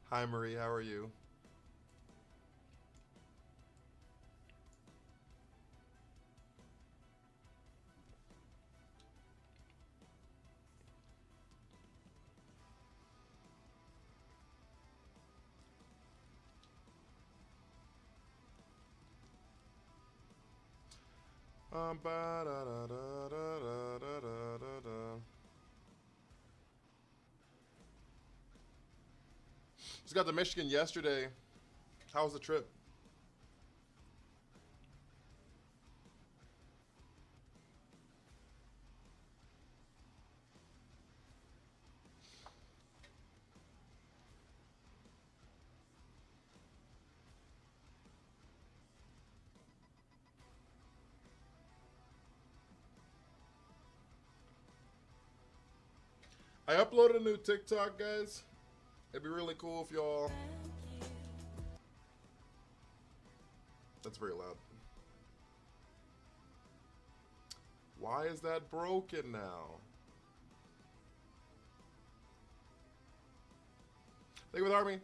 Hi Marie, how are you? Ba da da da da da da da da. Just got to Michigan yesterday. How was the trip? I uploaded a new TikTok, guys. It'd be really cool if y'all. That's very loud. Why is that broken now? Thank you with Army.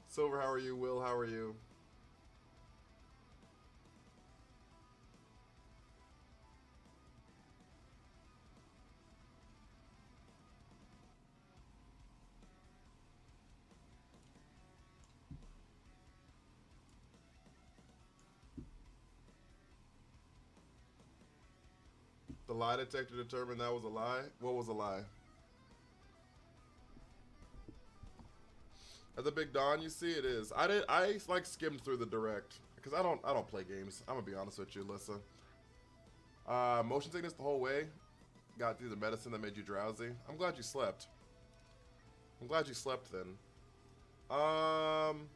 Silver, how are you? Will, how are you? The lie detector determined that was a lie. What was a lie? At the Big Don, you see, it is. I like skimmed through the direct because I don't play games. I'm gonna be honest with you, Alyssa. Motion sickness the whole way. Got through the medicine that made you drowsy. I'm glad you slept. I'm glad you slept then. Um,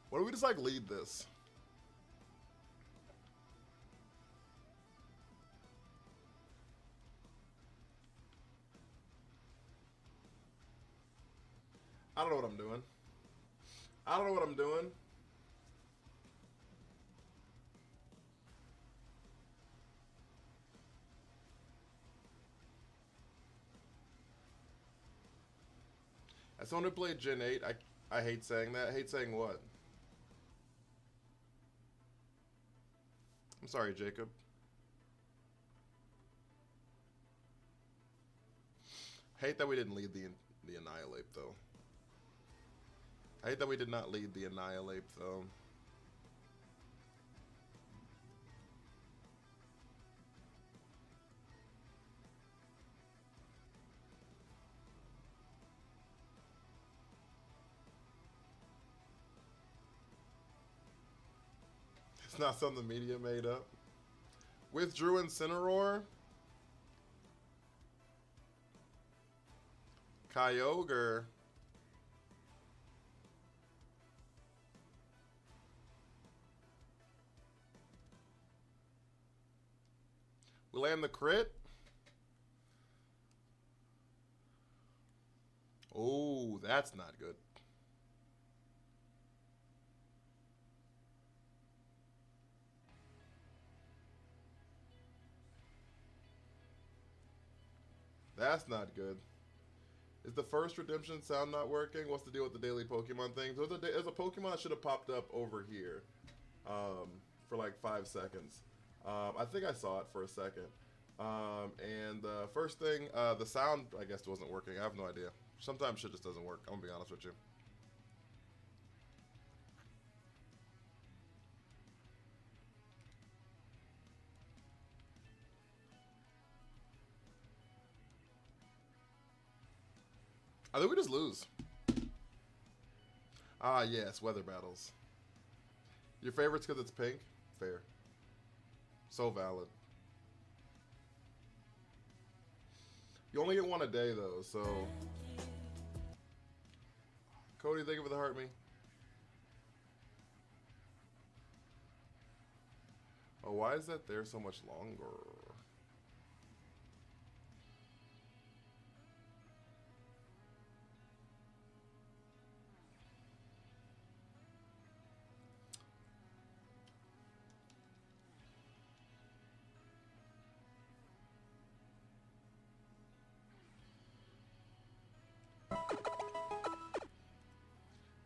what do we just like lead this? I don't know what I'm doing. I don't know what I'm doing. As someone who played Gen 8, I hate saying that. I hate saying what? I'm sorry, Jacob. Hate that we didn't lead the Annihilate though. I hate that we did not lead the Annihilate though. It's not something the media made up. With Drew Incineroar, Kyogre. We land the crit. Oh, that's not good. That's not good. Is the first redemption sound not working? What's the deal with the daily Pokemon thing? There's a Pokemon that should have popped up over here for like 5 seconds. I think I saw it for a second. And the first thing, the sound, I guess, wasn't working. I have no idea. Sometimes shit just doesn't work. I'm gonna be honest with you. I think we just lose. Ah, yes, weather battles. Your favorites because it's pink? Fair. So valid. You only get one a day, though, so... Cody, thank you for the heart me. Oh, why is that there so much longer?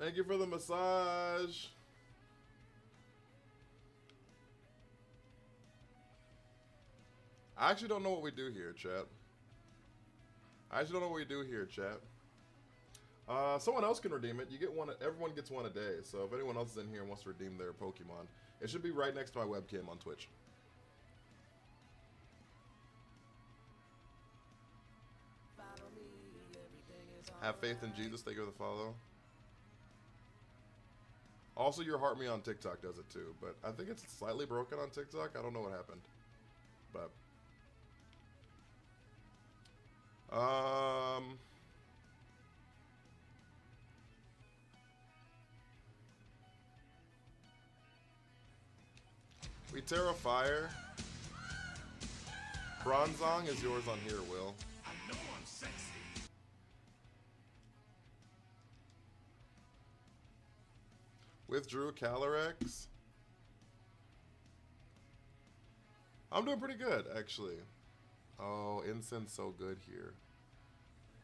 Thank you for the massage. I actually don't know what we do here, chat. Someone else can redeem it. You get one. Everyone gets one a day. So if anyone else is in here and wants to redeem their Pokemon, it should be right next to my webcam on Twitch. Have faith in Jesus. Thank you for the follow. Also, your Heart Me on TikTok does it too, but I think it's slightly broken on TikTok. I don't know what happened, but we Terra Fire. Bronzong is yours on here, Will. I know I'm sexy. Withdrew Calyrex. I'm doing pretty good, actually. Oh, Incense so good here.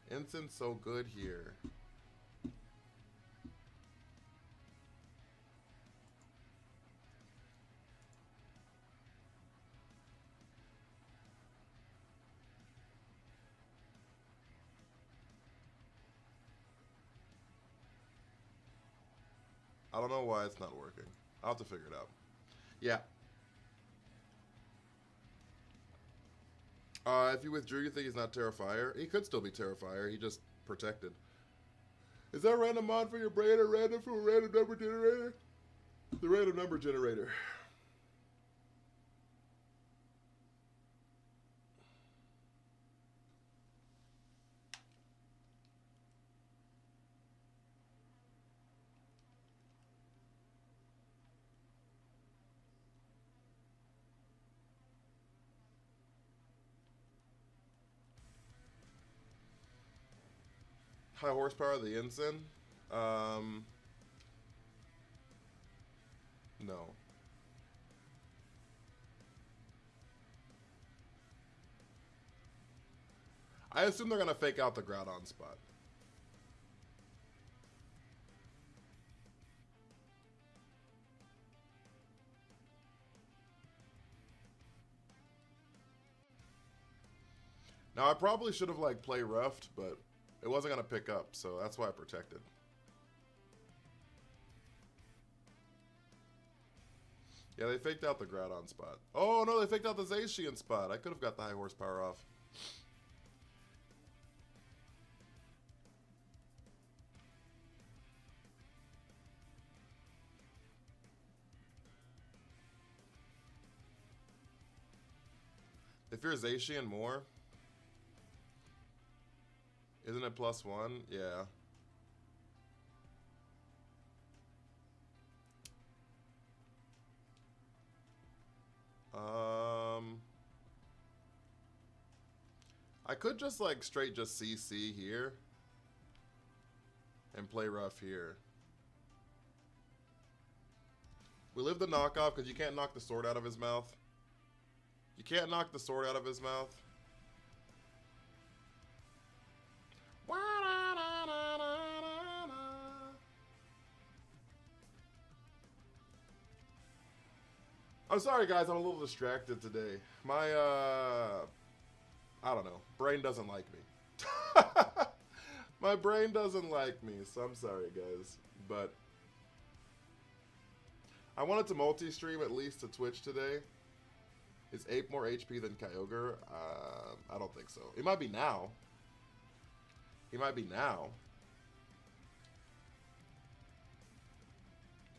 Incense so good here. I don't know why it's not working. I'll have to figure it out. Yeah. If you withdrew, you think he's not Terrifier? He could still be Terrifier. He just protected. Is that random mod for your brain or random from a random number generator? The random number generator. High horsepower, the Ensign? No. I assume they're gonna fake out the Groudon spot. Now I probably should have like play roughed, but it wasn't gonna pick up, so that's why I protected. Yeah, they faked out the Groudon spot. Oh no, they faked out the Zacian spot. I could have got the high horsepower off. If you're Zacian more, isn't it +1? Yeah. I could just like straight just CC here and play rough here. We live the knockoff because you can't knock the sword out of his mouth. You can't knock the sword out of his mouth. I'm sorry guys, I'm a little distracted today. My I don't know, brain doesn't like me. My brain doesn't like me, so I'm sorry guys. But I wanted to multi-stream at least to Twitch today. Is Ape more HP than Kyogre? I don't think so. It might be now. He might be now.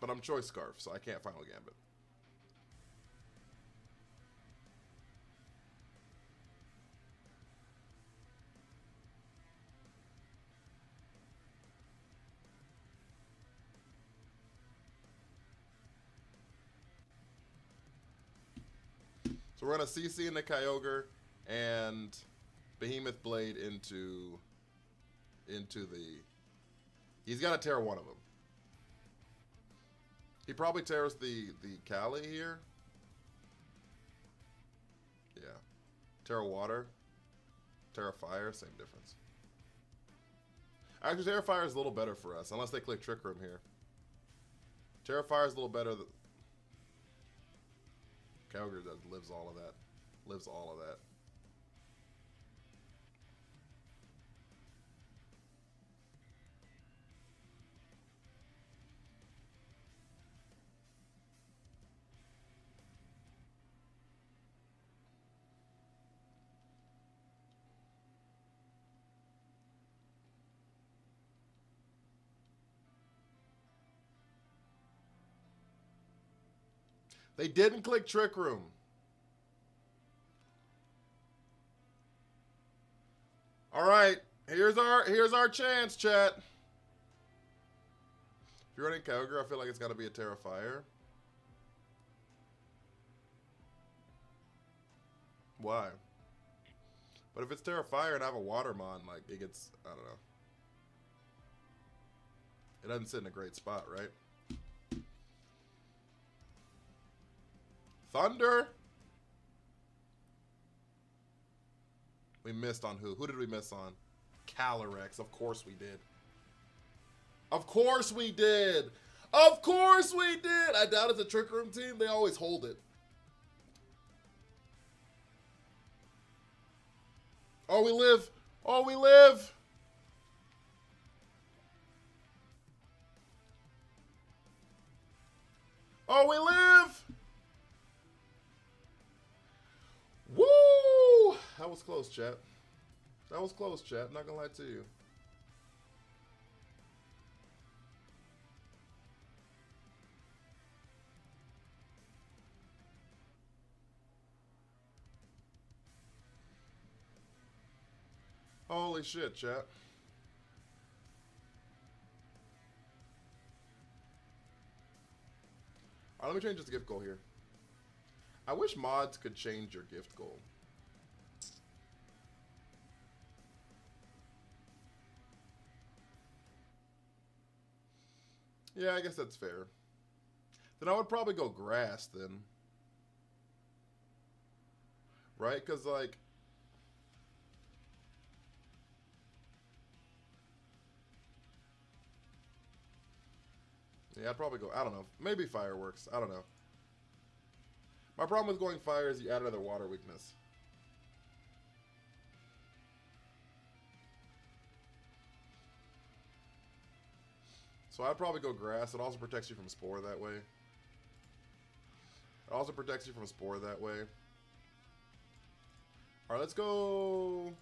But I'm Choice Scarf, so I can't Final Gambit. So we're gonna CC into Kyogre and Behemoth Blade into the. He's gotta tear one of them. He probably tears the Cali here. Yeah. Terra Water. Terra Fire, same difference. Actually, Terrifier is a little better for us, unless they click Trick Room here. Terrifier is a little better. Calgary lives all of that. Lives all of that. They didn't click Trick Room. All right, here's our chance, chat. If you're running Calgary, I feel like it's got to be a Terrifier. Why? But if it's Terrifier and I have a Watermon, like, it gets, I don't know. It doesn't sit in a great spot, right? Thunder? We missed on who? Who did we miss on? Calyrex. Of course we did. Of course we did. Of course we did. I doubt it's a Trick Room team. They always hold it. Oh, we live. Oh, we live. Oh, we live. Woo! That was close, chat. That was close, chat. Not gonna lie to you. Holy shit, chat. Alright, let me change this gift goal here. I wish mods could change your gift goal. Yeah, I guess that's fair. Then I would probably go grass then. Right? Because, like... Yeah, I'd probably go... I don't know. Maybe fireworks. I don't know. My problem with going fire is you add another water weakness. So I'd probably go grass. It also protects you from spore that way. It also protects you from spore that way. Alright, let's go...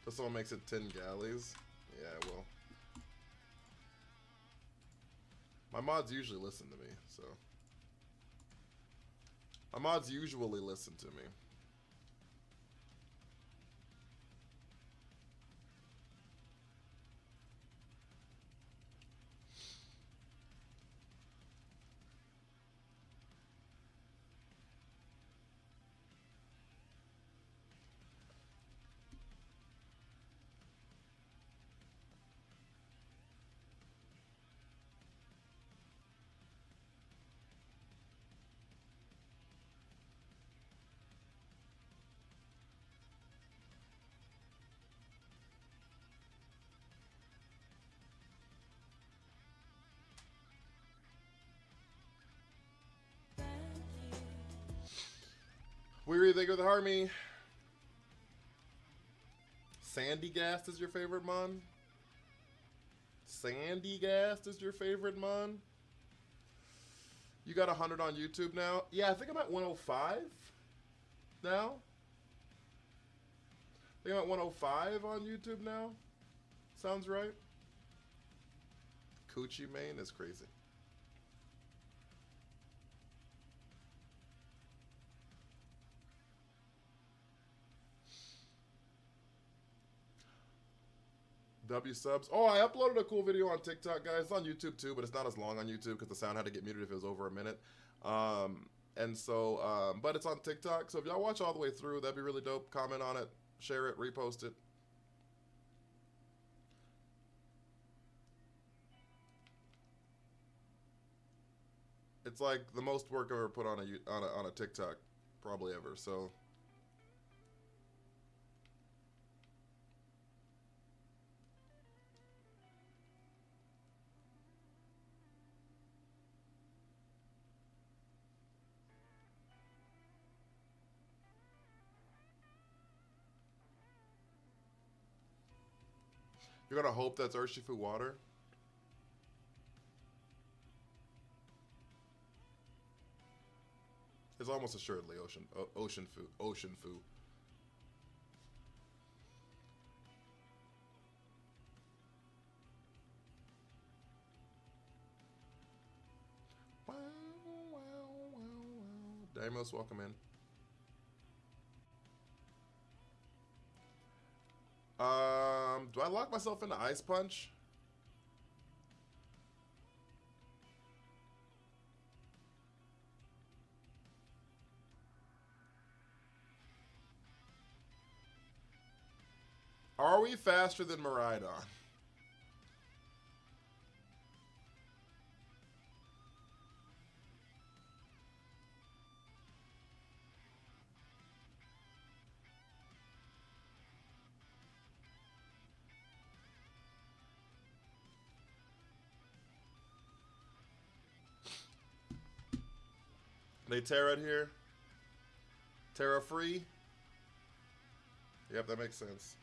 Till someone makes it 10 galleys. Yeah, it will. My mods usually listen to me, so... My mods usually listen to me. Weary, thank you for the Harmy. Sandygast is your favorite mon? Sandygast is your favorite mon? You got 100 on YouTube now? Yeah, I think I'm at 105 now. I think I'm at 105 on YouTube now. Sounds right. Coochie main is crazy. W subs. Oh, I uploaded a cool video on TikTok, guys. It's on YouTube too, but it's not as long on YouTube because the sound had to get muted if it was over a minute. And so, but it's on TikTok. So if y'all watch all the way through, that'd be really dope. Comment on it, share it, repost it. It's like the most work I've ever put on a TikTok, probably ever. So You're gonna hope that's Urshifu water? It's almost assuredly Ocean Fu. Wow, wow, wow, wow. Damos, welcome in. Do I lock myself into Ice Punch? Are we faster than Miraidon? They Terra here? Terra free? Yep, that makes sense.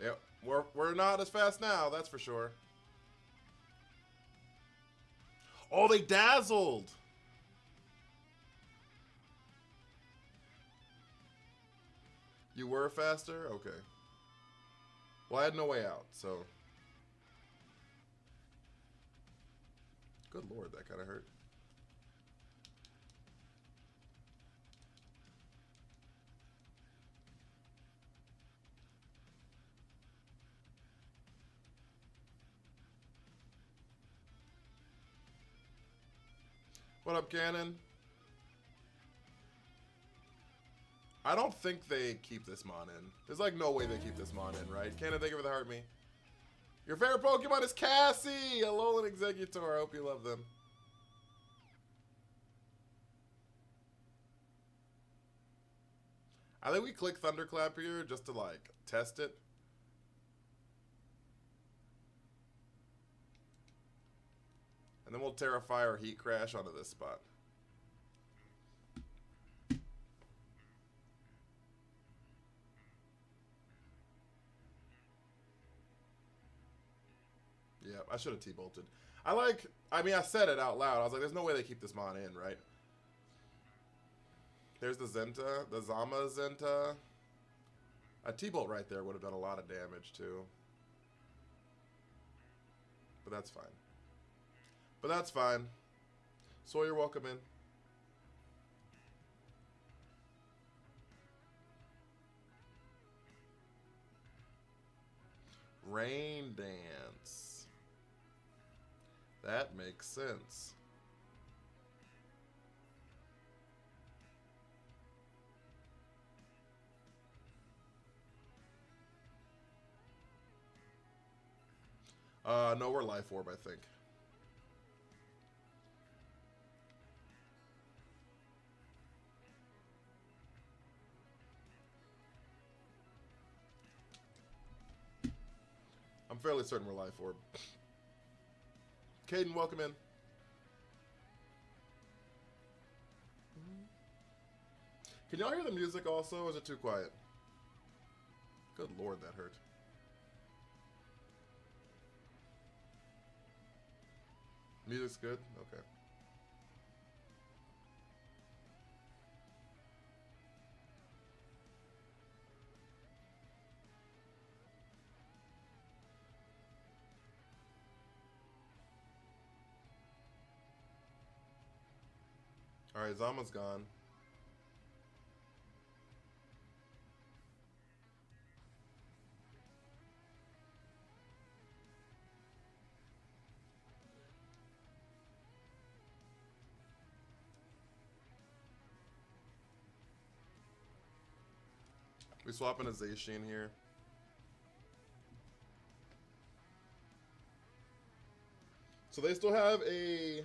Yep, we're not as fast now, that's for sure. Oh, they dazzled! You were faster? Okay. Well, I had no way out, so... Good lord, that kind of hurt. What up, Cannon? I don't think they keep this Mon in. There's like no way they keep this Mon in, right? Cannon, thank you for the heart me. Your favorite Pokemon is Cassie! Alolan Executor. I hope you love them. I think we click Thunderclap here just to like test it. And then we'll Terra Fire Heat Crash onto this spot. Yeah, I should have T-bolted. I mean, I said it out loud. I was like, there's no way they keep this Mon in, right? There's the Zenta, the Zama Zenta. A T-bolt right there would have done a lot of damage, too. But that's fine. But that's fine. Sawyer, welcome in. Rain Dance. That makes sense. No, we're Life Orb, I think. I'm fairly certain we're Life Orb. Caden, welcome in. Can y'all hear the music also, or is it too quiet? Good lord, that hurt. Music's good? Okay. Alright, Zama's gone. We swapping a Zacian here. So they still have a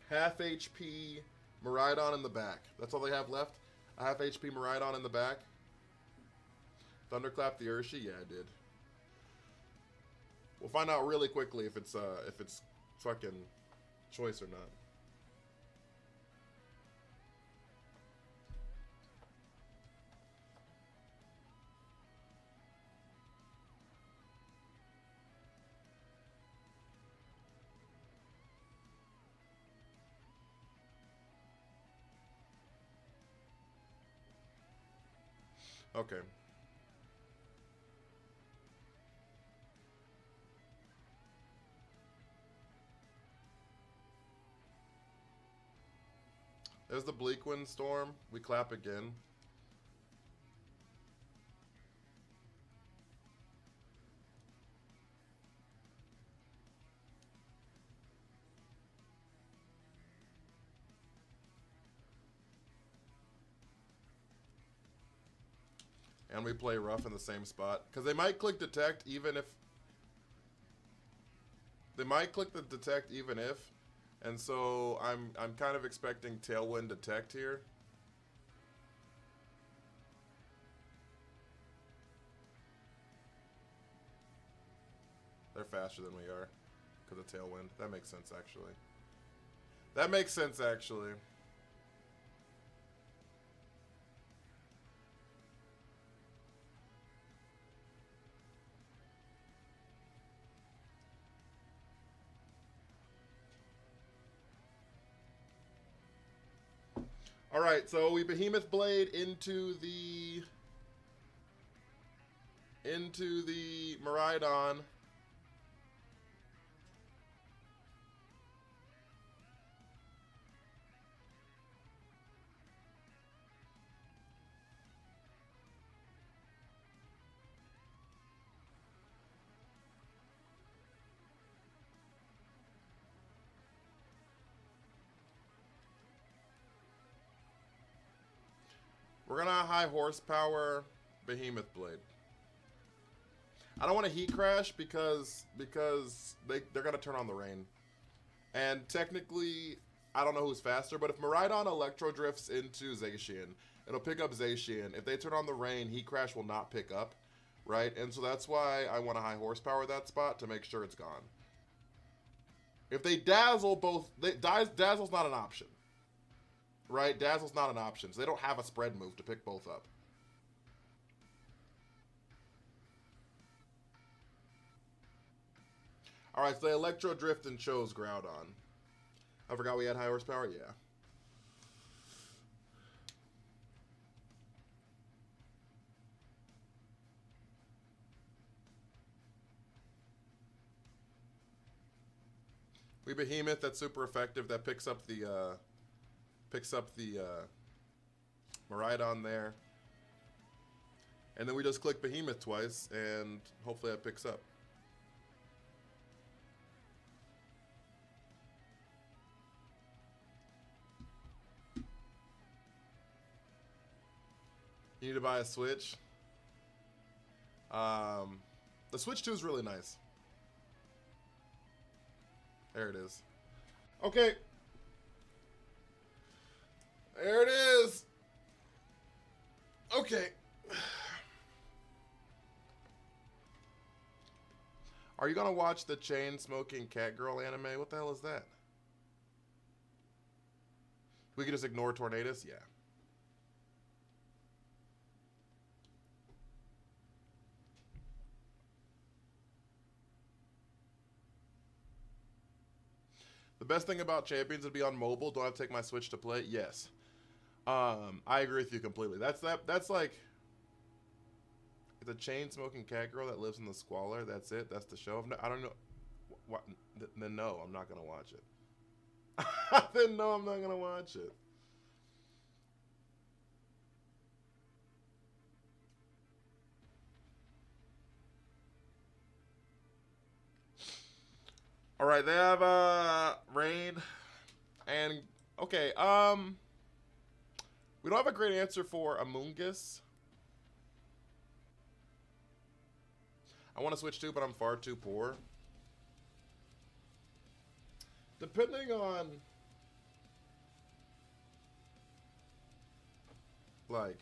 half HP Miraidon in the back. That's all they have left. A half HP Miraidon in the back. Thunderclap the Urshi? Yeah, I did. We'll find out really quickly if it's fucking choice or not. Okay. There's the Bleak Wind Storm. We clap again. And we play rough in the same spot. Because they might click detect even if... They might click the detect even if. And so I'm kind of expecting Tailwind detect here. They're faster than we are. Because of Tailwind. That makes sense, actually. That makes sense, actually. Alright, so we Behemoth Blade into the Miraidon. We're gonna high horsepower Behemoth Blade. I don't want to heat crash because they're gonna turn on the rain. And technically, I don't know who's faster, but if Miraidon Electro drifts into Zacian, it'll pick up Zacian. If they turn on the rain, heat crash will not pick up, right? And so that's why I want to high horsepower that spot to make sure it's gone. If they dazzle both, dazzle's not an option. Right? Dazzle's not an option. So they don't have a spread move to pick both up. Alright, so they Electro Drift and chose Groudon. I forgot we had high horsepower? Yeah. We Behemoth, that's super effective. That picks up the Miraidon there. And then we just click Behemoth twice, and hopefully that picks up. You need to buy a Switch. The Switch 2 is really nice. There it is. Okay. There it is. Okay. Are you gonna watch the chain smoking cat girl anime? What the hell is that? We could just ignore Tornadus? Yeah. The best thing about Champions would be on mobile. Do I have to take my Switch to play? Yes. I agree with you completely. That's like it's a chain smoking cat girl that lives in the squalor. That's it. That's the show. I don't know. What? Then no, I'm not gonna watch it. Then no, I'm not gonna watch it. All right, they have Rain, and okay. We don't have a great answer for Amoonguss. I want to switch to, but I'm far too poor. Depending on, like,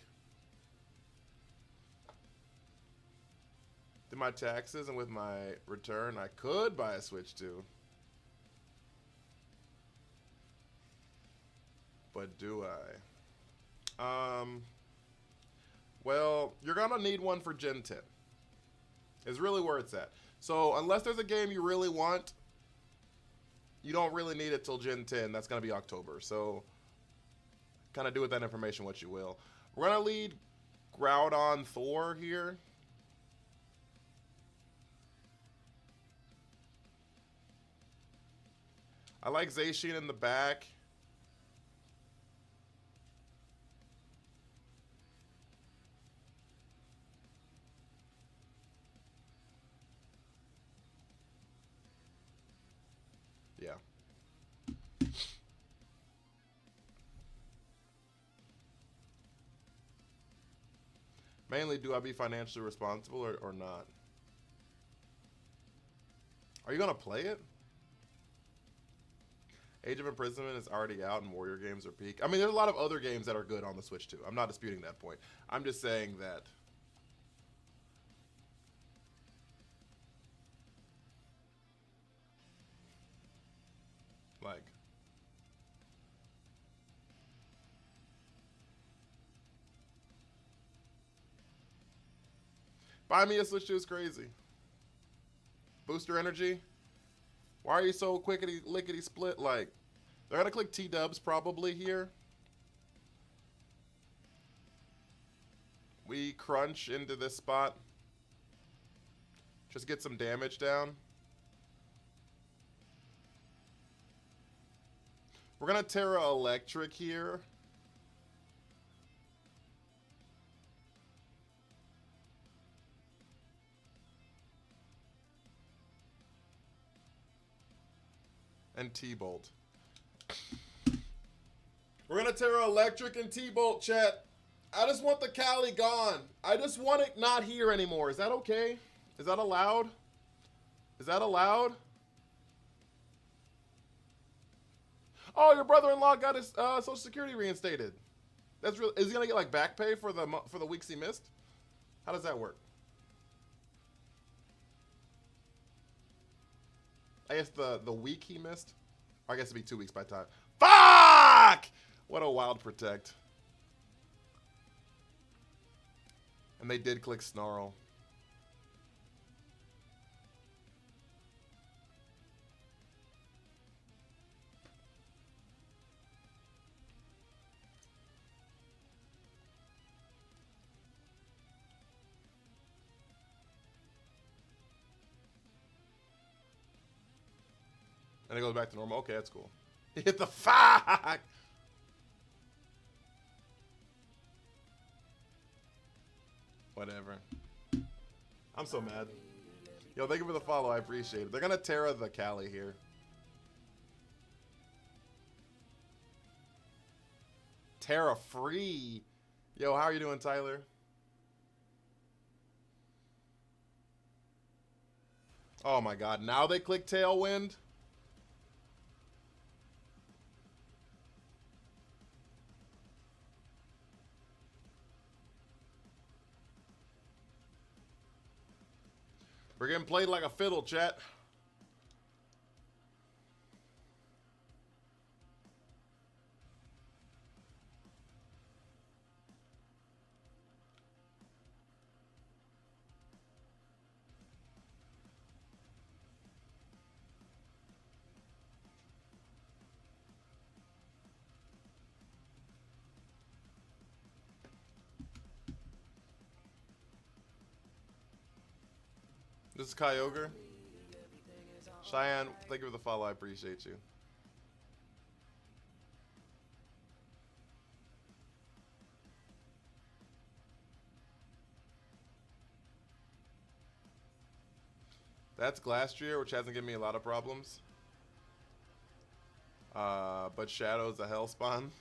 my taxes and with my return, I could buy a Switch 2. But do I? Well, you're gonna need one for Gen 10. Is really where it's at. So unless there's a game you really want, you don't really need it till Gen 10. That's gonna be October. So kind of do with that information what you will. We're gonna Groudon Thor here. I like Zacian in the back. Yeah. Mainly, do I be financially responsible or not? Are you going to play it? Age of Imprisonment is already out and Warrior games are peak. I mean, there's a lot of other games that are good on the Switch too. I'm not disputing that point. I'm just saying that... like... buy me a Switch 2 is crazy. Booster energy? Why are you so quickity lickety split? Like, they're gonna click T-dubs probably here. We crunch into this spot. Just get some damage down. We're gonna Terra Electric here. And T-Bolt. We're gonna Terra Electric and T-Bolt, chat. I just want the Cali gone. I just want it not here anymore. Is that okay? Is that allowed? Is that allowed? Oh, your brother-in-law got his Social Security reinstated. That's real. Is he gonna get like back pay for the weeks he missed? How does that work? I guess the week he missed? Or I guess it'd be 2 weeks by time. Fuck! What a wild protect. And they did click Snarl. And it goes back to normal. Okay, that's cool. He hit the fuck! Whatever. I'm so mad. Yo, thank you for the follow. I appreciate it. They're gonna Terra the Cali here. Terra free. Yo, how are you doing, Tyler? Oh my god, now they click Tailwind? We're getting played like a fiddle, chat. This is Kyogre. Cheyenne, thank you for the follow. I appreciate you. That's Glastrier, which hasn't given me a lot of problems. But Shadow's a Hellspawn.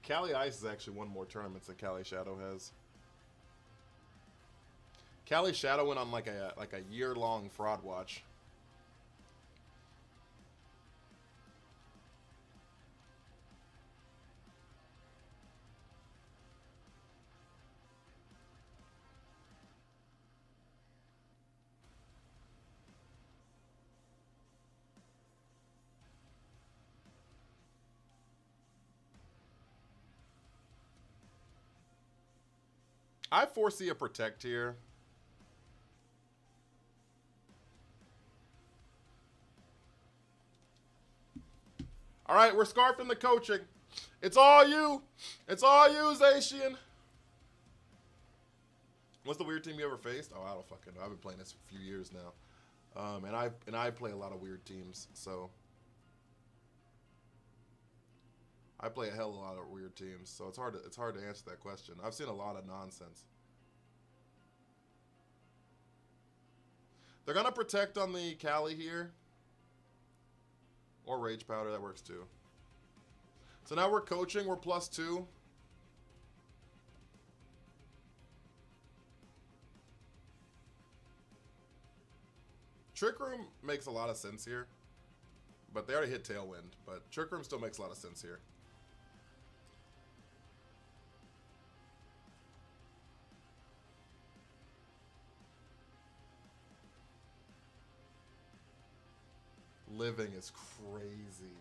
Cali Ice is actually won more tournaments than Cali Shadow has. Cali Shadow went on like a year-long fraud watch. I foresee a Protect here. All right, we're scarfing the coaching. It's all you. It's all you, Zacian. What's the weird team you ever faced? Oh, I don't fucking know. I've been playing this for a few years now. And I play a lot of weird teams, so I play a hell of a lot of weird teams, so it's hard to answer that question. I've seen a lot of nonsense. They're gonna protect on the Cali here. Or Rage Powder, that works too. So now we're coaching, we're +2. Trick Room makes a lot of sense here. But they already hit Tailwind. But Trick Room still makes a lot of sense here. Living is crazy.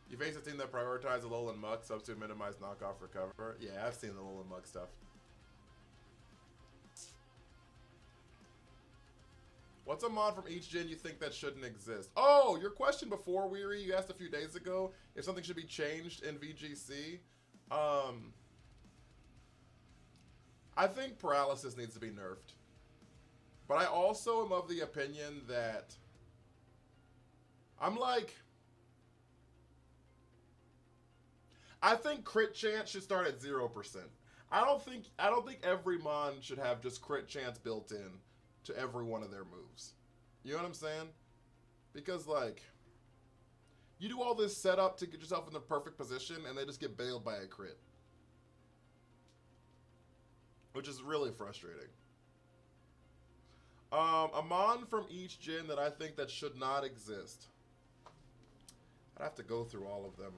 You face a team that prioritizes Alolan Muck, subs to minimize knockoff recover. Yeah, I've seen the Alolan Muck stuff. What's a mod from each gen you think that shouldn't exist? Oh, your question before, Weary, you asked a few days ago if something should be changed in VGC. I think Paralysis needs to be nerfed. But I also am of the opinion that I think crit chance should start at 0%. I don't think every mon should have just crit chance built in to every one of their moves. You know what I'm saying? Because like you do all this setup to get yourself in the perfect position and they just get bailed by a crit. Which is really frustrating. A mon from each gen that I think that should not exist. I'd have to go through all of them.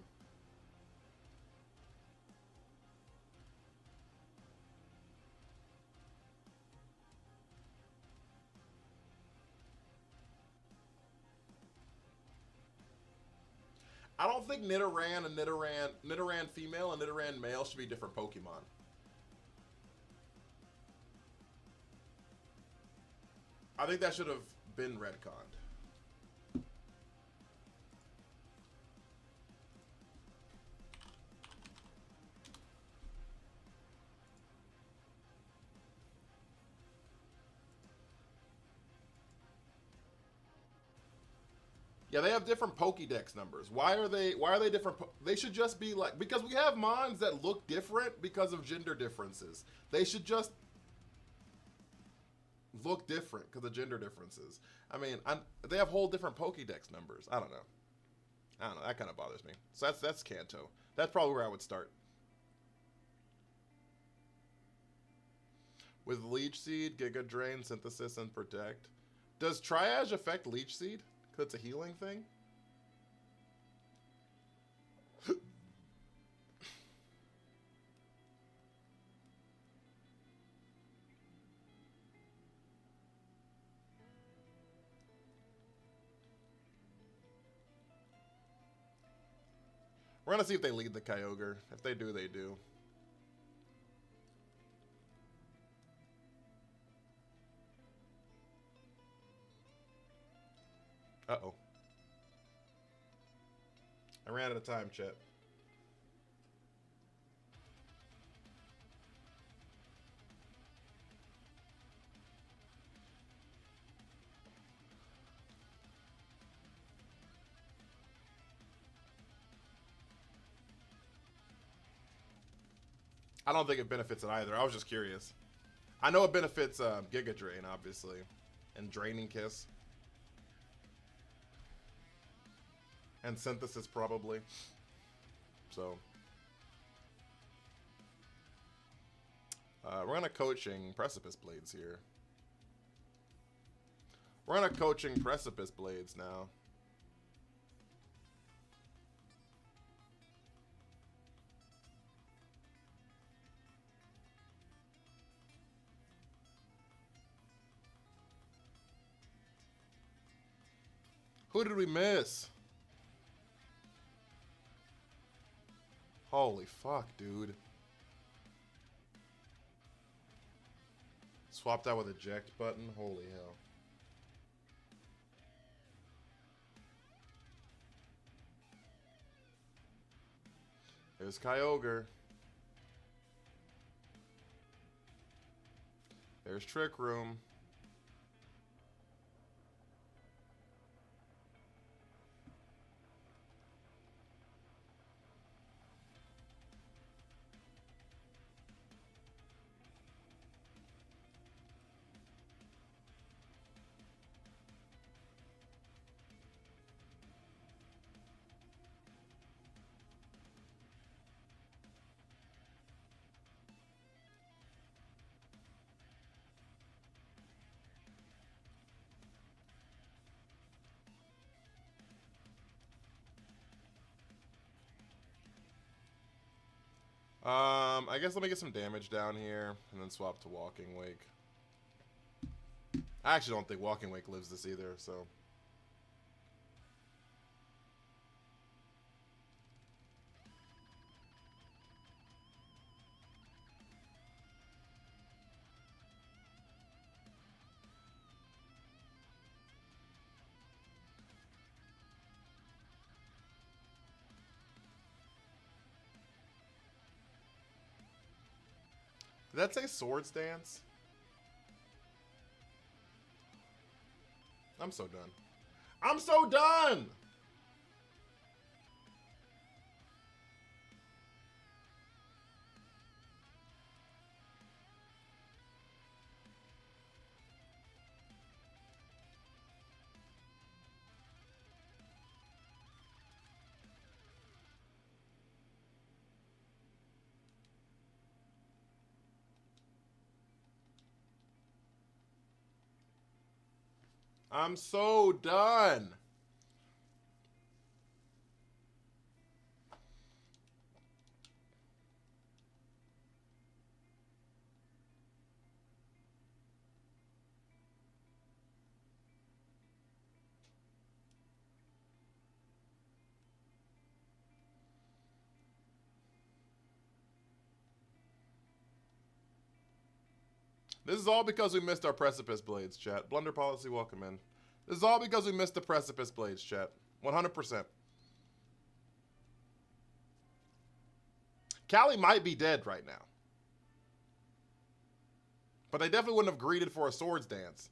I don't think Nidoran and Nidoran female and Nidoran male should be different Pokemon. I think that should have been retconned. Yeah, they have different Pokédex numbers. Why are they different? They should just be like, because we have mons that look different because of gender differences. They should just look different because of gender differences. I mean, they have whole different Pokédex numbers. I don't know. That kind of bothers me. So that's Kanto. That's probably where I would start. With Leech Seed, Giga Drain, Synthesis, and Protect. Does Triage affect Leech Seed? Because it's a healing thing? We're gonna see if they lead the Kyogre. If they do, they do. Uh-oh. I ran out of time, chat. I don't think it benefits it either. I was just curious. I know it benefits Giga Drain, obviously. And Draining Kiss. And Synthesis, probably. So. We're gonna coaching Precipice Blades here. We're gonna coaching Precipice Blades now. Who did we miss? Holy fuck, dude. Swapped out with eject button. Holy hell. There's Kyogre. There's Trick Room. I guess let me get some damage down here and then swap to Walking Wake. I actually don't think Walking Wake lives this either, so. Did that say Swords Dance? I'm so done. I'm so done! I'm so done. This is all because we missed our Precipice Blades, chat. Blunder Policy, welcome in. This is all because we missed the Precipice Blades, chat. 100%. Callie might be dead right now. But they definitely wouldn't have greeted for a Swords Dance.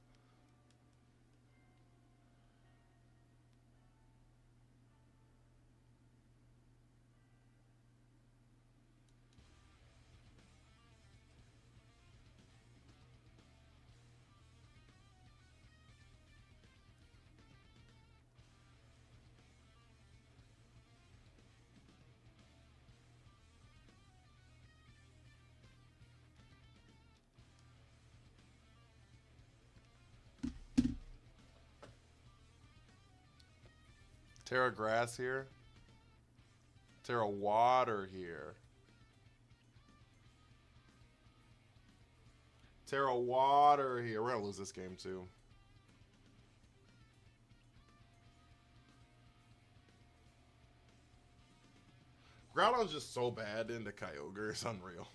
Terra Grass here. Terra Water here. Terra Water here. We're gonna lose this game too. Groudon's just so bad into Kyogre. It's unreal.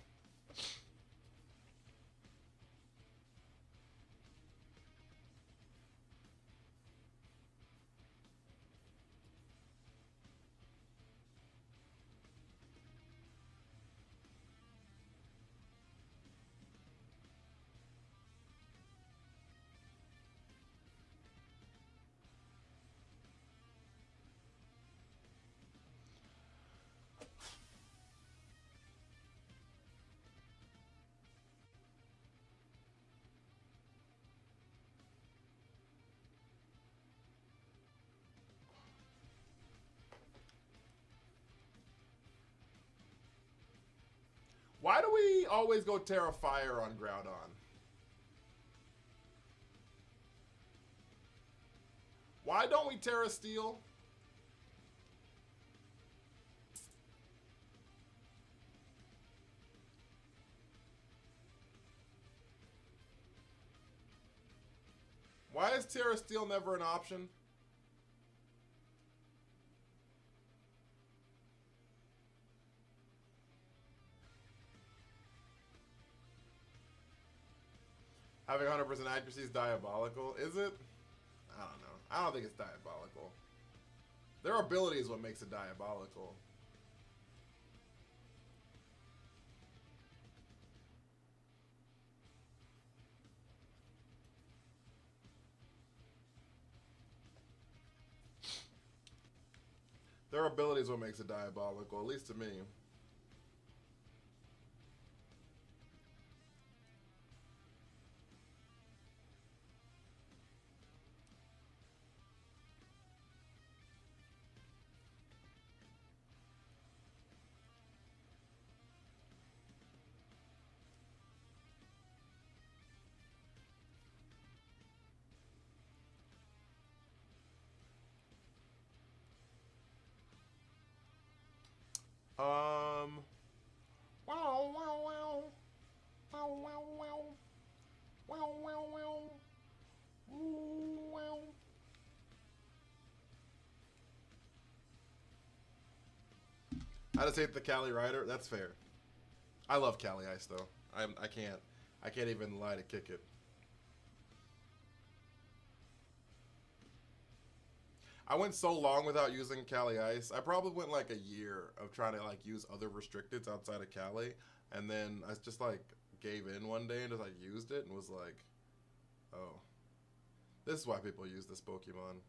Why do we always go Terra Fire on Groudon? Why don't we Terra Steel? Why is Terra Steel never an option? Having 100% accuracy is diabolical. Is it? I don't know. I don't think it's diabolical. Their ability is what makes it diabolical. Their ability is what makes it diabolical, at least to me. Wow, wow, wow. Wow, wow, wow. Wow, wow, wow. Ooh, wow. I just hate the Cali Rider. That's fair. I love Cali Ice though. I can't even lie to kick it. I went so long without using Cali Ice. I probably went like a year of trying to like use other restricteds outside of Cali, and then I just like gave in one day and just like used it and was like, oh, this is why people use this Pokemon.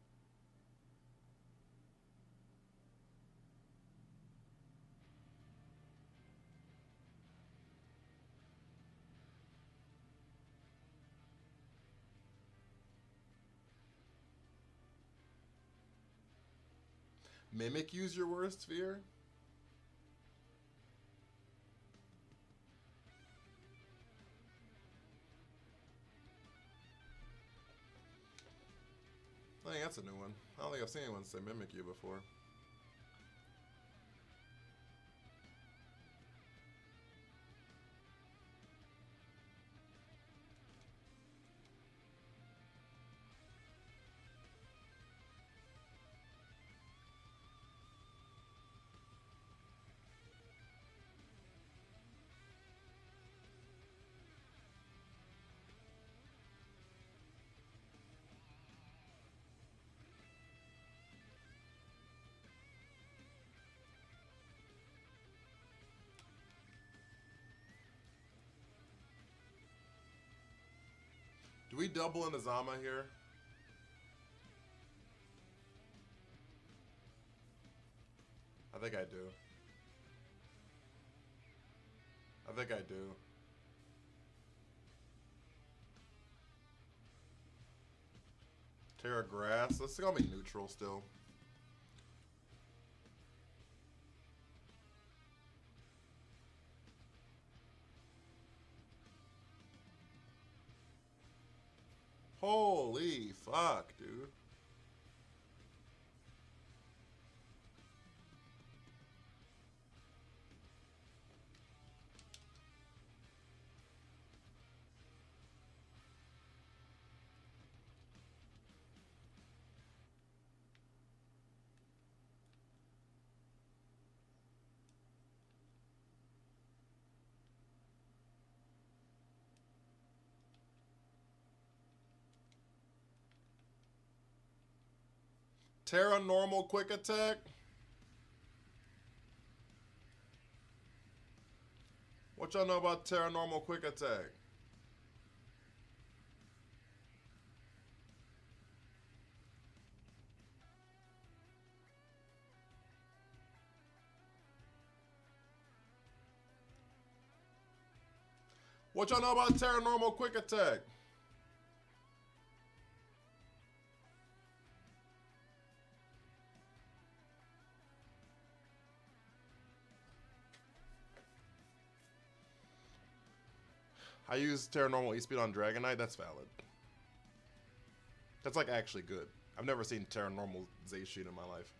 Mimic use your worst fear? I think that's a new one. I don't think I've seen anyone say Mimic you before. Do we double into Zama here? I think I do. I think I do. Terra Grass. This is gonna be neutral still. Holy fuck, dude. Terra normal quick attack. What y'all know about Terra normal quick attack? What y'all know about Terra normal quick attack? I use Terra normal E-Speed on Dragonite. That's valid. That's like actually good. I've never seen Terra normal Zacian in my life.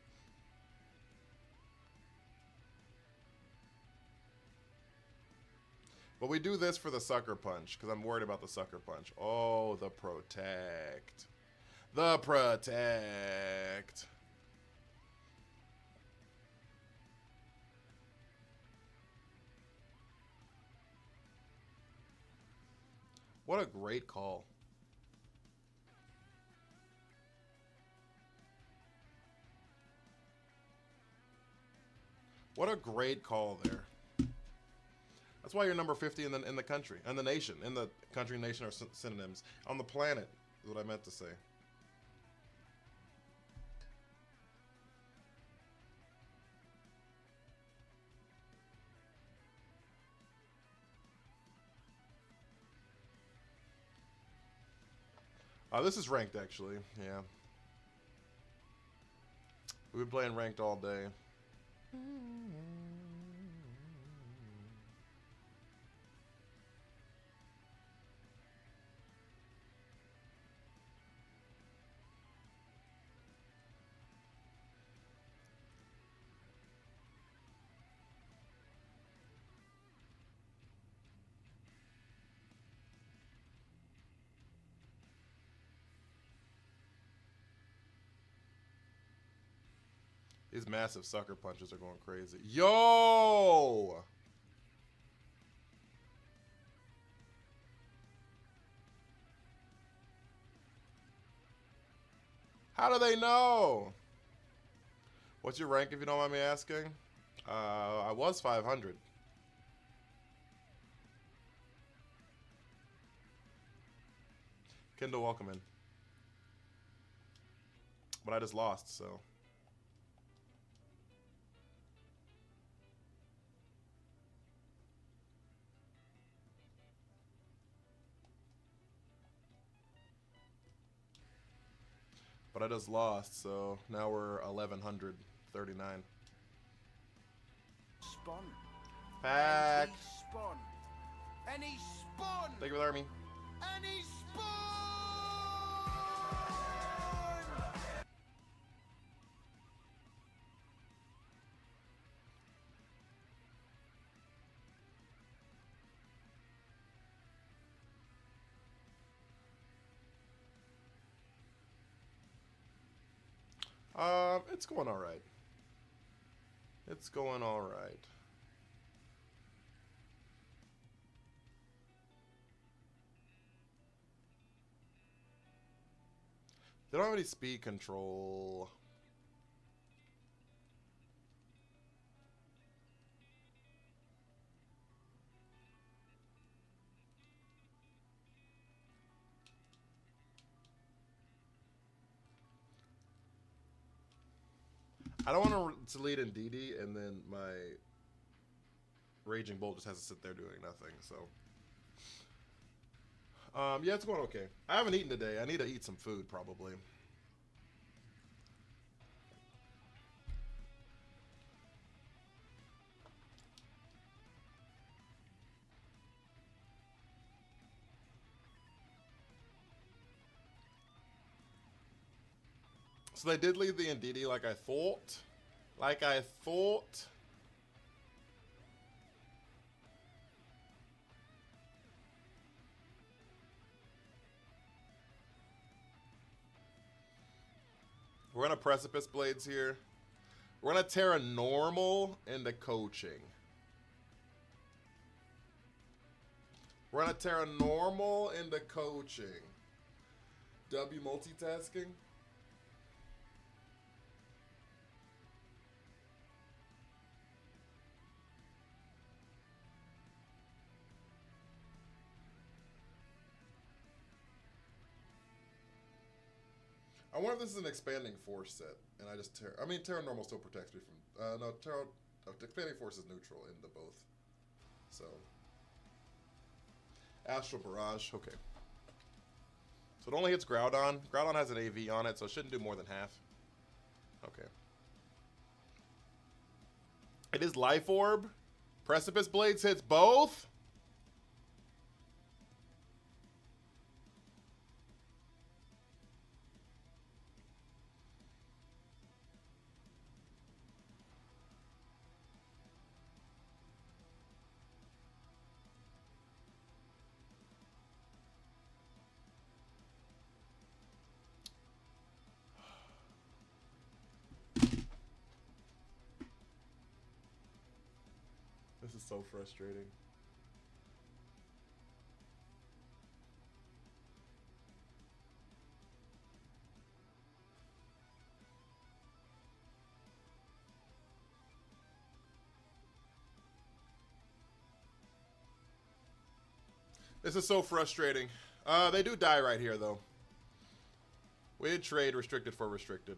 But we do this for the Sucker Punch, because I'm worried about the Sucker Punch. Oh, the Protect. The Protect. What a great call. What a great call there. That's why you're number 50 in the country, and the nation. In the country and nation are synonyms. On the planet is what I meant to say. This is ranked, actually. Yeah. We've been playing ranked all day. These massive sucker punches are going crazy. Yo! How do they know? What's your rank, if you don't mind me asking? I was 500. Kendall, welcome in. But I just lost, so. But I just lost, so now we're 1139. Spawn. Pack. Spawn. Any spawn. Thank you for the army. Any spawn. It's going all right. It's going all right. They don't have any speed control. I don't want to lead in DD, and then my Raging Bolt just has to sit there doing nothing, so. Yeah, it's going okay. I haven't eaten today. I need to eat some food, probably. So they did lead the Ndidi like I thought. Like I thought. We're gonna Precipice Blades here. We're gonna Terra Normal into coaching. We're gonna Terra Normal into coaching. W multitasking. I wonder if this is an expanding force set, and I just I mean, Terra Normal still protects me from. No, expanding force is neutral into both. So, Astral Barrage, okay. So it only hits Groudon. Groudon has an AV on it, so it shouldn't do more than half. Okay. It is Life Orb. Precipice Blades hits both. This is so frustrating. This is so frustrating. They do die right here, though. We did trade restricted for restricted.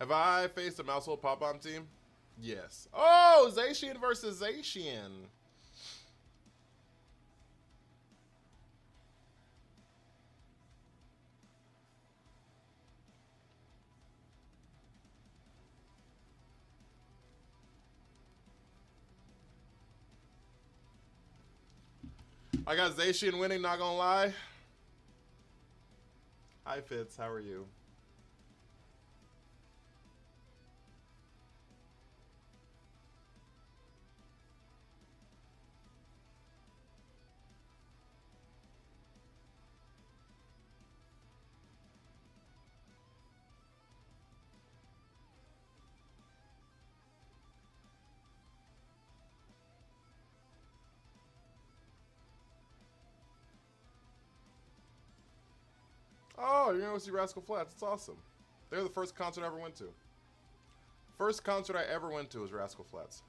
Have I faced a Mousehole Pop Bomb team? Yes. Oh, Zacian versus Zacian. I got Zacian winning, not gonna lie. Hi, Fitz. How are you? Oh, you're gonna go see Rascal Flatts. It's awesome. They're the first concert I ever went to. First concert I ever went to was Rascal Flatts.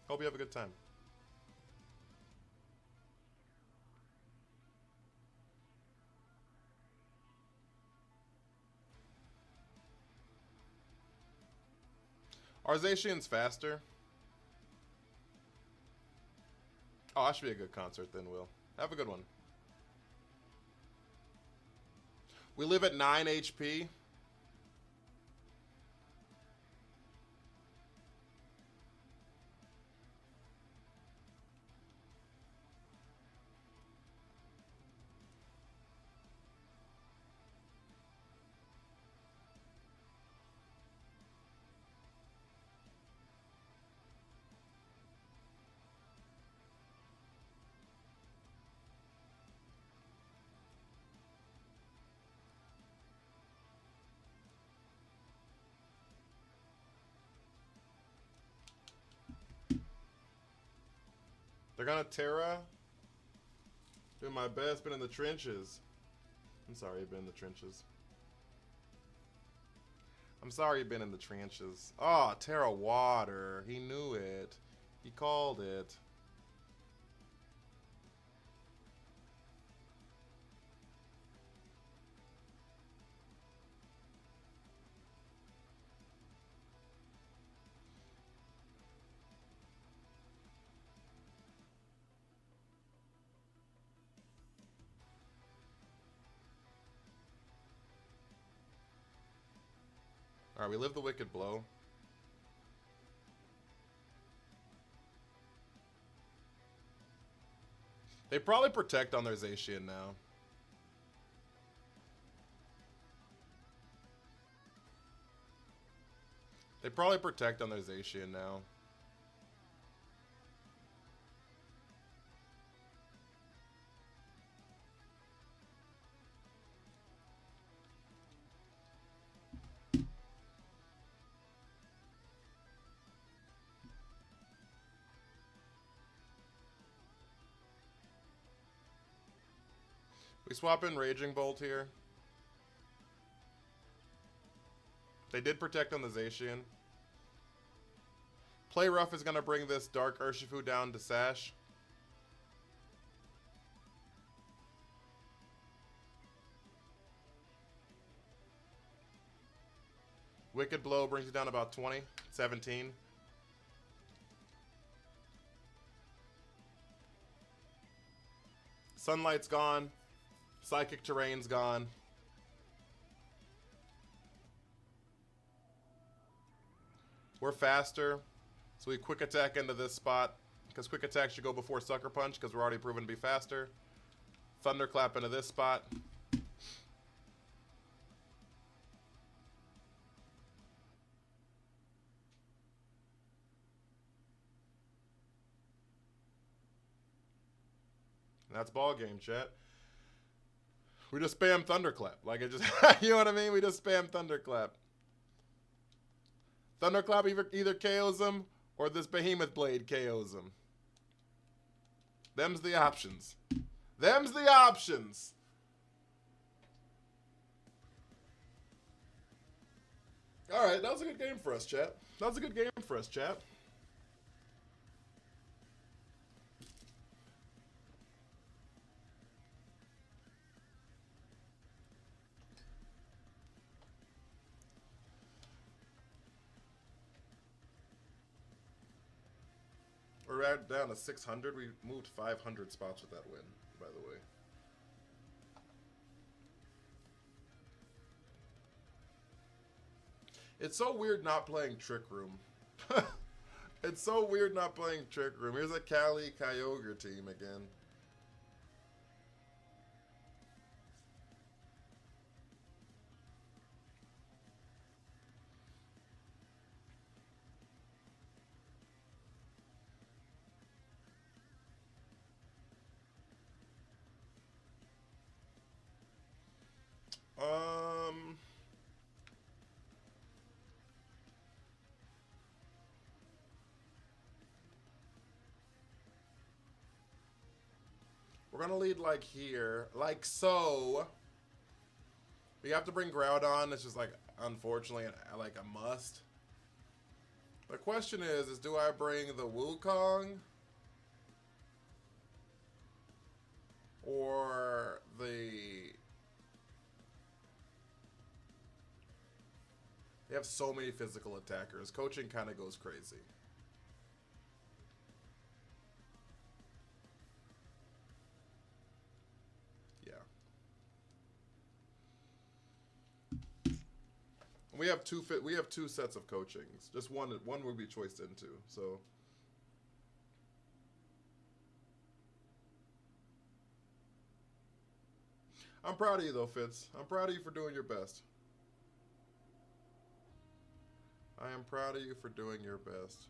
Hope you have a good time. Are Zacians faster? Oh, that should be a good concert then, Will. Have a good one. We live at 9 HP. They're gonna Terra. Doing my best, been in the trenches. I'm sorry you've been in the trenches. I'm sorry you've been in the trenches. Oh, Terra Water. He knew it. He called it. Alright, we live the Wicked Blow. They probably protect on their Zacian now. They probably protect on their Zacian now. We swap in Raging Bolt here. They did protect on the Zacian. Play Rough is going to bring this Dark Urshifu down to Sash. Wicked Blow brings it down about 20, 17. Sunlight's gone. Psychic Terrain's gone. We're faster, so we quick attack into this spot, because quick attack should go before Sucker Punch, because we're already proven to be faster. Thunderclap into this spot. And that's ball game, chat. We just spam Thunderclap. Like it just, you know what I mean? We just spam Thunderclap. Thunderclap either KOs him or this Behemoth Blade KOs him. Them's the options. Them's the options. All right, that was a good game for us, chat. That was a good game for us, chat. We're at down to 600. We moved 500 spots with that win, by the way. It's so weird not playing Trick Room. It's so weird not playing Trick Room. Here's a Cali Kyogre team again. We're gonna lead like here, like so. We have to bring Groudon. It's just like, unfortunately, like a must. The question is do I bring the Wukong or the? They have so many physical attackers. Coaching kind of goes crazy. We have two sets of coachings. Just one would be choiced into. So I'm proud of you though, Fitz. I'm proud of you for doing your best. I am proud of you for doing your best.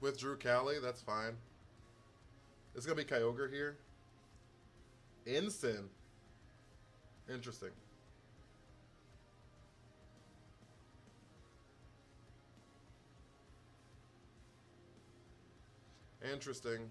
With Drew Cali, that's fine. It's gonna be Kyogre here. Ensign. Interesting. Interesting.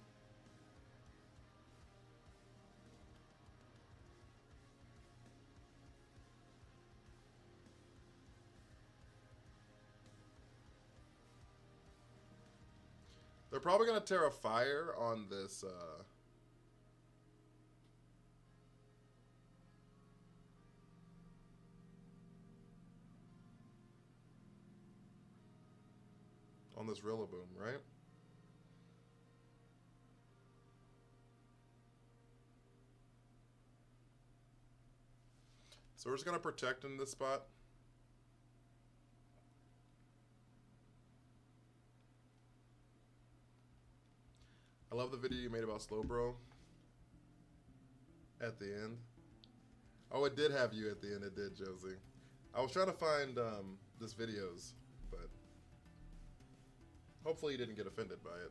They're probably gonna tear a fire on this. On this Rillaboom, right? So we're just gonna protect in this spot. I love the video you made about Slowbro at the end. Oh, it did have you at the end. It did, Josie. I was trying to find this videos, but hopefully you didn't get offended by it.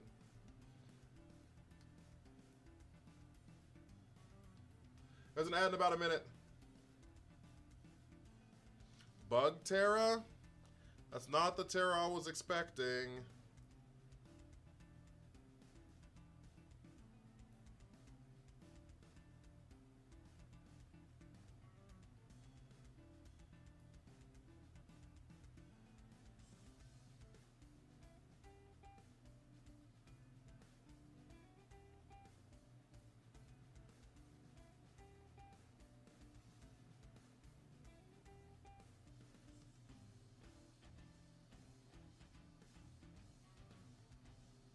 There's an ad in about a minute. Bug Terra? That's not the Terra I was expecting.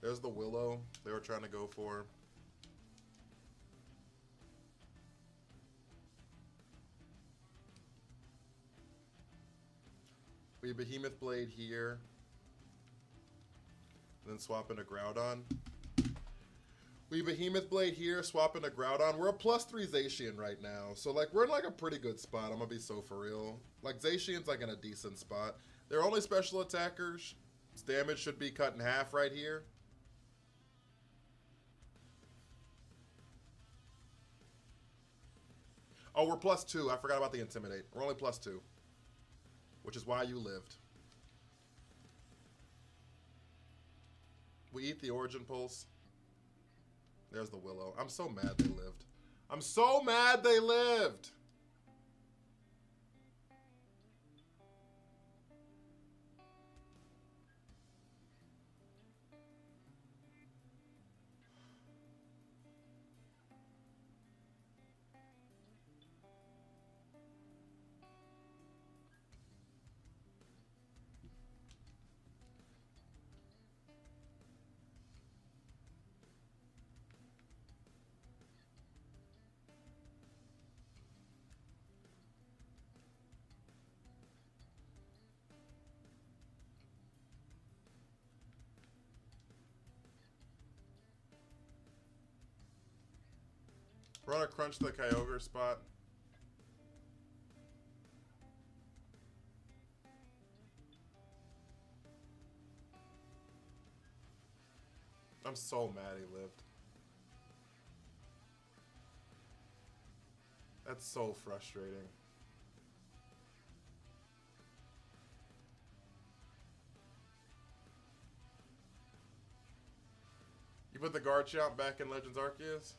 There's the Willow they were trying to go for. We have Behemoth Blade here. And then swap into Groudon. We Behemoth Blade here, swapping a Groudon. We're a +3 Zacian right now. So, like, we're in, like, a pretty good spot. I'm gonna be so for real. Like, Zacian's, like, in a decent spot. They're only special attackers. Its damage should be cut in half right here. Oh, we're +2. I forgot about the Intimidate. We're only +2. Which is why you lived. We eat the Origin Pulse. There's the Willow. I'm so mad they lived. I'm so mad they lived! We're gonna crunch the Kyogre spot. I'm so mad he lived. That's so frustrating. You put the Garchomp back in Legends Arceus?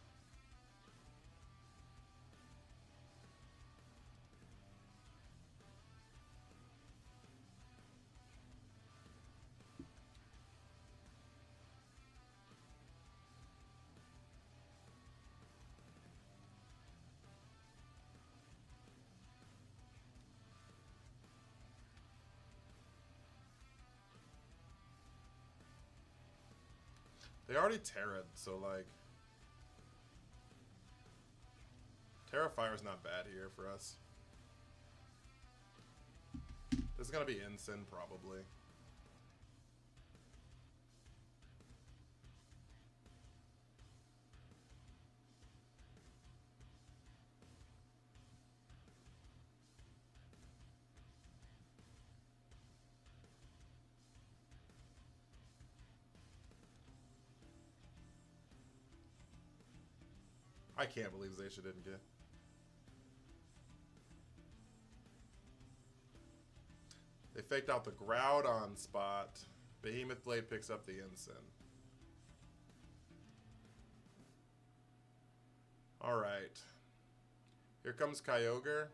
They already Terra'd, so like... Terra Fire's not bad here for us. This is gonna be Ensign, probably. I can't believe Zacia didn't get. They faked out the Groudon spot. Behemoth Blade picks up the Ensign. Alright. Here comes Kyogre.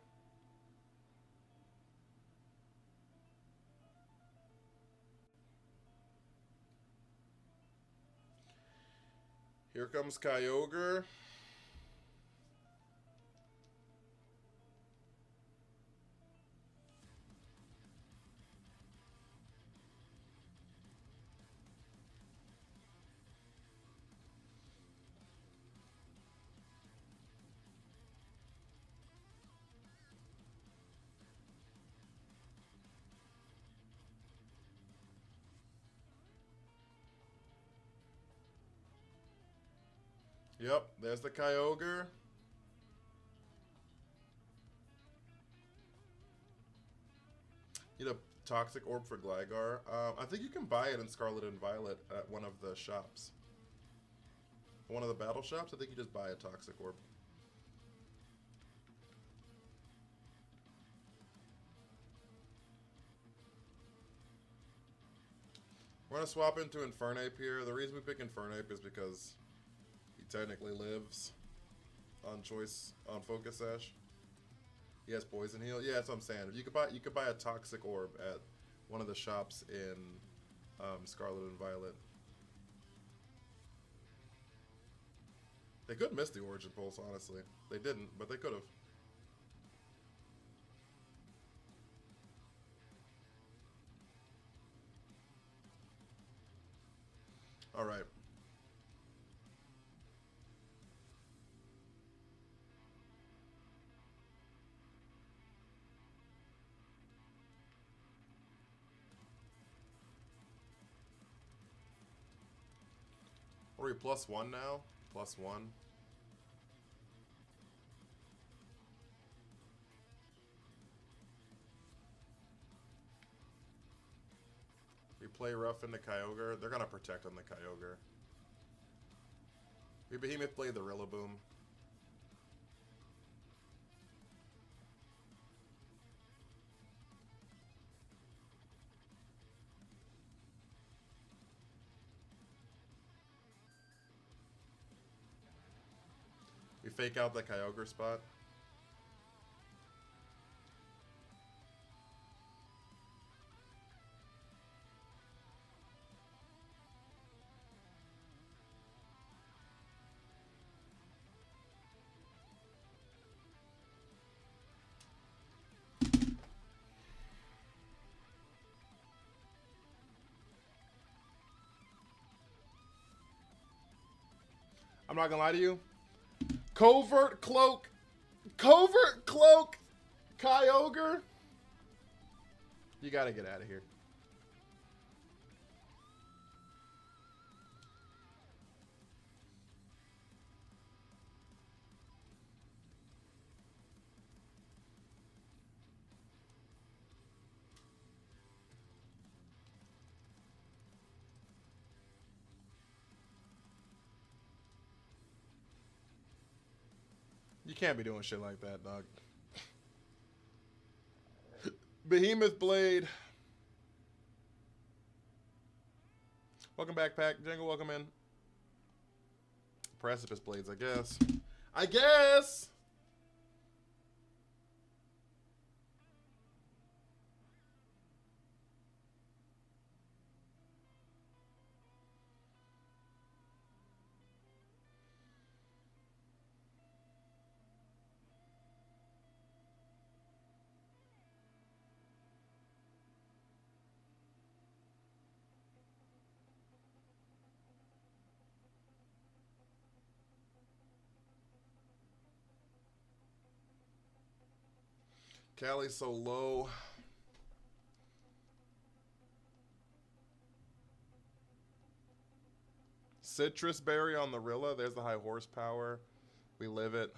Here comes Kyogre. Yep, there's the Kyogre. Need a Toxic Orb for Gligar. I think you can buy it in Scarlet and Violet at one of the shops. One of the battle shops, I think you just buy a Toxic Orb. We're going to swap into Infernape here. The reason we pick Infernape is because he technically lives on choice, on Focus Sash. He has Poison Heal. Yeah, that's what I'm saying. If you could buy a Toxic Orb at one of the shops in Scarlet and Violet. They could miss the Origin Pulse, honestly. They didn't, but they could have. All right. Are we +1 now? +1. We play rough into Kyogre. They're gonna protect on the Kyogre. We Behemoth Blade the Rillaboom. We fake out the Kyogre spot. I'm not gonna lie to you. Covert Cloak, Kyogre. You gotta get out of here. You can't be doing shit like that, dog. Behemoth Blade. Welcome back, Pack. Django, welcome in. Precipice Blades, I guess. I guess! Callie's so low. Citrus Berry on the Rilla. There's the high horsepower. We live it.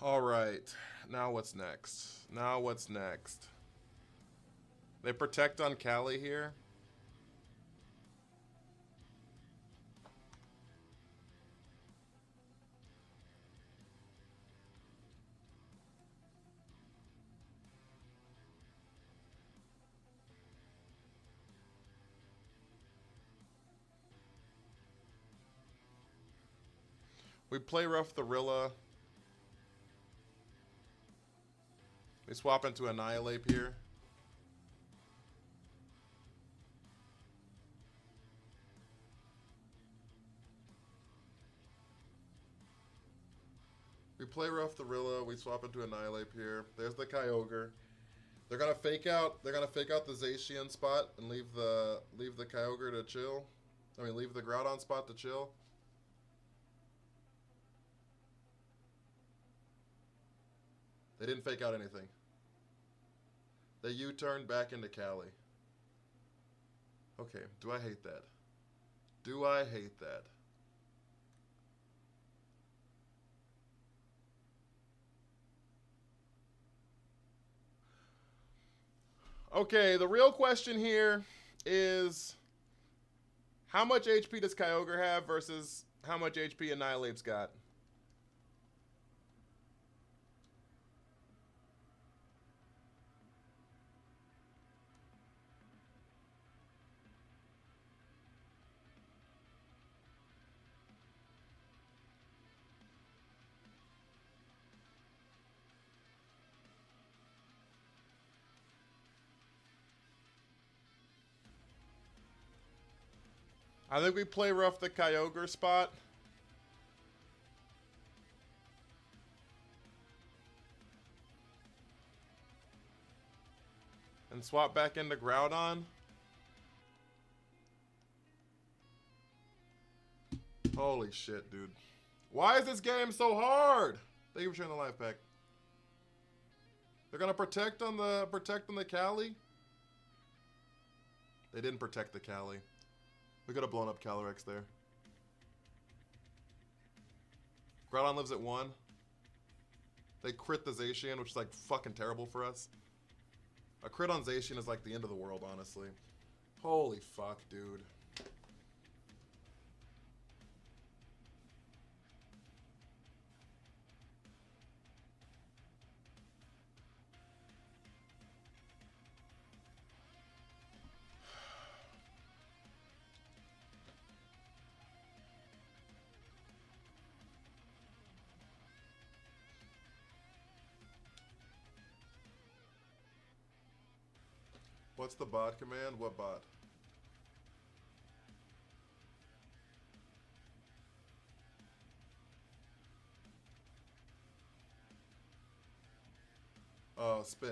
All right. Now what's next? Now what's next? They protect on Callie here. We play rough the Rilla. We swap into Annihilate here. We play rough the Rilla. We swap into Annihilate here. There's the Kyogre. They're gonna fake out. They're gonna fake out the Zacian spot and leave the Kyogre to chill. I mean, leave the Groudon spot to chill. They didn't fake out anything. They U-turned back into Callie. Okay, do I hate that? Do I hate that? Okay, the real question here is how much HP does Kyogre have versus how much HP Annihilate's got? I think we play rough the Kyogre spot. And swap back into Groudon. Holy shit, dude. Why is this game so hard? Thank you for sharing the life pack. They're gonna protect on the Callie. They didn't protect the Cali. We could have blown up Calyrex there. Groudon lives at 1. They crit the Zacian, which is like fucking terrible for us. A crit on Zacian is like the end of the world, honestly. Holy fuck, dude. What's the bot command? What bot? Spin.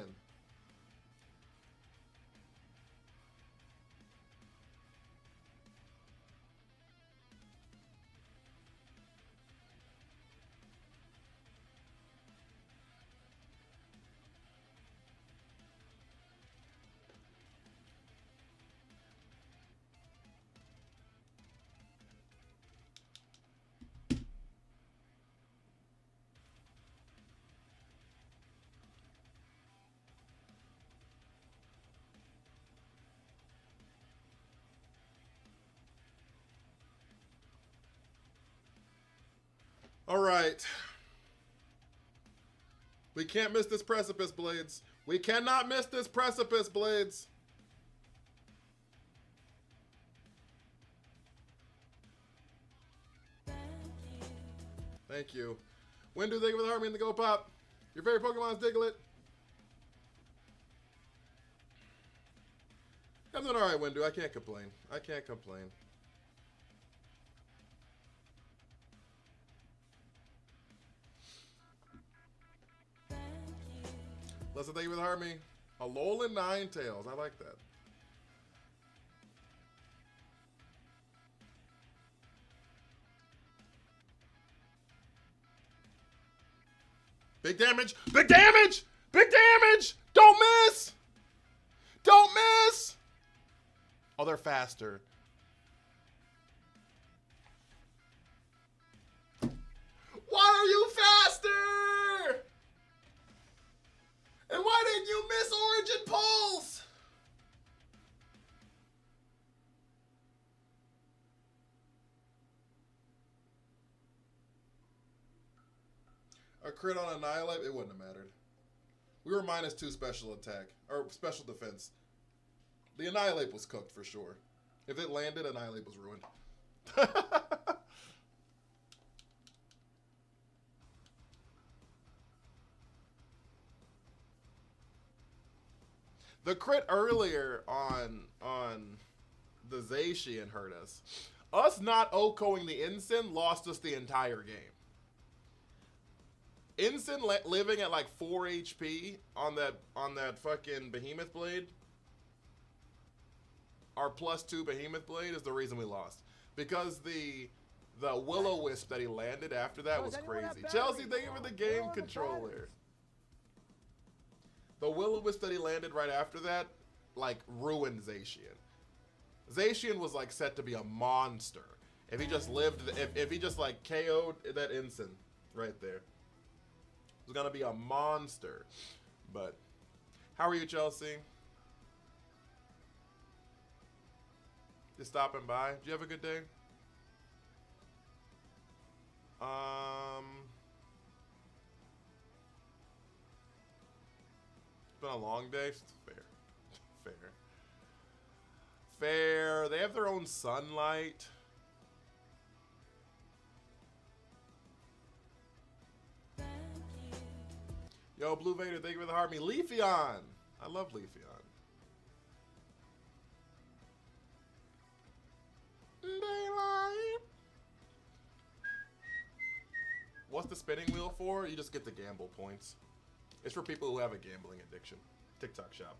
All right. We can't miss this precipice, Blades. We cannot miss this precipice, Blades. Thank you. When do they give the army in the Go Pop? Your favorite Pokemon is Diglett. I'm doing alright, Windu. I can't complain. I can't complain. Listen, thank you for the army. Alolan Ninetales. I like that. Big damage! Big damage! Big damage! Don't miss! Don't miss! Oh, they're faster. Why are you faster? And why didn't you miss Origin Pulse? A crit on Annihilate, it wouldn't have mattered. We were -2 special attack, or special defense. The Annihilate was cooked for sure. If it landed, Annihilate was ruined. The crit earlier on the Zacian hurt us. Us not OHKOing the Ensign lost us the entire game. Ensign living at like 4 HP on that fucking Behemoth Blade. Our +2 Behemoth Blade is the reason we lost. Because the Will-O-Wisp that he landed after that was crazy. Chelsea, thank you for the game controller. The Will-O-Wisp that he landed right after that, like, ruined Zacian. Zacian was, like, set to be a monster. If he just lived, if he just, like, KO'd that Ensign right there. It was gonna be a monster. But, how are you, Chelsea? Just stopping by. Did you have a good day? It's been a long day. It's fair. Fair. Fair. They have their own sunlight. Yo, Blue Vader, thank you for the heart me. Leafeon. I love Leafeon. Daylight. What's the spinning wheel for? You just get the gamble points. It's for people who have a gambling addiction. TikTok shop.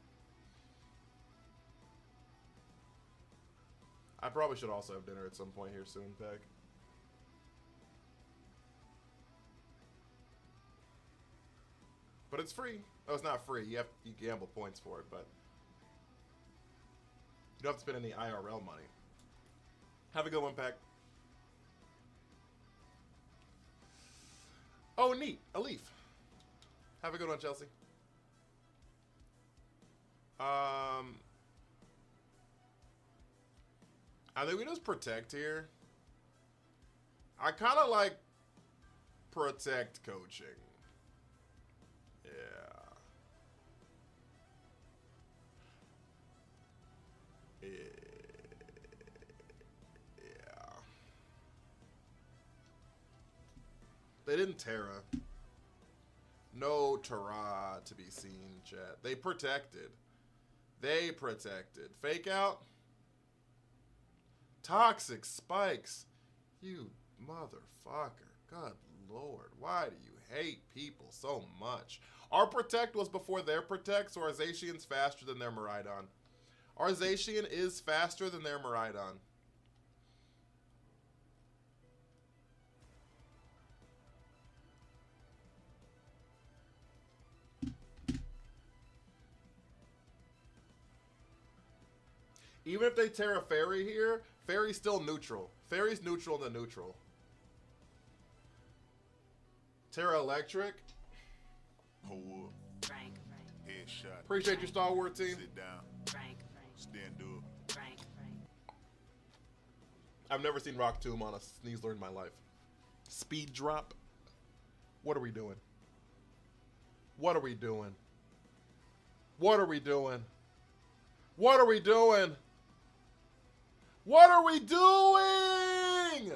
I probably should also have dinner at some point here soon, Peg. But it's free. Oh, it's not free. You gamble points for it, but You don't have to spend any IRL money. Have a good one, Pack. Oh, neat. A leaf. Have a good one, Chelsea. I think we just protect here. I kind of like protect coaching. Yeah. Yeah. They didn't Terra. No Terra to be seen, chat. They protected. They protected. Fake out. Toxic spikes. You motherfucker. God Lord. Why do you hate people so much? Our protect was before their protect, so our Zacian's faster than their Miraidon. Our Zacian is faster than their Miraidon. Even if they Terra Fairy here, Fairy's still neutral. Fairy's neutral in the neutral. Terra Electric. Hold up. Frank. Headshot. Appreciate your Star Wars team. Sit down. Frank. Stand up. Frank. I've never seen Rock Tomb on a Sneasler in my life. Speed drop. What are we doing? What are we doing? What are we doing? What are we doing? What are we doing?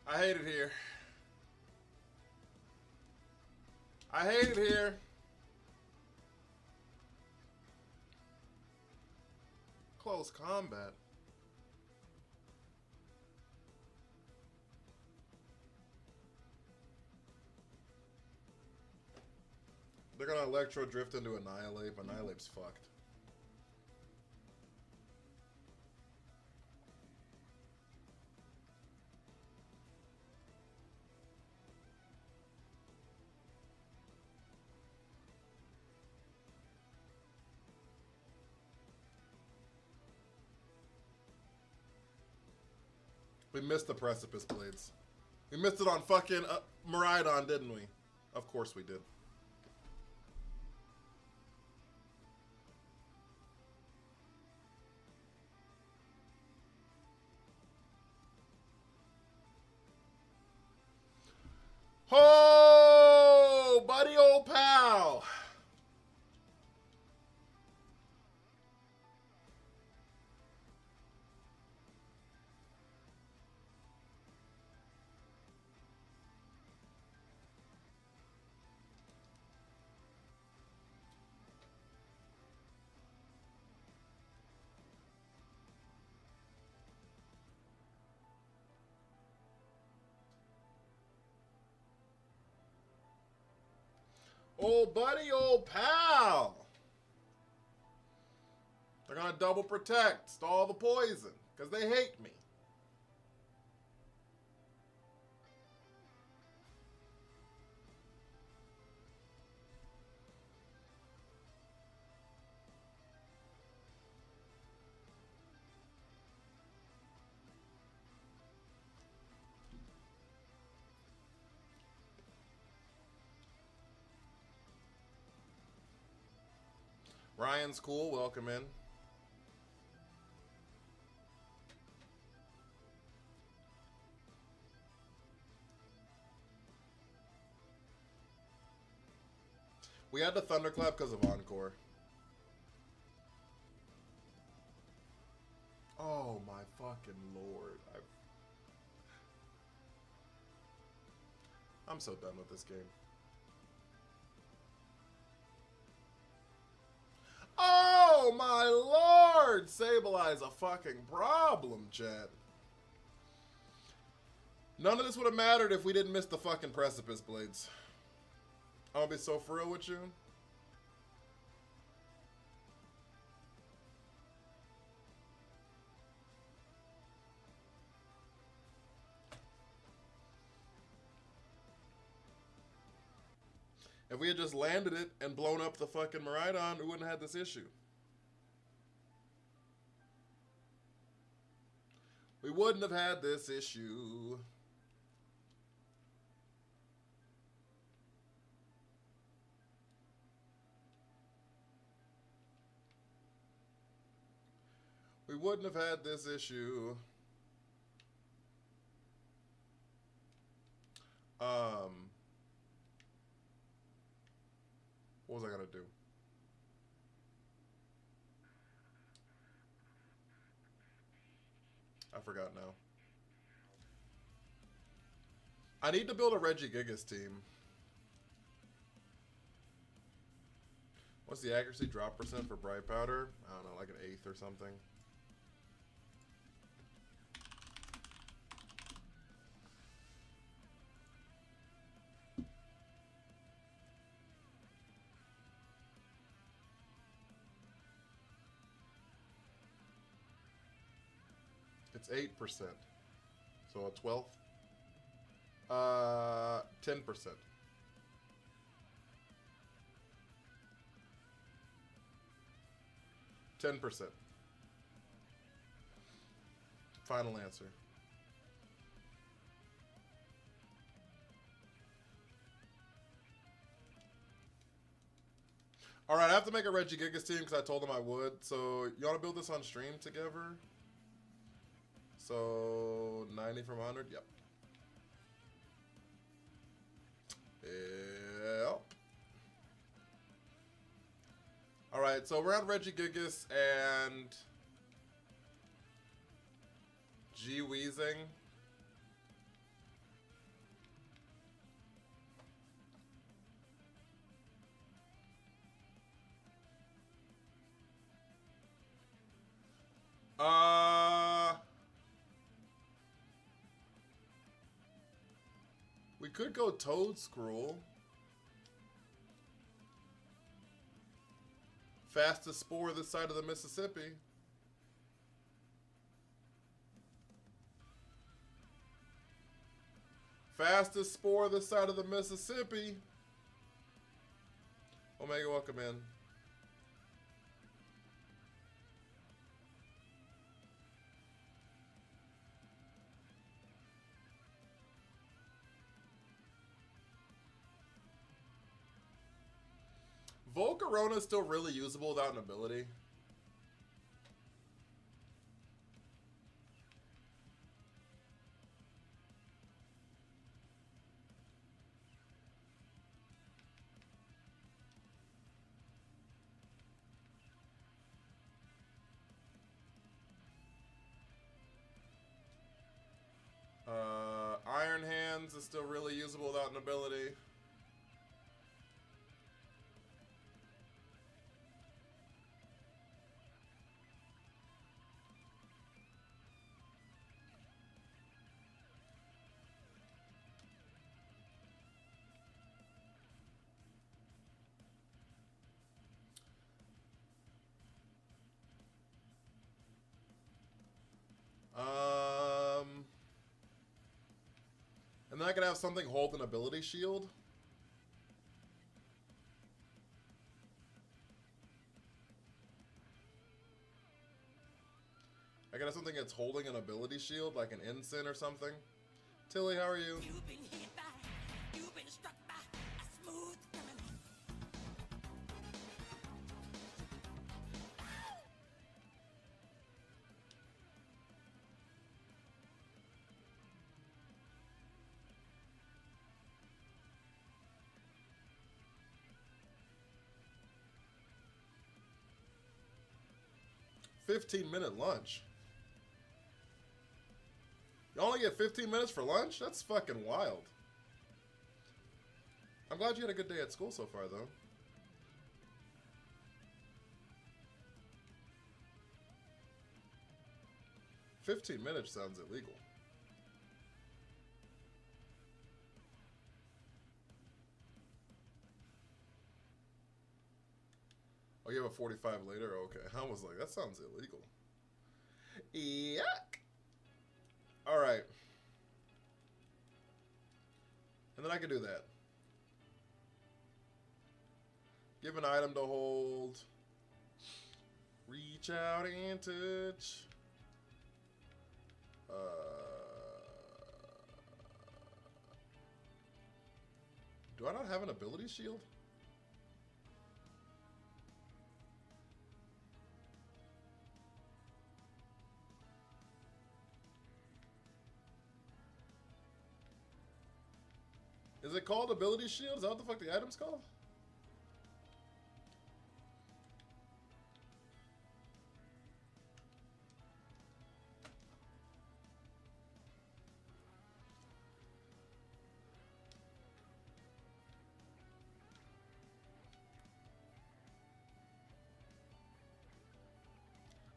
I hate it here. I hate it here. Close combat. They're gonna Electro Drift into Annihilate. Annihilate's fucked. We missed the Precipice Blades. We missed it on fucking Miraidon, didn't we? Of course we did. Oh, buddy old pal. Old buddy, old pal. They're gonna double protect, stall the poison, because they hate me. Ryan's cool, welcome in. We had the thunderclap because of Encore. Oh my fucking lord. I'm so done with this game. Oh Oh my lord! Sableye is a fucking problem, chat. None of this would have mattered if we didn't miss the fucking precipice blades. I'm gonna be so for real with you. If we had just landed it and blown up the fucking Miraidon, we wouldn't have had this issue. We wouldn't have had this issue. We wouldn't have had this issue. What was I gonna do? I forgot now. I need to build a Reg I VGC team. What's the accuracy drop percent for Bright Powder? I don't know, like an 1/8 or something. It's 8%. So a 12th? 10%. %. Final answer. All right, I have to make a Reg I VGC team because I told him I would. So you want to build this on stream together? So 90 from 100. Yep. Yep. All right, so we're on Reg I VGC and G Wheezing. We could go Toad Scroll. Fastest spore this side of the Mississippi. Fastest spore this side of the Mississippi. Omega, welcome in. Volcarona is still really usable without an ability. Iron Hands is still really usable without an ability. And then I could have something hold an ability shield. I could have something that's holding an ability shield, like an ensign or something. Tilly, how are you? You've been hit by, you've been struck by a smooth criminal. 15-minute lunch. You only get 15 minutes for lunch? That's fucking wild. I'm glad you had a good day at school so far, though. 15 minutes sounds illegal. Oh, you have a 45 later? Okay. I was like, that sounds illegal. Yuck. Alright. And then I can do that. Give an item to hold. Reach out and touch. Do I not have an ability shield? Is it called ability shield? Is that what the fuck the item's called?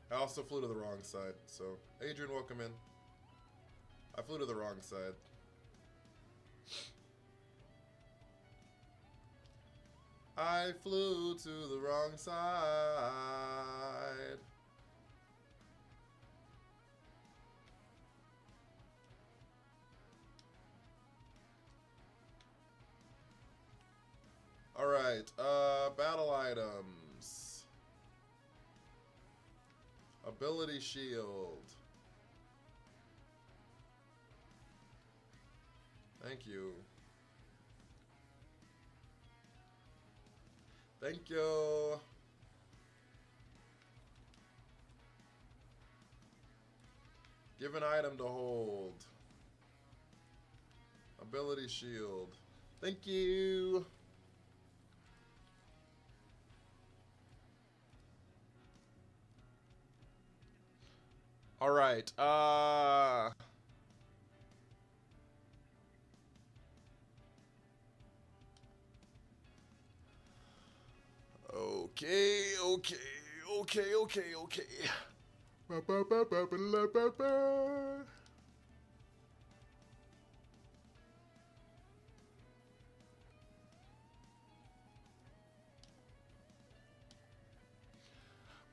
I also flew to the wrong side, so Adrian, welcome in. I flew to the wrong side. I flew to the wrong side. Alright, battle items. Ability shield. Thank you. Thank you. Give an item to hold. Ability shield. Thank you. All right. Okay.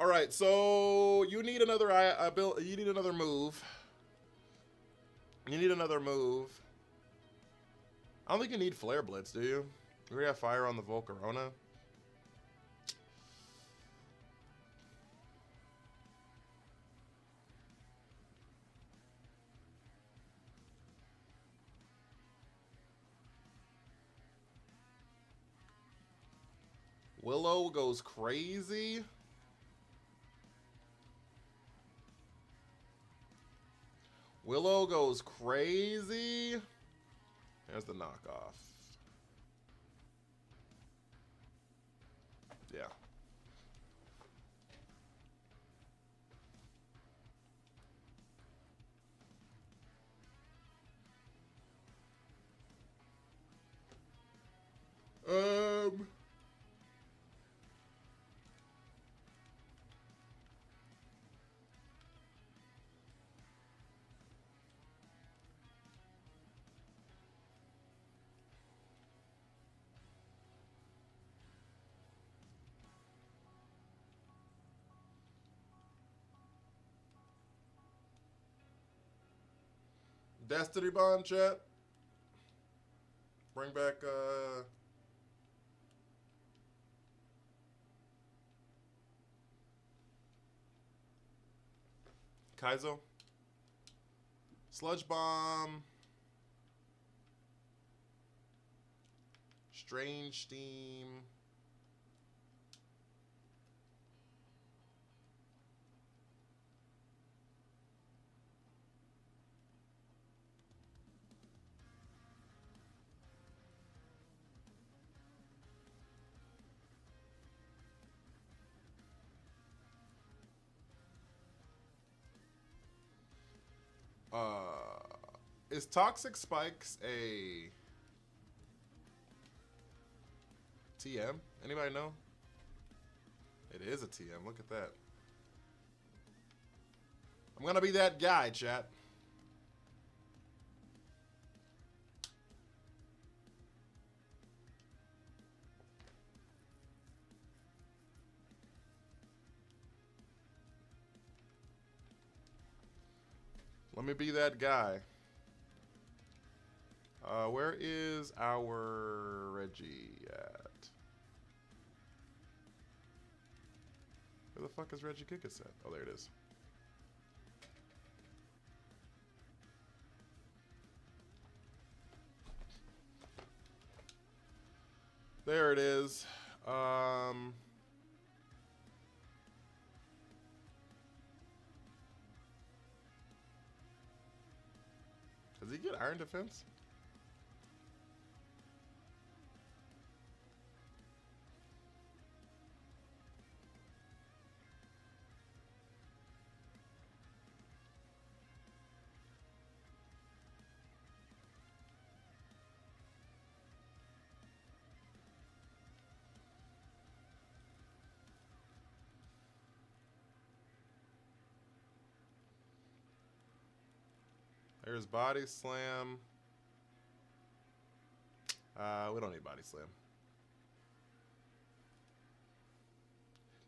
All right, so you need another you need another move. You need another move. I don't think you need Flare Blitz, do you? You already have fire on the Volcarona. Willow goes crazy. Willow goes crazy. There's the knockoff. Yeah. Destiny Bond chat. Bring back Kaizo. Sludge Bomb. Strange Steam. Is Toxic Spikes a TM? Anybody know? It is a TM. Look at that. I'm gonna be that guy, chat. Let me be that guy. Where is our Reggie at? Where the fuck is Reg I VGC at? Oh, there it is. There it is. Does he get Iron Defense? There's Body Slam. We don't need Body Slam.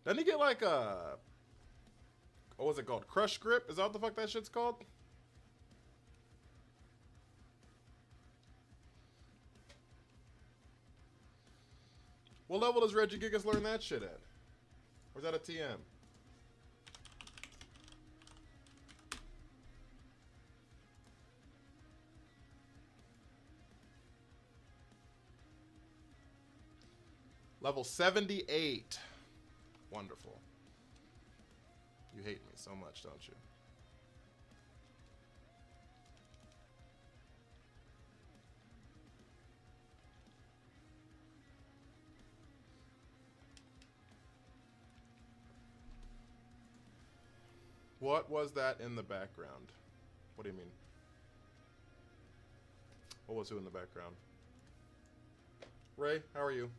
Doesn't he get like a... What was it called? Crush Grip? Is that what the fuck that shit's called? What level does Reg I VGC learn that shit at? Or is that a TM? Level 78. Wonderful. You hate me so much, don't you? What was that in the background? What do you mean? What was who in the background? Ray, how are you?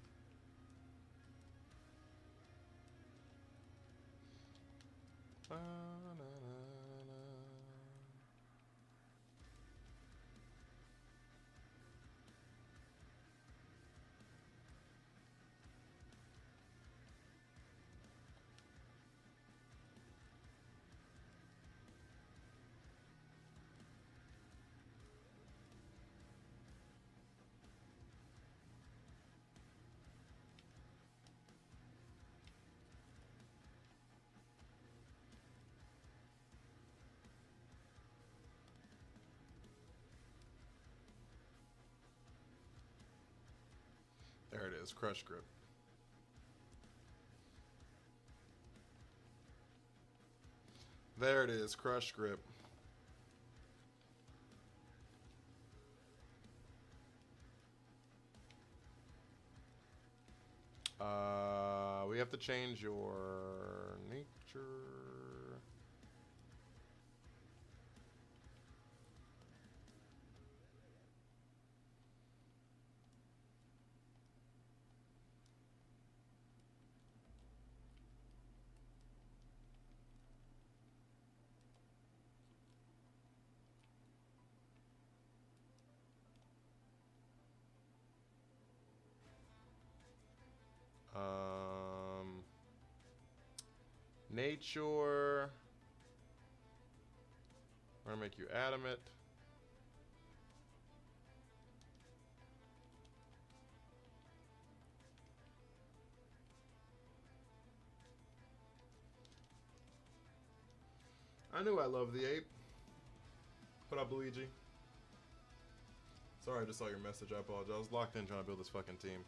There it is, Crush Grip. There it is, Crush Grip. We have to change your nature. Nature. We're gonna make you adamant. I knew I loved the ape. What up, Luigi? Sorry, I just saw your message. I apologize. I was locked in trying to build this fucking team.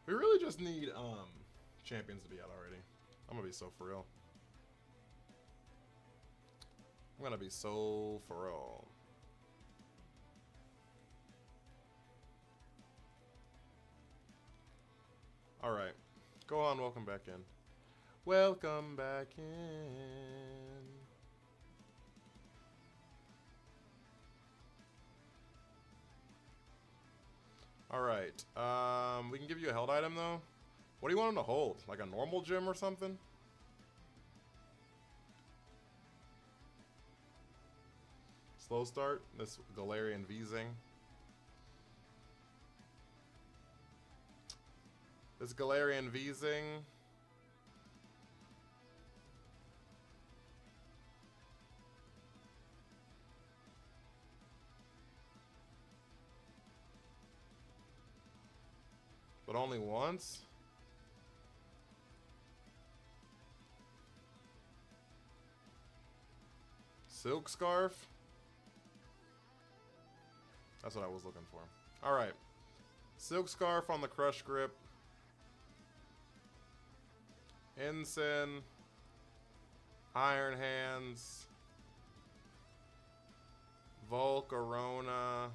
We really just need champions to be out already. I'm gonna be so for real. I'm gonna be so for real. Alright. Go on, welcome back in. Welcome back in. Alright. We can give you a held item though. What do you want him to hold? Like a normal gem or something? Slow start. This Galarian V-Zing. This Galarian V-Zing. But only once? Silk Scarf? That's what I was looking for. Alright. Silk Scarf on the Crush Grip. Ensign. Iron Hands. Volcarona.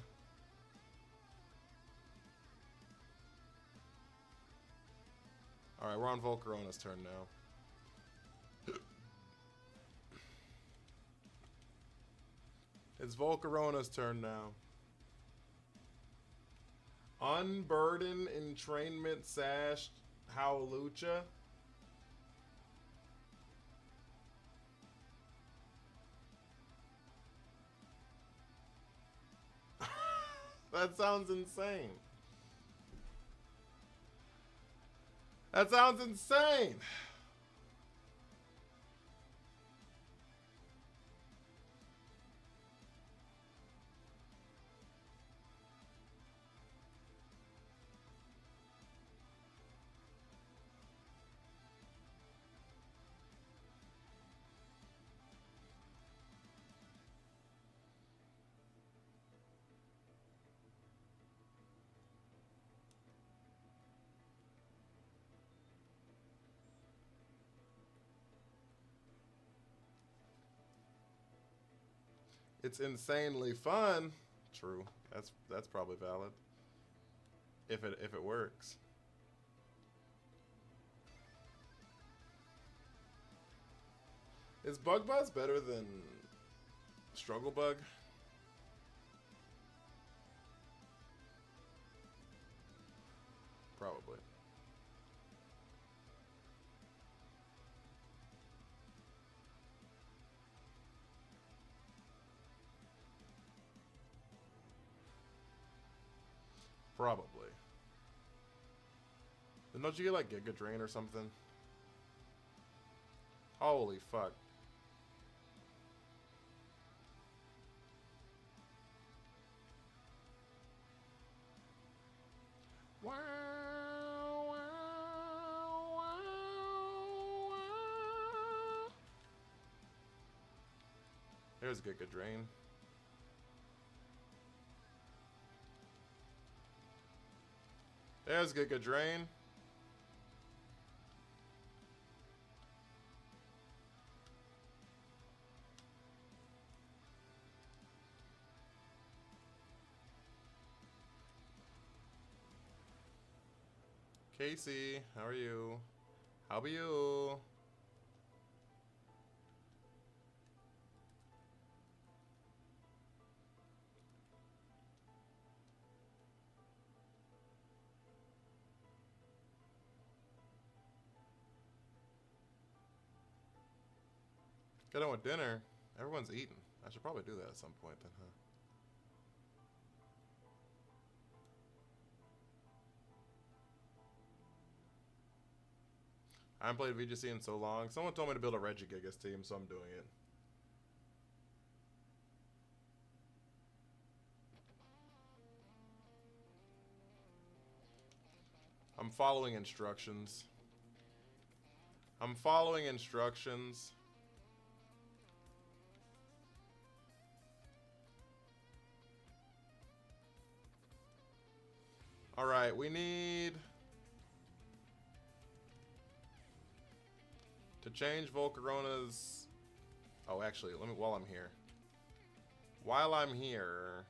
Alright, we're on Volcarona's turn now. It's Volcarona's turn now. Unburden, Entrainment, Sash, Howlucha. That sounds insane. That sounds insane. It's insanely fun. True. That's probably valid. If it works. Is Bug Buzz better than Struggle Bug? Probably. Probably. Then don't you get like Giga Drain or something? Holy fuck. Wow, wow, wow, wow. There's Giga Drain. There's Giga Drain. Casey, how are you? How are you? Get on with dinner. Everyone's eating. I should probably do that at some point then, huh? I haven't played VGC in so long. Someone told me to build a Reg I VGC team, so I'm doing it. I'm following instructions. I'm following instructions. Alright, we need to change Volcarona's... Oh, actually, let me, while I'm here. While I'm here...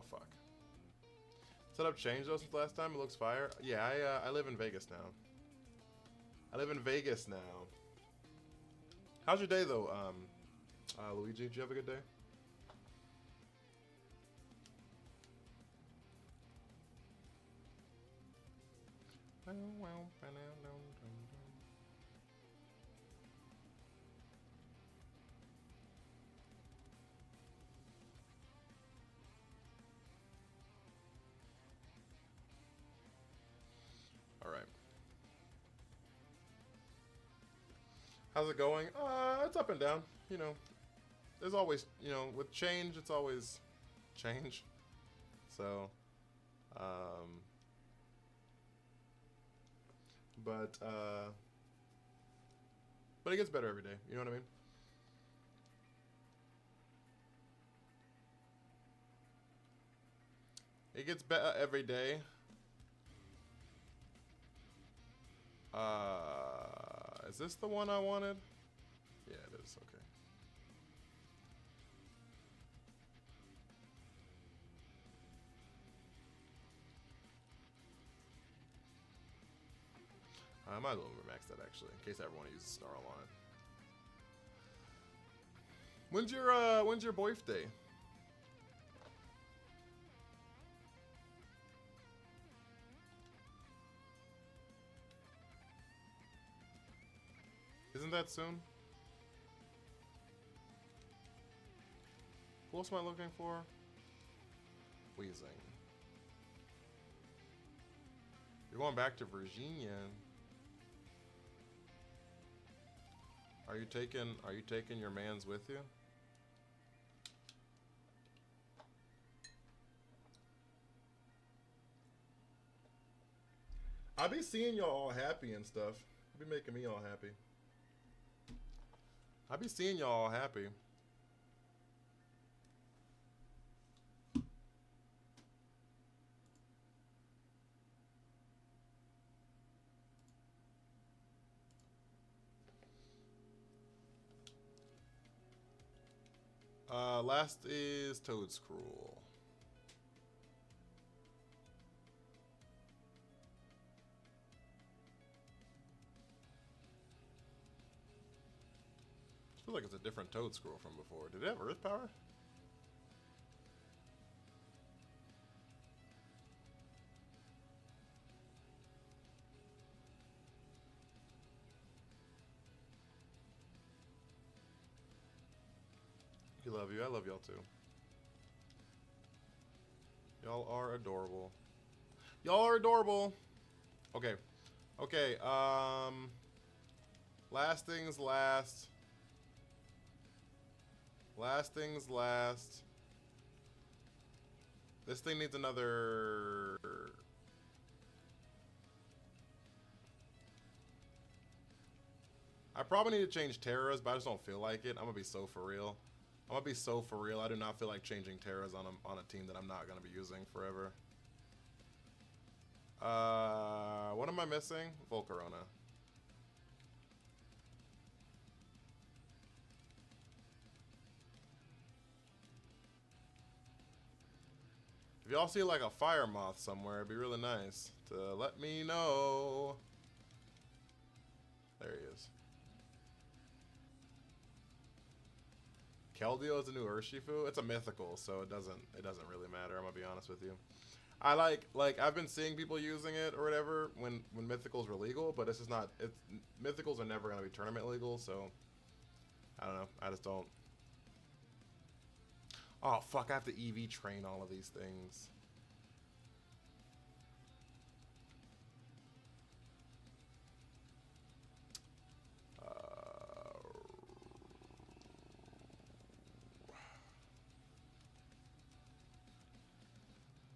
Oh, fuck. Setup changed though since last time. It looks fire. Yeah, I live in Vegas now. I live in Vegas now. How's your day though, Luigi? Did you have a good day? All right. How's it going? It's up and down. You know, there's always, you know, with change, it's always change. So, but it gets better every day. You know what I mean? It gets better every day. Is this the one I wanted? Yeah, it is. Okay. I might as well max that actually, in case I ever want to use Snarl on it. When's your birthday? Isn't that soon? Who else am I looking for? Wheezing. You're going back to Virginia. Are you taking your mans with you? I be seeing y'all all happy and stuff. It be making me all happy. I be seeing y'all all happy. Last is Toad's Cruel. I feel like it's a different Toad Scroll from before. Did it have Earth Power? We love you. I love y'all too. Y'all are adorable. Y'all are adorable. Okay. Okay, last things last. Last things last. This thing needs another... I probably need to change Terras, but I just don't feel like it. I'm gonna be so for real. I'm gonna be so for real. I do not feel like changing Terras on a team that I'm not gonna be using forever. What am I missing? Volcarona. If y'all see like a fire moth somewhere, it'd be really nice to let me know. There he is. Keldeo is a new Urshifu. It's a mythical, so it doesn't really matter. I'm gonna be honest with you. I like I've been seeing people using it or whatever when mythicals were legal, but it's just not. It's mythicals are never gonna be tournament legal, so I don't know. I just don't. Oh fuck! I have to EV train all of these things.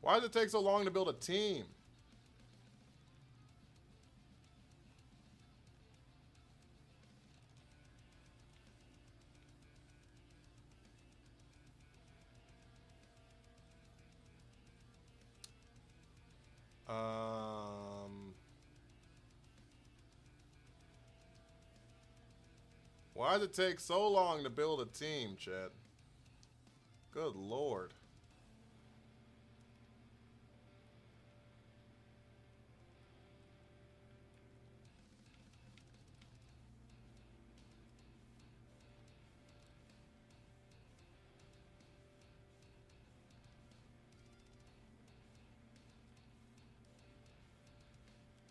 Why does it take so long to build a team? Why does it take so long to build a team, Chad? Good lord.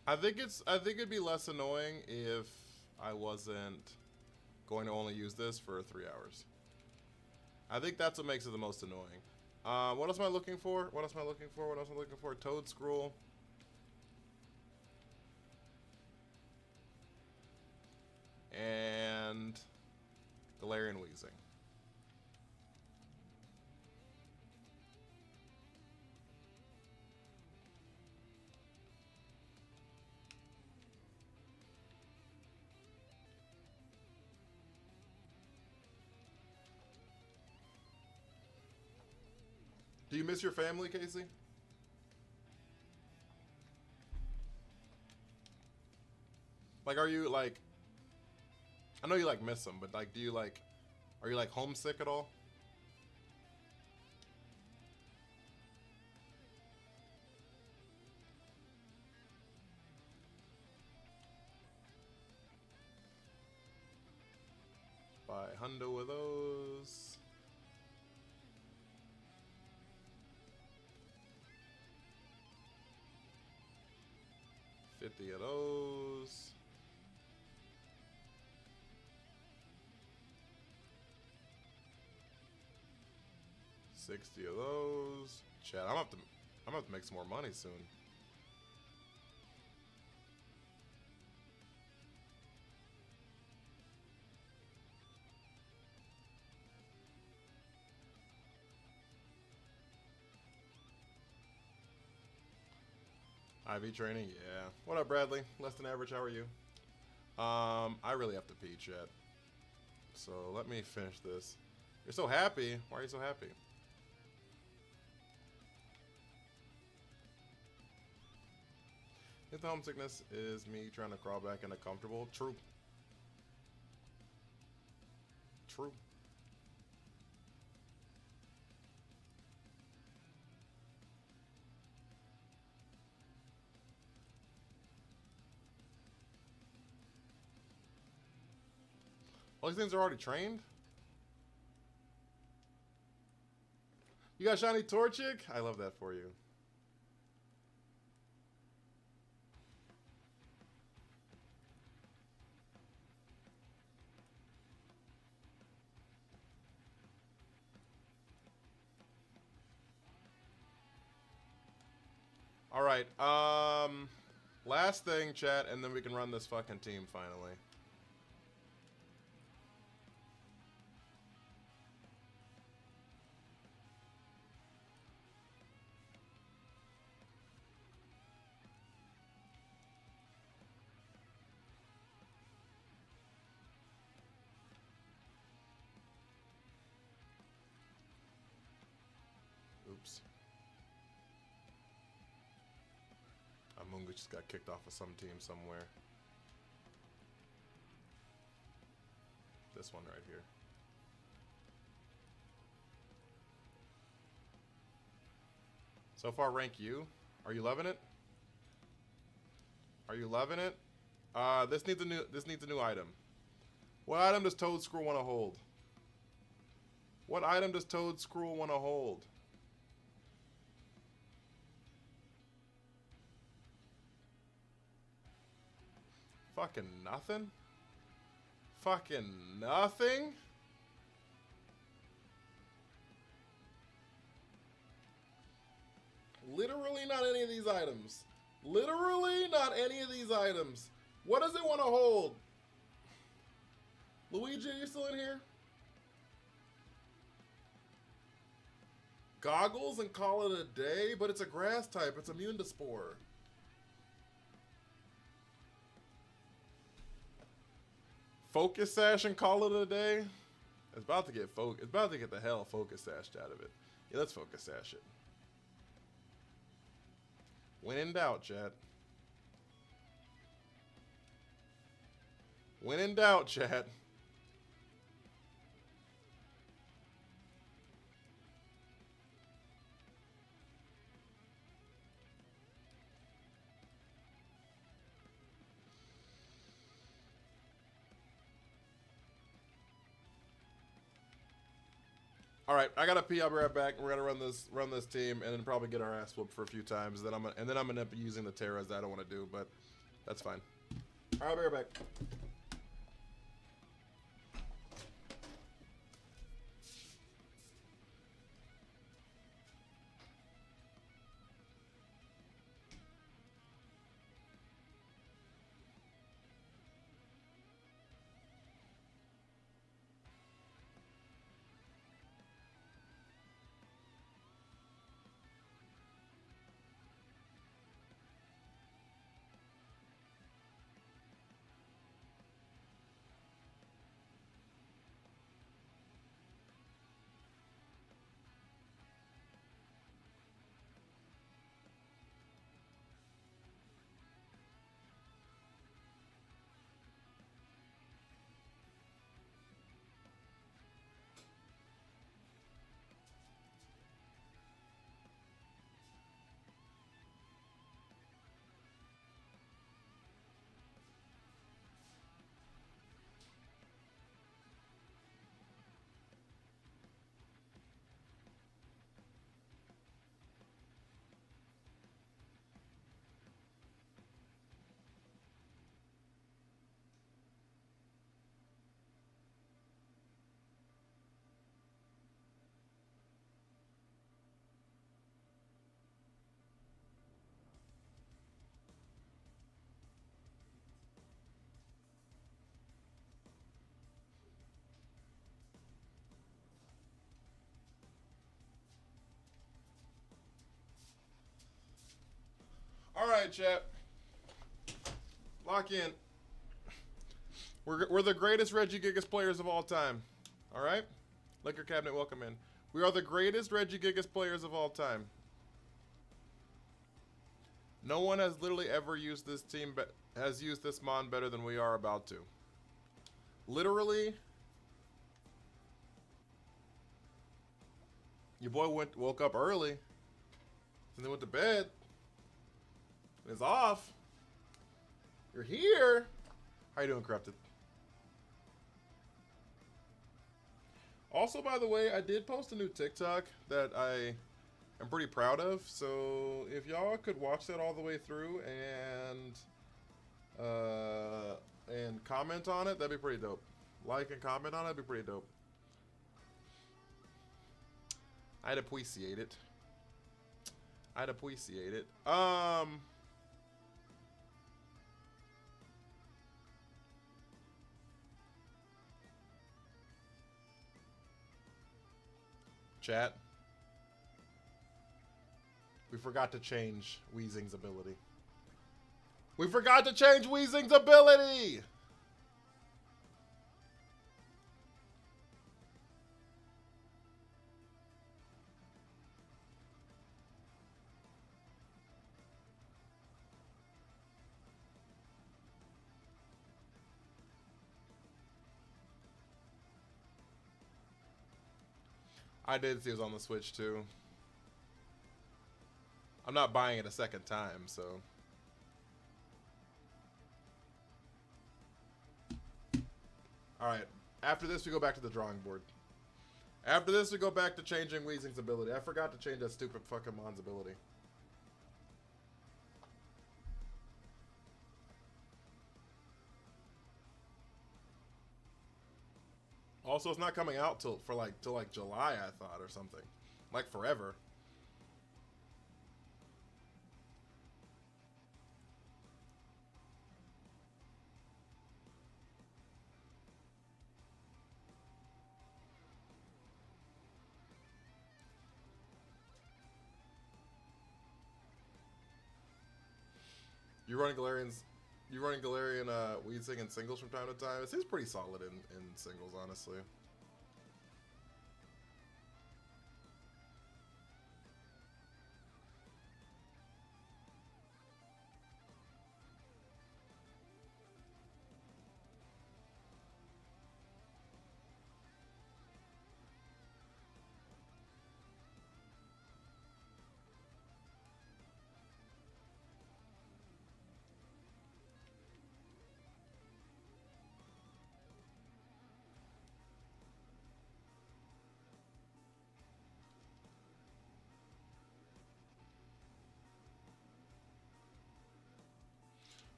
I think it'd be less annoying if I wasn't going to only use this for 3 hours. I think that's what makes it the most annoying. What else am I looking for? What else am I looking for? What else am I looking for? Toad Scroll. And Galarian Wheezing. Do you miss your family, Casey? Like, are you like? I know you like miss them, but like, do you like? Are you like homesick at all? Buy hundo of those. 50 of those. 60 of those. Chat, I'm gonna have to make some more money soon. IV training, yeah. What up, Bradley? Less than average, how are you? I really have to pee, chat. So let me finish this. You're so happy. Why are you so happy? If the homesickness is me trying to crawl back into comfortable, true. True. All these things are already trained? You got shiny Torchic? I love that for you. All right. Last thing, chat, and then we can run this fucking team finally. Oops. Amunga just got kicked off of some team somewhere. This one right here. So far, rank you. Are you loving it? Are you loving it? This needs a new item. What item does Toad Scroll want to hold? What item does Toad Scroll want to hold? Fucking nothing? Fucking nothing? Literally not any of these items. Literally not any of these items. What does it want to hold? Luigi, are you still in here? Goggles and call it a day? But it's a grass type. It's immune to Spore. Focus Sash and call it a day? It's about to get the hell Focus Sashed out of it. Yeah, let's Focus Sash it. When in doubt, chat. When in doubt, chat. All right, I gotta pee. I'll be right back. We're gonna run this team, and then probably get our ass whooped for a few times. And then I'm gonna end up using the Terras that I don't want to do. But That's fine. I'll be right back. All right, chat. Lock in. We're the greatest Reg I VGC players of all time. All right? Liquor Cabinet, welcome in. We are the greatest Reg I VGC players of all time. No one has literally ever used this team, has used this mon better than we are about to. Literally. Your boy woke up early. And then went to bed. It's off. You're here. How you doing, Corrupted? Also, by the way, I did post a new TikTok that I am pretty proud of. So if y'all could watch that all the way through and comment on it, that'd be pretty dope. Like and comment on it, that'd be pretty dope. I'd appreciate it. I'd appreciate it. Chat. We forgot to change Weezing's ability. We forgot to change Weezing's ability! I did see it was on the Switch too. I'm not buying it a second time, so. Alright, after this we go back to the drawing board. After this we go back to changing Weezing's ability. I forgot to change that stupid fucking Mon's ability. Also, it's not coming out till July, I thought, or something. Like forever. You running Galarian Weezing in singles from time to time? It seems pretty solid in singles, honestly.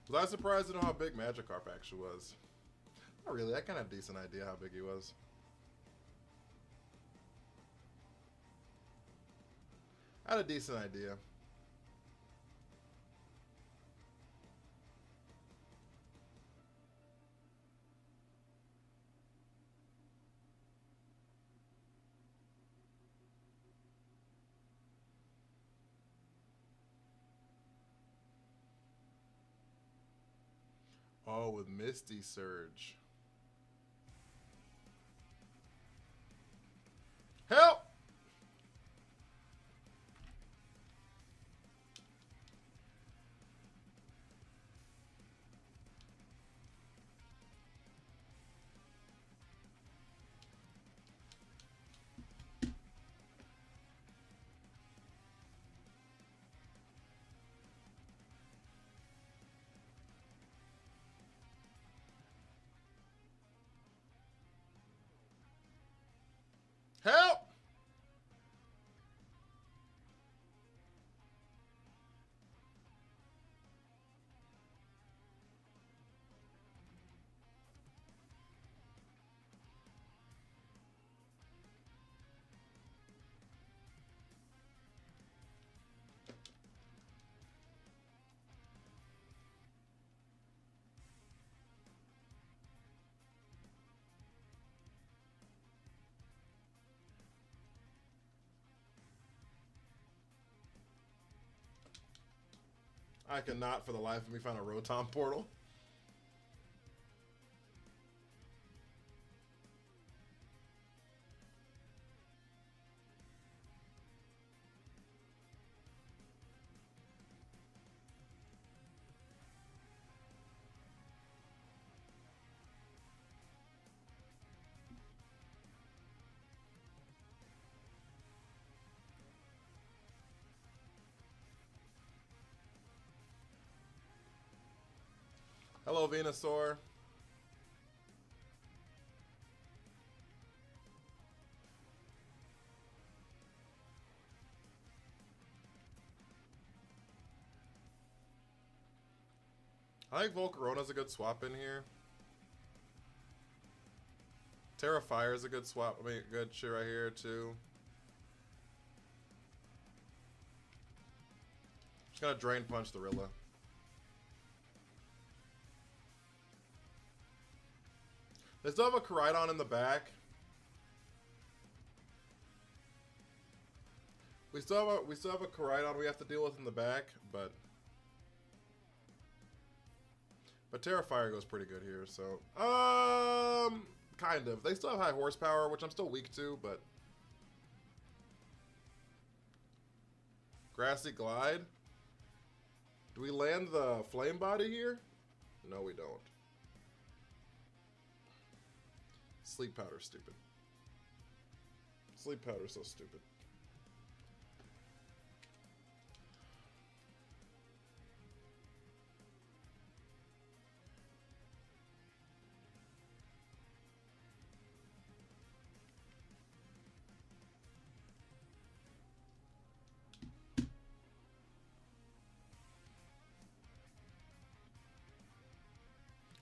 Was I surprised to know how big Magikarp actually was? Not really. I kind of have a decent idea how big he was. I had a decent idea. Oh, with Misty Surge. Help! Help! I cannot for the life of me find a Rotom portal. Hello, Venusaur. I think Volcarona's a good swap in here. Terra Fire's a good swap. I mean, good shit right here, too. Just gonna Drain Punch the Rilla. They still have a Koraidon in the back. We still have a Koraidon we have to deal with in the back, but Terra Fire goes pretty good here, so kind of. They still have high horsepower, which I'm still weak to, but Grassy Glide. Do we land the Flame Body here? No, we don't. Sleep Powder's stupid. Sleep Powder's so stupid.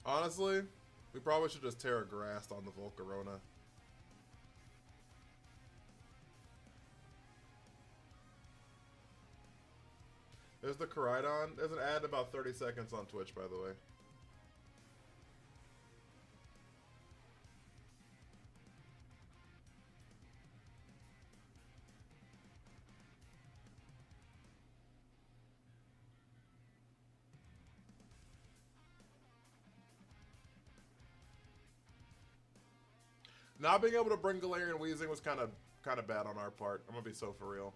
Honestly, we probably should just Terra Grass on the Volcarona. There's the Koraidon. There's an ad in about 30 seconds on Twitch, by the way. Not being able to bring Galarian Weezing was kind of bad on our part. I'm gonna be so for real.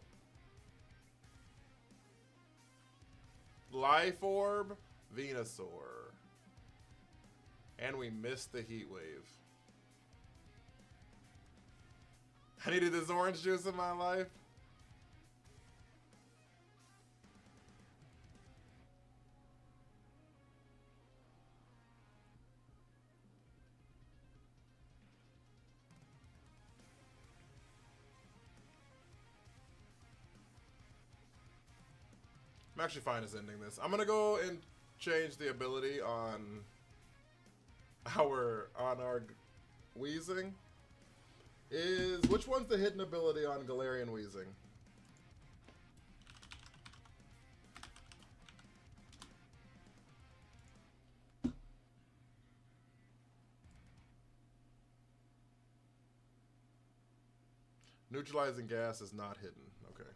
Life Orb, Venusaur. And we missed the Heat Wave. I needed this orange juice in my life. I'm actually fine as ending this. I'm gonna go and change the ability on our Wheezing. Is which one's the hidden ability on Galarian Wheezing? Neutralizing gas is not hidden. Okay.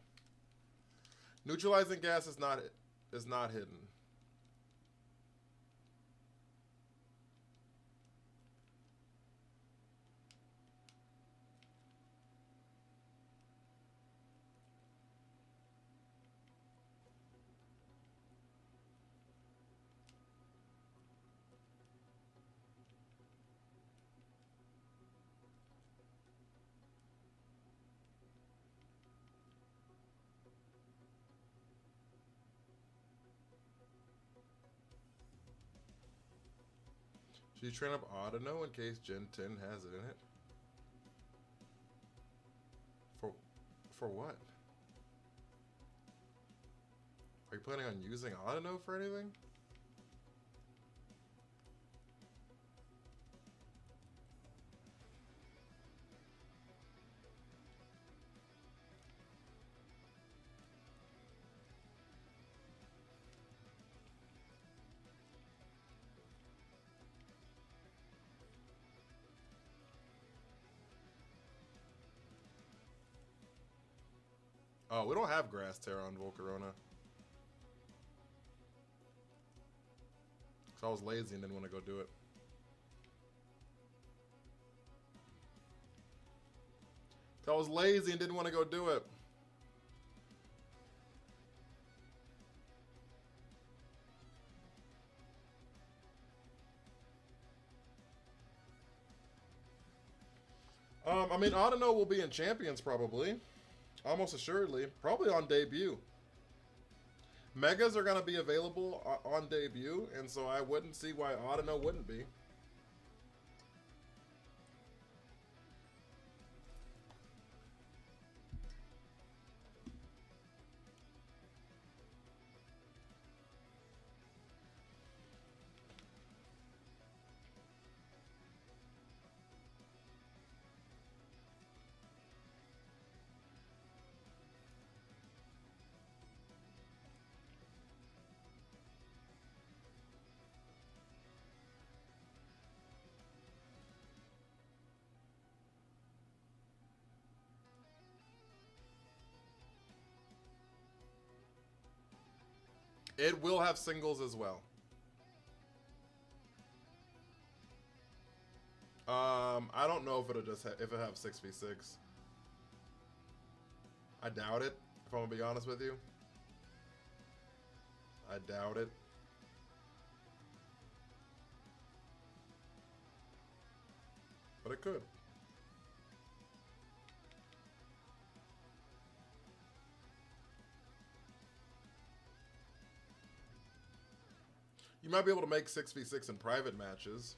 Neutralizing gas is not hidden. Should you train up Audino in case Gen 10 has it in it? For what? Are you planning on using Audino for anything? Oh, we don't have Grass Terra on Volcarona. So I was lazy and didn't want to go do it. So I was lazy and didn't want to go do it. I mean, Audino will be in Champions probably. Almost assuredly. Probably on debut. Megas are going to be available on debut, and so I wouldn't see why Audino wouldn't be. It will have singles as well. I don't know if it'll just if it have 6v6. I doubt it, if I'm gonna be honest with you. I doubt it. But it could. You might be able to make 6v6 in private matches.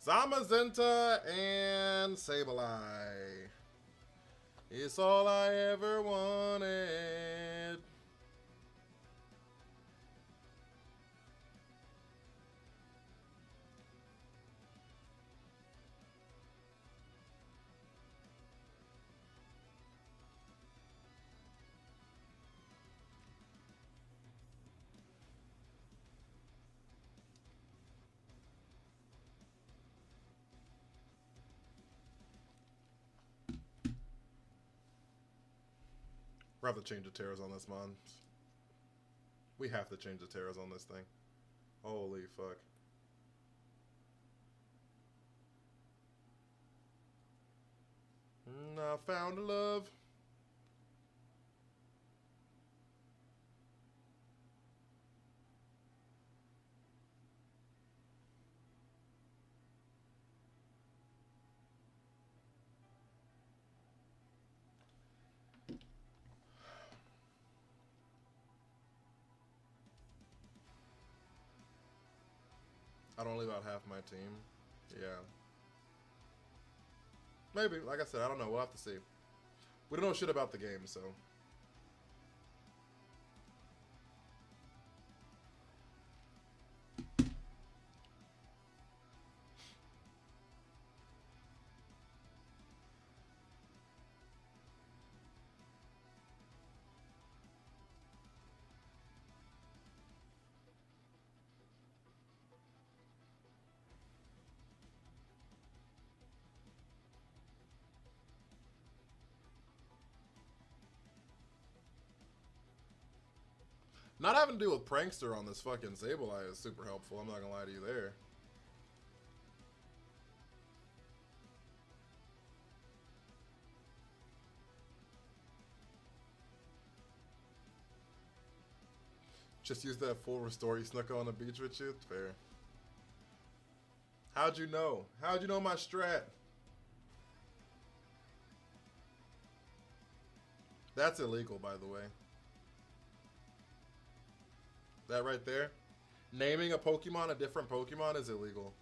Zamazenta and Sableye. It's all I ever wanted. We have to change the Terras on this, man. We have to change the Terras on this thing. Holy fuck. I found love. I don't leave out half my team. Yeah. Maybe. Like I said, I don't know. We'll have to see. We don't know shit about the game, so. Not having to deal with Prankster on this fucking Sableye is super helpful. I'm not gonna lie to you there. Just use that full restore. You snuck on the beach with you? Fair. How'd you know? How'd you know my strat? That's illegal, by the way. That right there. Naming a Pokemon a different Pokemon is illegal.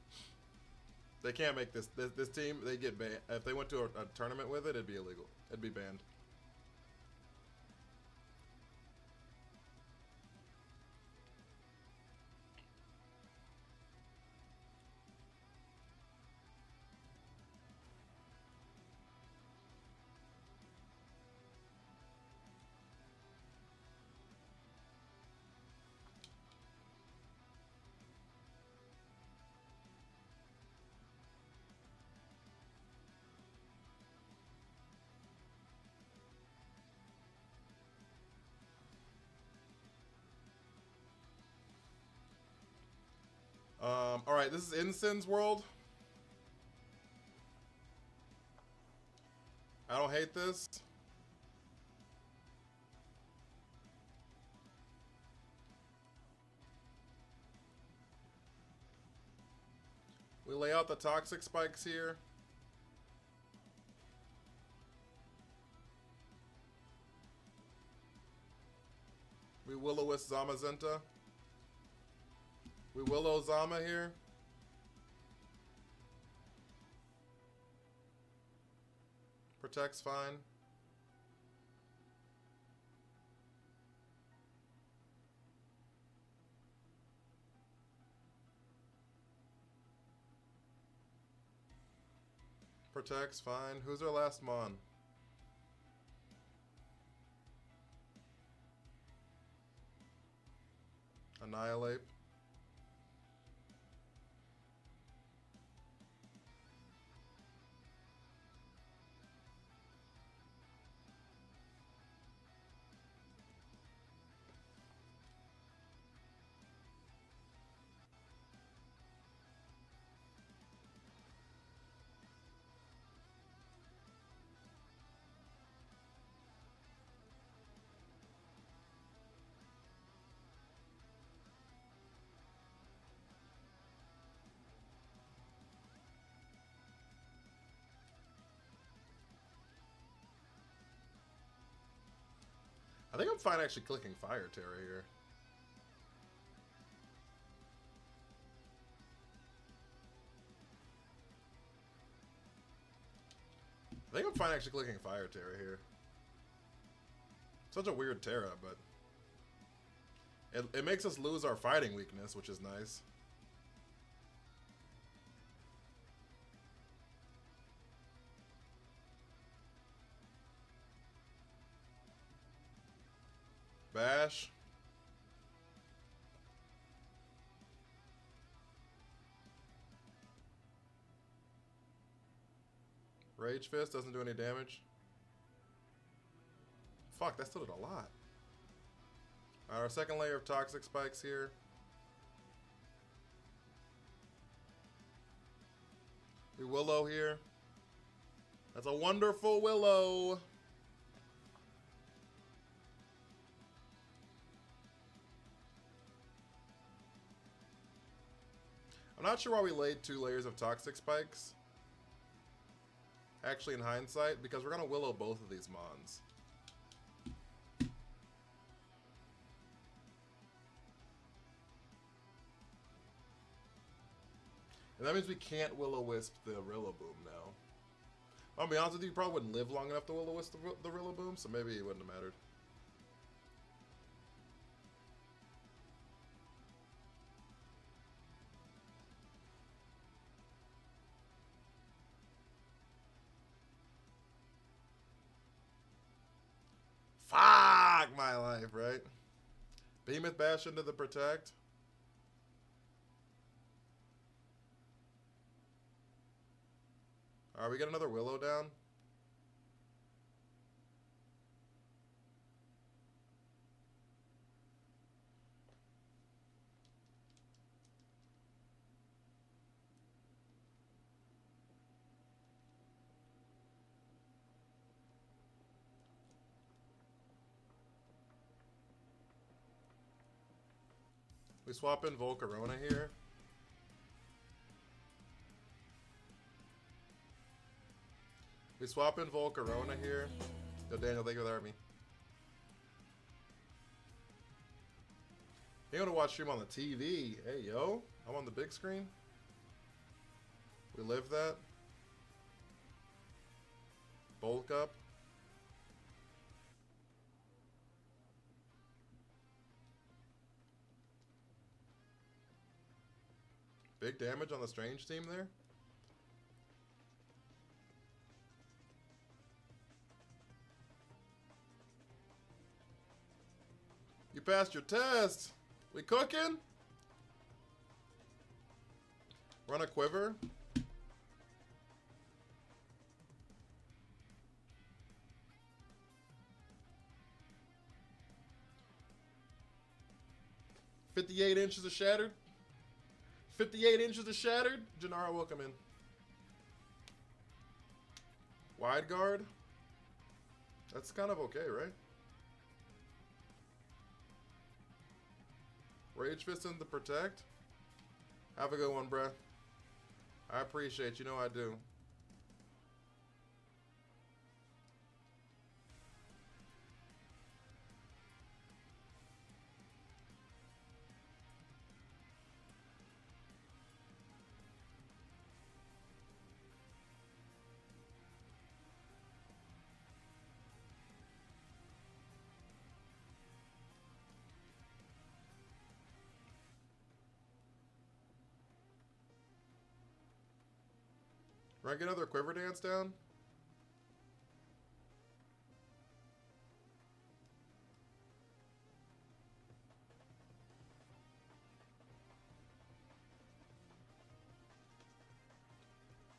They can't make this team, they get banned. If they went to a tournament with it, it'd be illegal. It'd be banned. Alright, this is Incen's world. I don't hate this. We lay out the toxic spikes here. We Will-O-Wisp Zamazenta. We Willow Zama here. Protect's fine. Protect's fine. Who's our last Mon? Annihilate. I think I'm fine actually clicking Fire Terra here. I think I'm fine actually clicking Fire Terra here. Such a weird Terra, but it makes us lose our fighting weakness, which is nice. Bash. Rage Fist doesn't do any damage. Fuck, that still did a lot. Our second layer of toxic spikes here. We Willow here. That's a wonderful Willow. I'm not sure why we laid 2 layers of toxic spikes. Actually, in hindsight, because we're gonna Willow both of these Mons. And that means we can't Will-O-Wisp the Rillaboom now. I'll be honest with you, probably wouldn't live long enough to will-o-wisp the Rillaboom, so maybe it wouldn't have mattered. Fuck my life, right? Behemoth Bash into the Protect. Alright, we get another Willow down. We swap in Volcarona here. We swap in Volcarona here. Yo, Daniel, thank you for the army. You want to watch stream on the TV? Hey, yo, I'm on the big screen. We live that. Bulk up. Big damage on the Strange team there. You passed your test. We cooking? Run a Quiver. $58 inches of shattered. 58 inches of shattered. Gennaro will come in. Wide guard. That's kind of okay, right? Rage Fist in the Protect. Have a good one, bruh. I appreciate you. Know I do. We're gonna get another Quiver Dance down.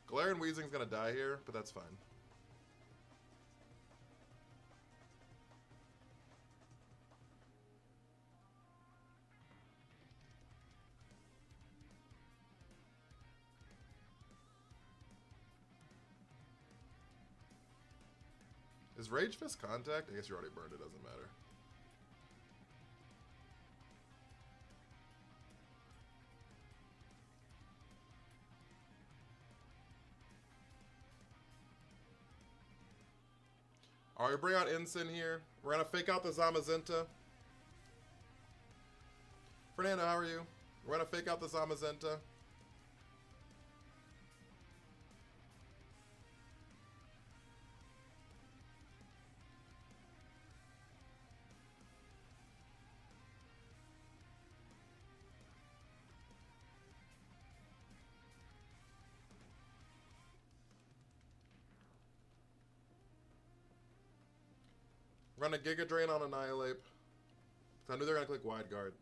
Galarian Weezing's gonna die here, but that's fine. Is Rage Fist contact? I guess you already burned it, doesn't matter. Alright, we bring out Ensign here. We're gonna fake out the Zamazenta. Fernando, how are you? We're gonna fake out the Zamazenta. Run a Giga Drain on Annihilate. I knew they were going to click Wide Guard.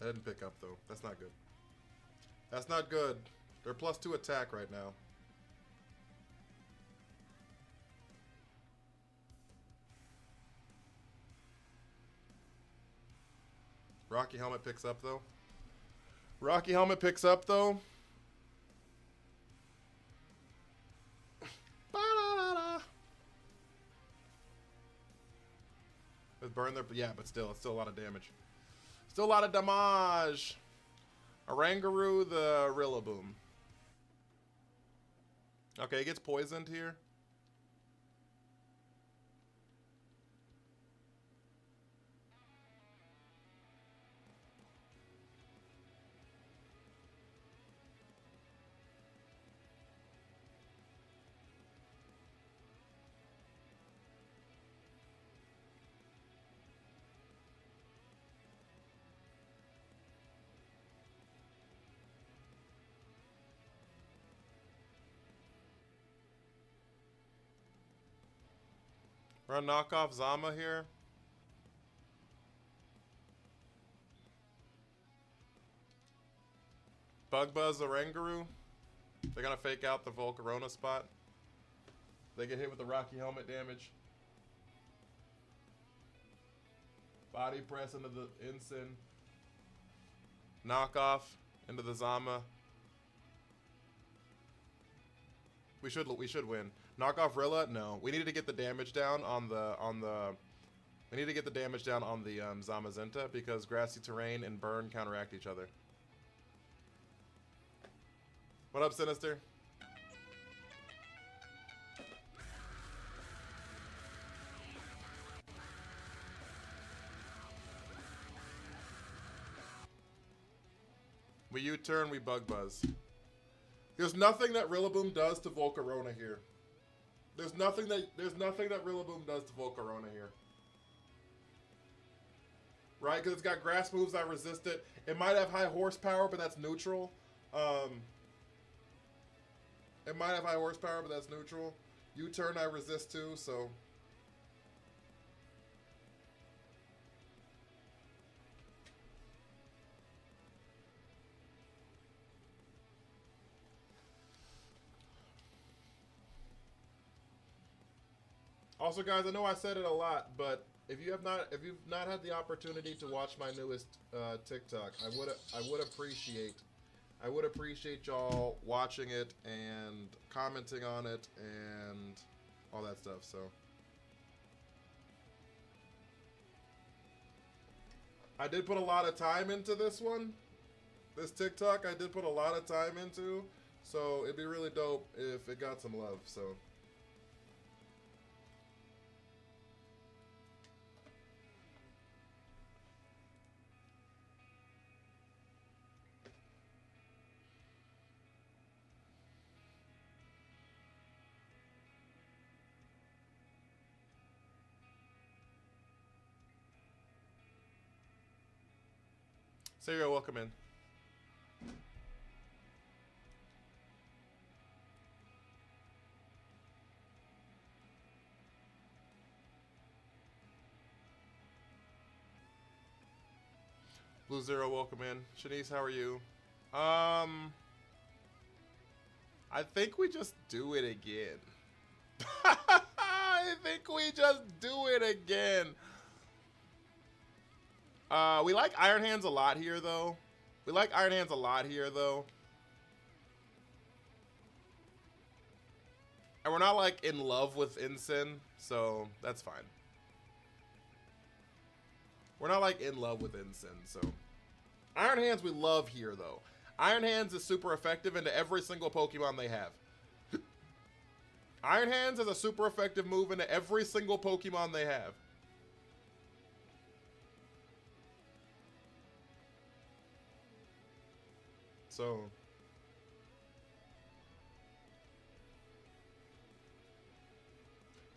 I didn't pick up, though. That's not good. That's not good. They're +2 attack right now. Rocky Helmet picks up, though. Rocky Helmet picks up, though. With burn there, yeah, but still, it's still a lot of damage. Still a lot of damage. Oranguru, the Rillaboom. Okay, he gets poisoned here. We're gonna knock off Zama here. Bug Buzz Oranguru. They're gonna fake out the Volcarona spot. They get hit with the Rocky Helmet damage. Body press into the Ensign. Knock off into the Zama. We should win. Knock off Rilla? No. We needed to get the damage down on the we need to get the damage down on the Zamazenta because grassy terrain and burn counteract each other. What up, Sinister? We U-turn, we Bug Buzz. There's nothing that Rillaboom does to Volcarona here. There's nothing that Rillaboom does to Volcarona here. Right? Because it's got grass moves that resist it. It might have high horsepower, but that's neutral. It might have high horsepower, but that's neutral. U-turn I resist too, so. Also, guys, I know I said it a lot, but if you've not had the opportunity to watch my newest TikTok, I would appreciate y'all watching it and commenting on it and all that stuff. So I did put a lot of time into this one. This TikTok I did put a lot of time into, so it'd be really dope if it got some love. So Serial, welcome in. Blue Zero, welcome in. Shanice, how are you? I think we just do it again. I think we just do it again. We like Iron Hands a lot here, though. And we're not, like, in love with Ensign, so that's fine. We're not, like, in love with Ensign, so. Iron Hands we love here, though. Iron Hands is super effective into every single Pokemon they have. Iron Hands is a super effective move into every single Pokemon they have. So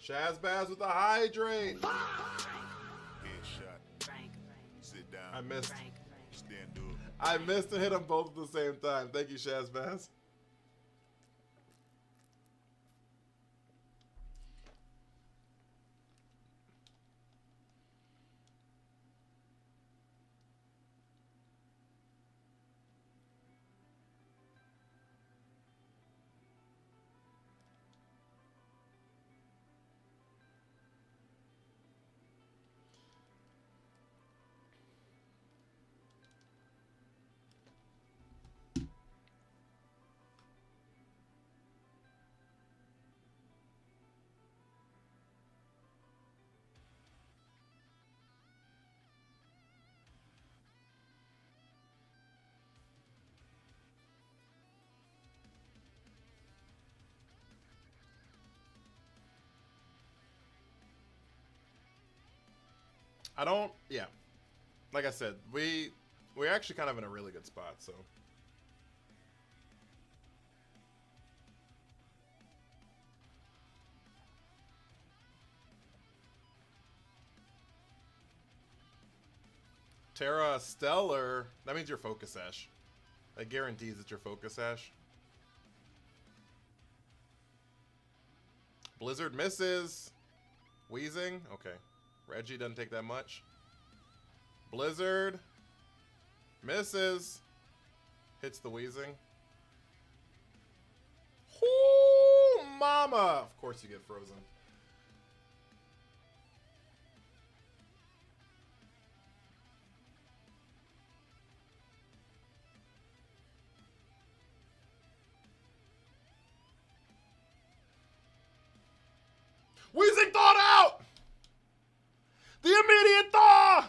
Shazbaz with the hydrate. Headshot. Sit down. I missed. Stand up. I missed to hit them both at the same time. Thank you, Shazbaz. Yeah. Like I said, we're actually kind of in a really good spot, so. Terra Stellar, that means your Focus Sash. That guarantees it's your Focus Sash. Blizzard misses. Wheezing? Okay. Reggie doesn't take that much. Blizzard. Misses. Hits the wheezing. Ooh, mama! Of course you get frozen. Wheezing thawed out! The immediate thaw!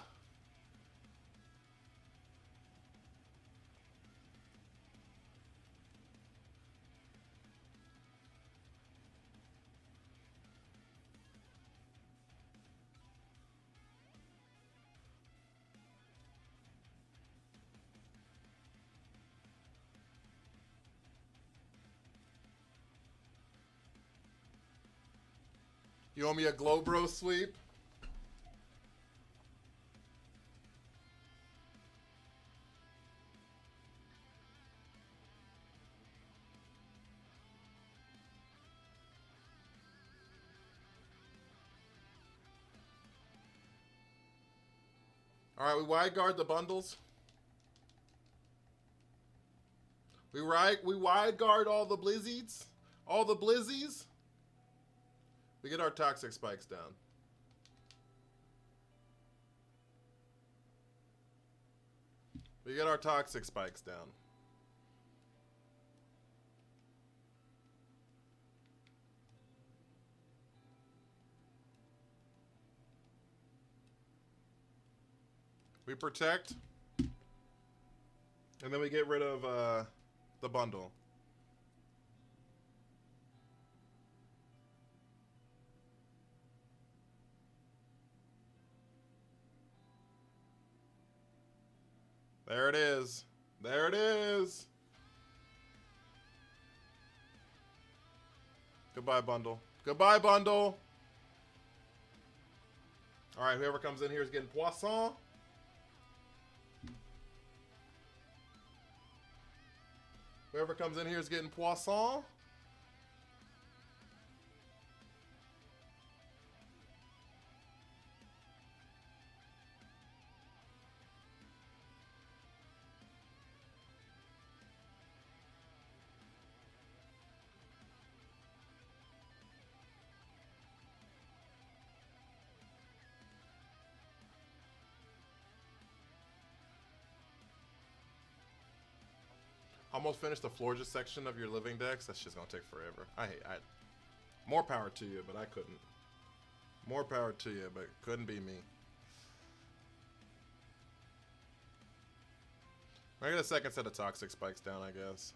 You owe me a Glowbro sweep? All right, we wide guard the bundles. We wide guard all the blizzies, all the blizzies. We get our toxic spikes down. We get our toxic spikes down. We protect. And then we get rid of the bundle. There it is. There it is. Goodbye, bundle. Goodbye, bundle. All right, whoever comes in here is getting poisson. Whoever comes in here is getting poisson. Almost finished the Florges section of your living decks. That's just gonna take forever. More power to you, but I couldn't. More power to you, but couldn't be me. I get a second set of toxic spikes down, I guess.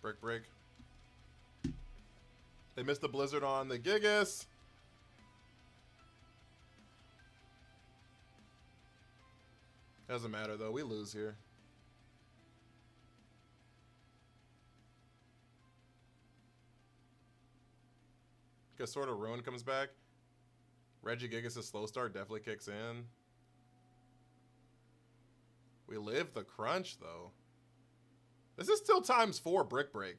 Brick break. They missed the blizzard on the Gigas. Doesn't matter though, we lose here. Because sort of Ruin comes back. Reggie Gigas' slow start definitely kicks in. We live the crunch though. This is still ×4 brick break.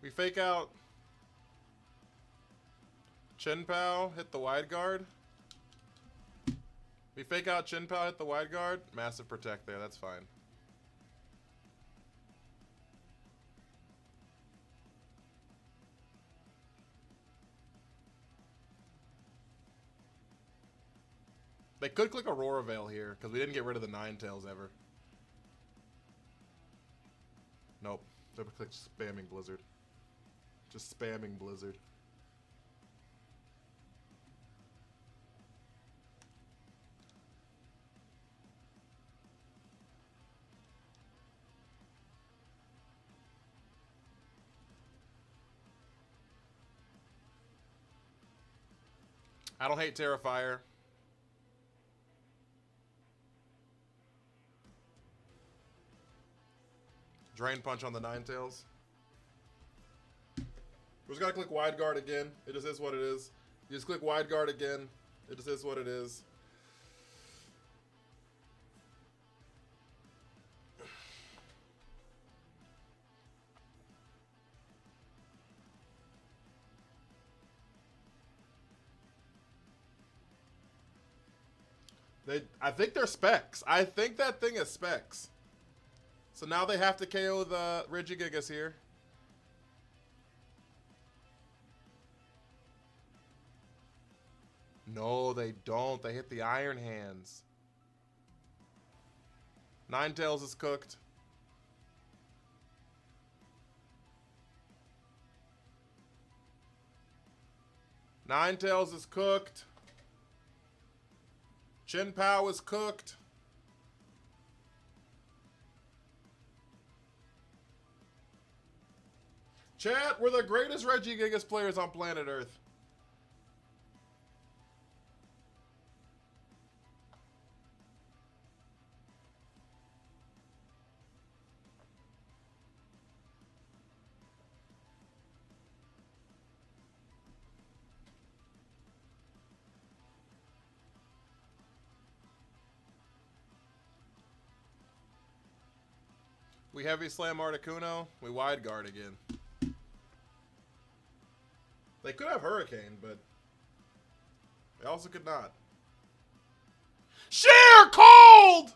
We fake out Chin Pao, hit the wide guard. We fake out Chin Pao, hit the wide guard. Massive protect there, that's fine. They could click Aurora Veil here, because we didn't get rid of the Ninetales ever. Nope, they clicked spamming Blizzard. Just spamming Blizzard. I don't hate Terrifier. Drain Punch on the Ninetales. We just gotta click Wide Guard again. It just is what it is. You just click Wide Guard again. It just is what it is. I think they're specs. I think that thing is specs. So now they have to KO the Regigigas here. No, they don't. They hit the Iron Hands. Ninetales is cooked. Ninetales is cooked. Chin Pow is cooked. Chat, we're the greatest Regigigas players on planet Earth. We heavy slam Articuno. We wide guard again. They could have Hurricane, but they also could not. Sheer cold!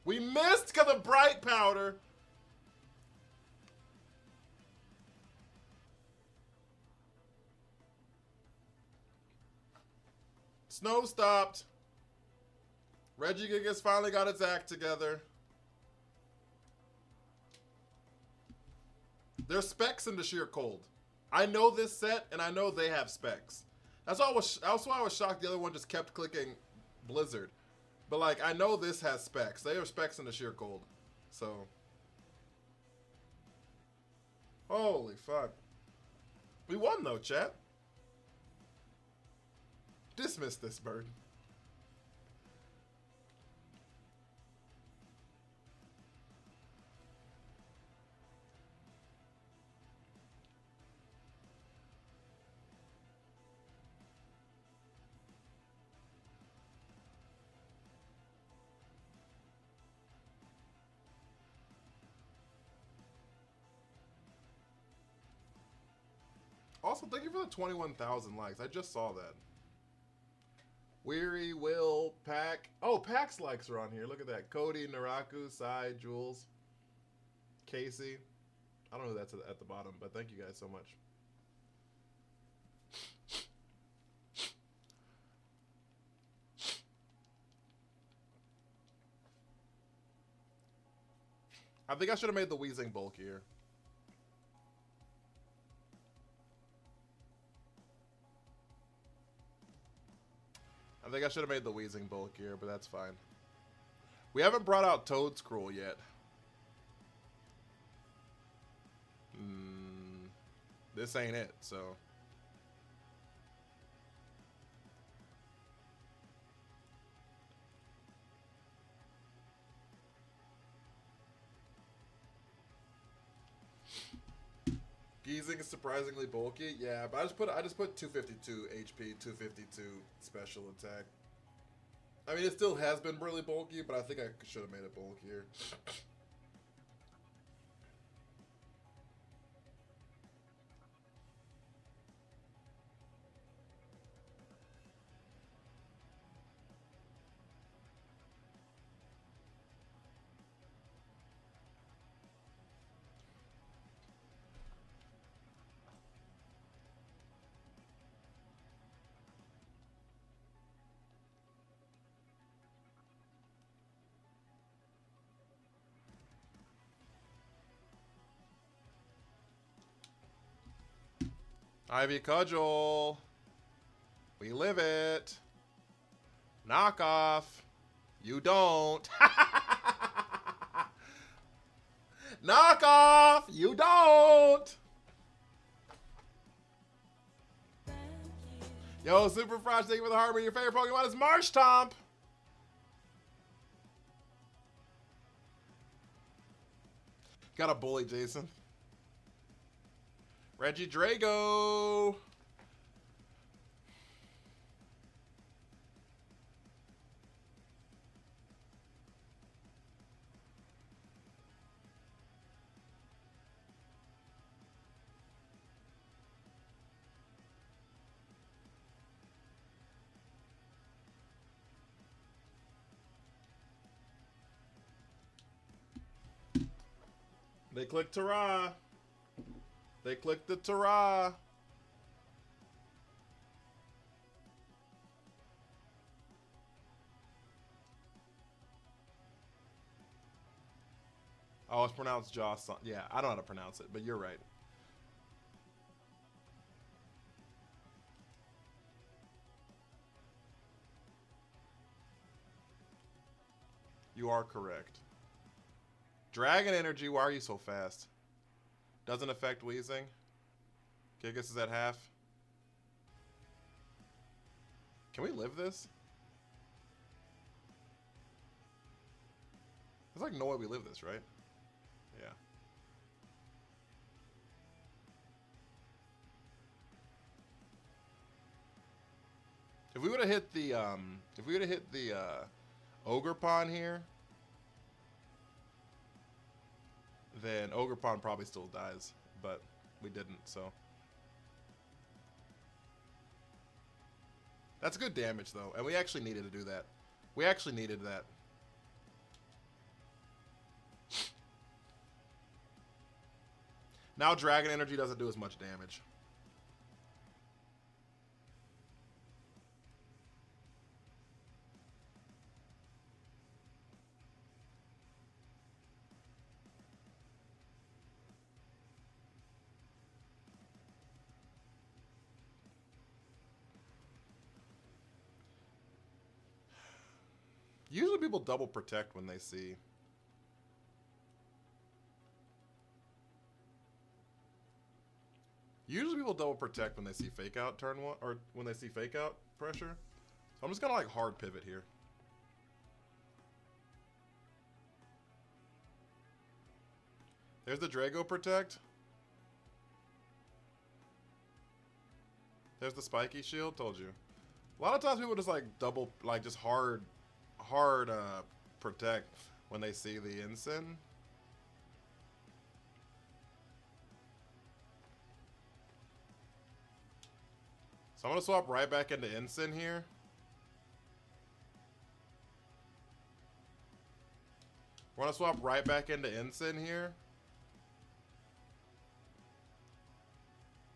We missed because of Bright Powder. Snow stopped. Regigigas finally got its act together. There's specs in the Sheer Cold. I know this set, and I know they have specs. That's why I was shocked the other one just kept clicking Blizzard. But, like, I know this has specs. They have specs in the Sheer Cold. So. Holy fuck. We won, though, chat. Dismiss this bird. Also, thank you for the 21,000 likes. I just saw that. Weary, Will, Pack. Oh, Pack's likes are on here. Look at that. Cody, Naraku, Sai, Jules, Casey. I don't know who that's at the bottom, but thank you guys so much. I think I should have made the Weezing bulkier. I think I should have made the Weezing bulkier, but that's fine. We haven't brought out Toadscruel yet. This ain't it, so. Geezing is surprisingly bulky. Yeah, but I just put 252 HP, 252 special attack. I mean, it still has been really bulky, but I think I should have made it bulkier. Ivy Cudgel. We live it. Knock off. You don't. Knock off. You don't. Yo, Super Frosh, thank you for the heart. Your favorite Pokemon is Marshtomp. Gotta bully Jason. Reggie Drago. They clicked Tara. They clicked the Tara. Oh, it's pronounced Joss. Yeah, I don't know how to pronounce it, but you're right. You are correct. Dragon Energy, why are you so fast? Doesn't affect wheezing. Gigas is at half. Can we live this? There's like no way we live this, right? Yeah. If we would have hit the Ogre Pond here, then Ogre Pond probably still dies, but we didn't, so. That's good damage, though, and we actually needed to do that. We actually needed that. Now Dragon Energy doesn't do as much damage. Usually people double protect when they see. Usually people double protect when they see fake out turn one, or when they see fake out pressure. So I'm just gonna like hard pivot here. There's the Drago protect. There's the spiky shield, told you. A lot of times people just like double, like just hard protect when they see the ensign. So I'm gonna swap right back into ensign here. We're gonna swap right back into ensign here,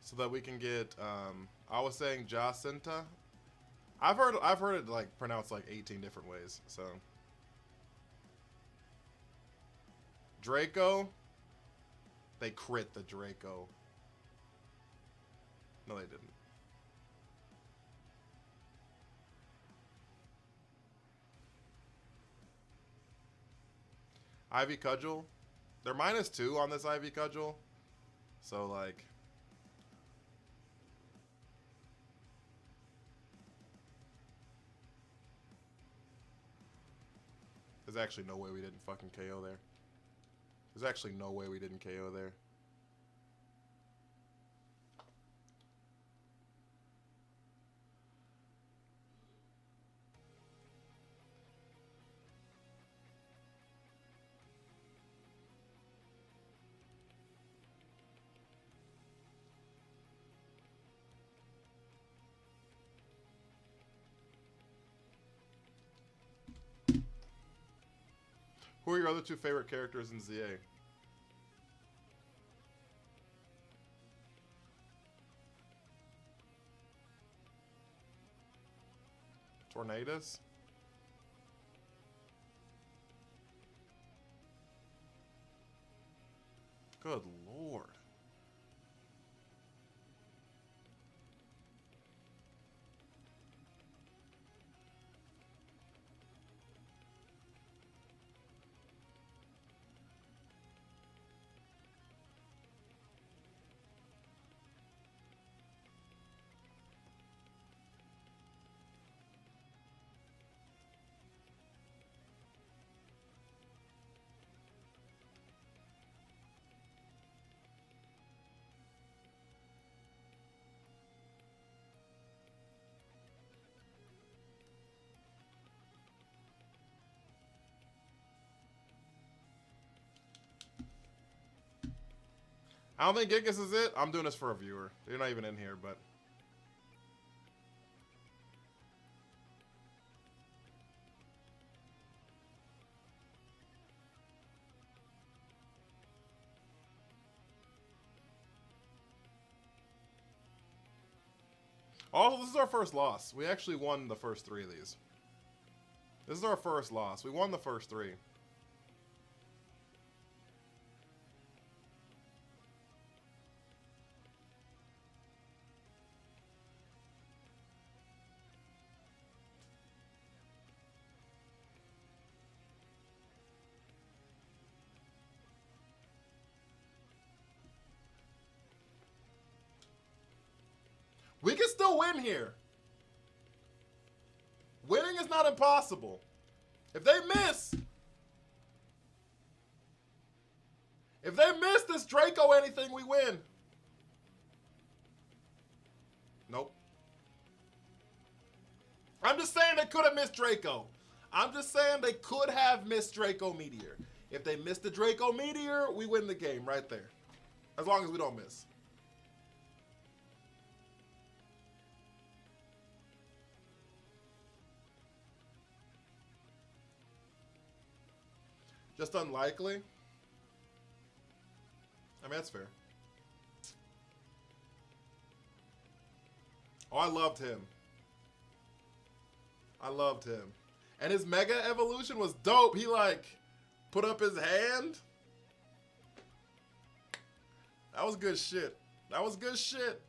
so that we can get. I was saying Jacinta. I've heard it like pronounced like 18 different ways. So Draco. They crit the Draco. No, they didn't. Ivy Cudgel. They're -2 on this Ivy Cudgel. So like. There's actually no way we didn't fucking KO there. There's actually no way we didn't KO there. Who are your other two favorite characters in ZA? Tornadus? Good lord. I don't think Gigas is it. I'm doing this for a viewer. You're not even in here, but... Oh, this is our first loss. We actually won the first 3 of these. This is our first loss. We won the first 3. We can still win here. Winning is not impossible. If they miss this Draco anything, we win. Nope. I'm just saying they could have missed Draco. I'm just saying they could have missed Draco Meteor. If they missed the Draco Meteor, we win the game right there. As long as we don't miss. Just unlikely. I mean, that's fair. Oh, I loved him. I loved him. And his Mega Evolution was dope. He, like, put up his hand. That was good shit. That was good shit.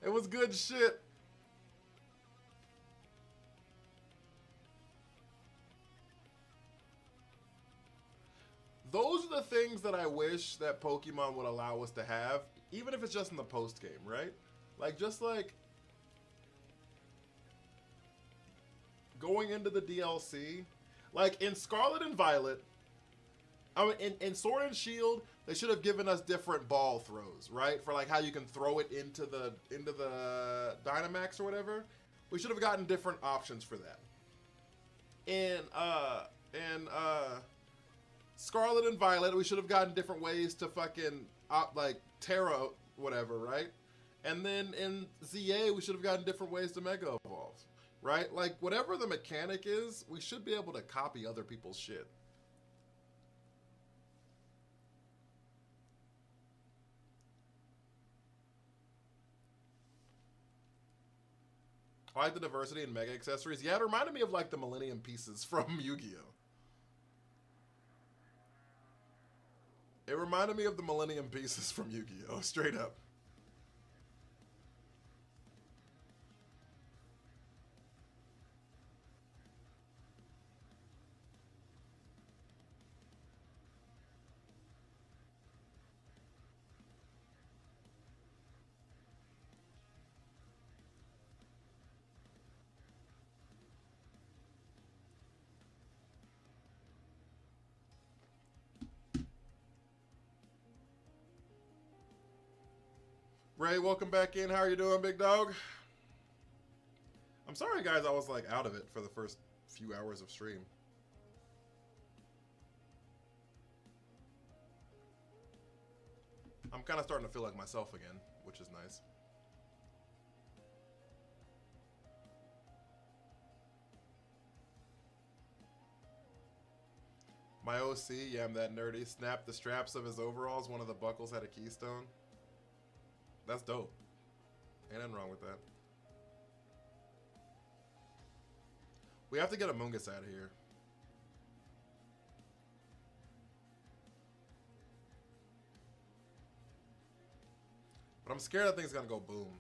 It was good shit. Those are the things that I wish that Pokemon would allow us to have, even if it's just in the post game, right? Like, just like going into the DLC, like in Scarlet and Violet, I mean, in Sword and Shield, they should have given us different ball throws, right? For like how you can throw it into the Dynamax or whatever. We should have gotten different options for that. In Scarlet and Violet, we should have gotten different ways to fucking like Terra whatever, right? And then in ZA, we should have gotten different ways to Mega Evolve, right? Like whatever the mechanic is, we should be able to copy other people's shit. I like the diversity in Mega accessories. Yeah, it reminded me of like the Millennium pieces from Yu-Gi-Oh! It reminded me of the Millennium pieces from Yu-Gi-Oh! Straight up. Ray, welcome back in. How are you doing, big dog? I'm sorry, guys, I was like out of it for the first few hours of stream. I'm kind of starting to feel like myself again, which is nice. My OC, yeah, I'm that nerdy. Snapped the straps of his overalls. One of the buckles had a keystone. That's dope. Ain't nothing wrong with that. We have to get a Mungus out of here. But I'm scared that thing's gonna go boom.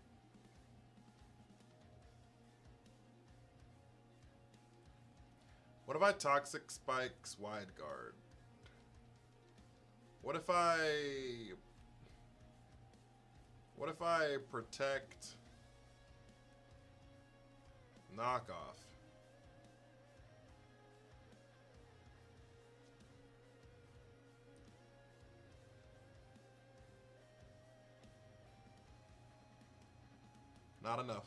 What if I Toxic Spikes Wide Guard? What if I protect knockoff? Not enough.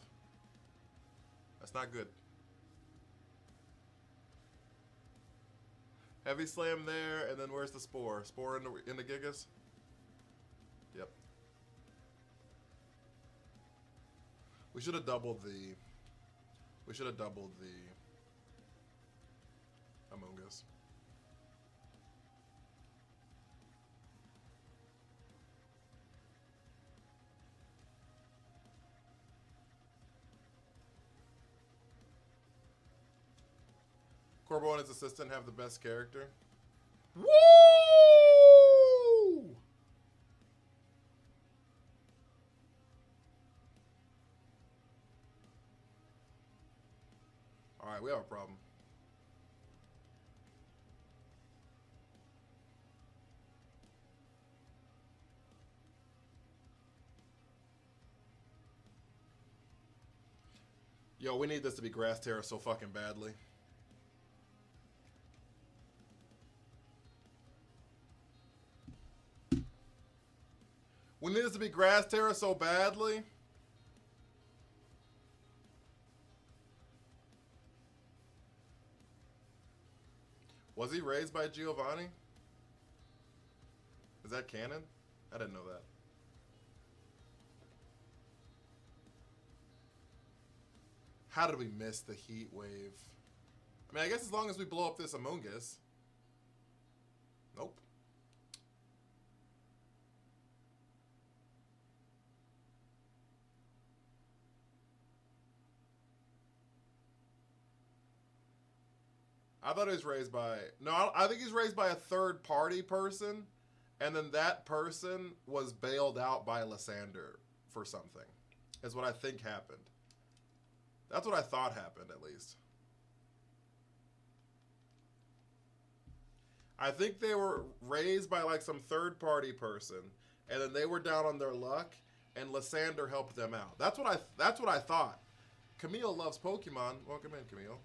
That's not good. Heavy Slam there, and then where's the Spore? Spore in the Gigas? Yep. We should have doubled the... We should have doubled the... Among Us. Corbo and his assistant have the best character. Woo! Alright, we have a problem. Yo, we need this to be Grass Terror so fucking badly. We need this to be Grass Terror so badly. Was he raised by Giovanni? Is that canon? I didn't know that. How did we miss the heat wave? I mean, I guess as long as we blow up this Among Us. Nope. I thought he was raised by... No, I think he's raised by a third-party person, and then that person was bailed out by Lysander for something, is what I think happened. That's what I thought happened, at least. I think they were raised by, like, some third-party person, and then they were down on their luck, and Lysander helped them out. That's what I thought. Camille loves Pokemon. Welcome in, Camille.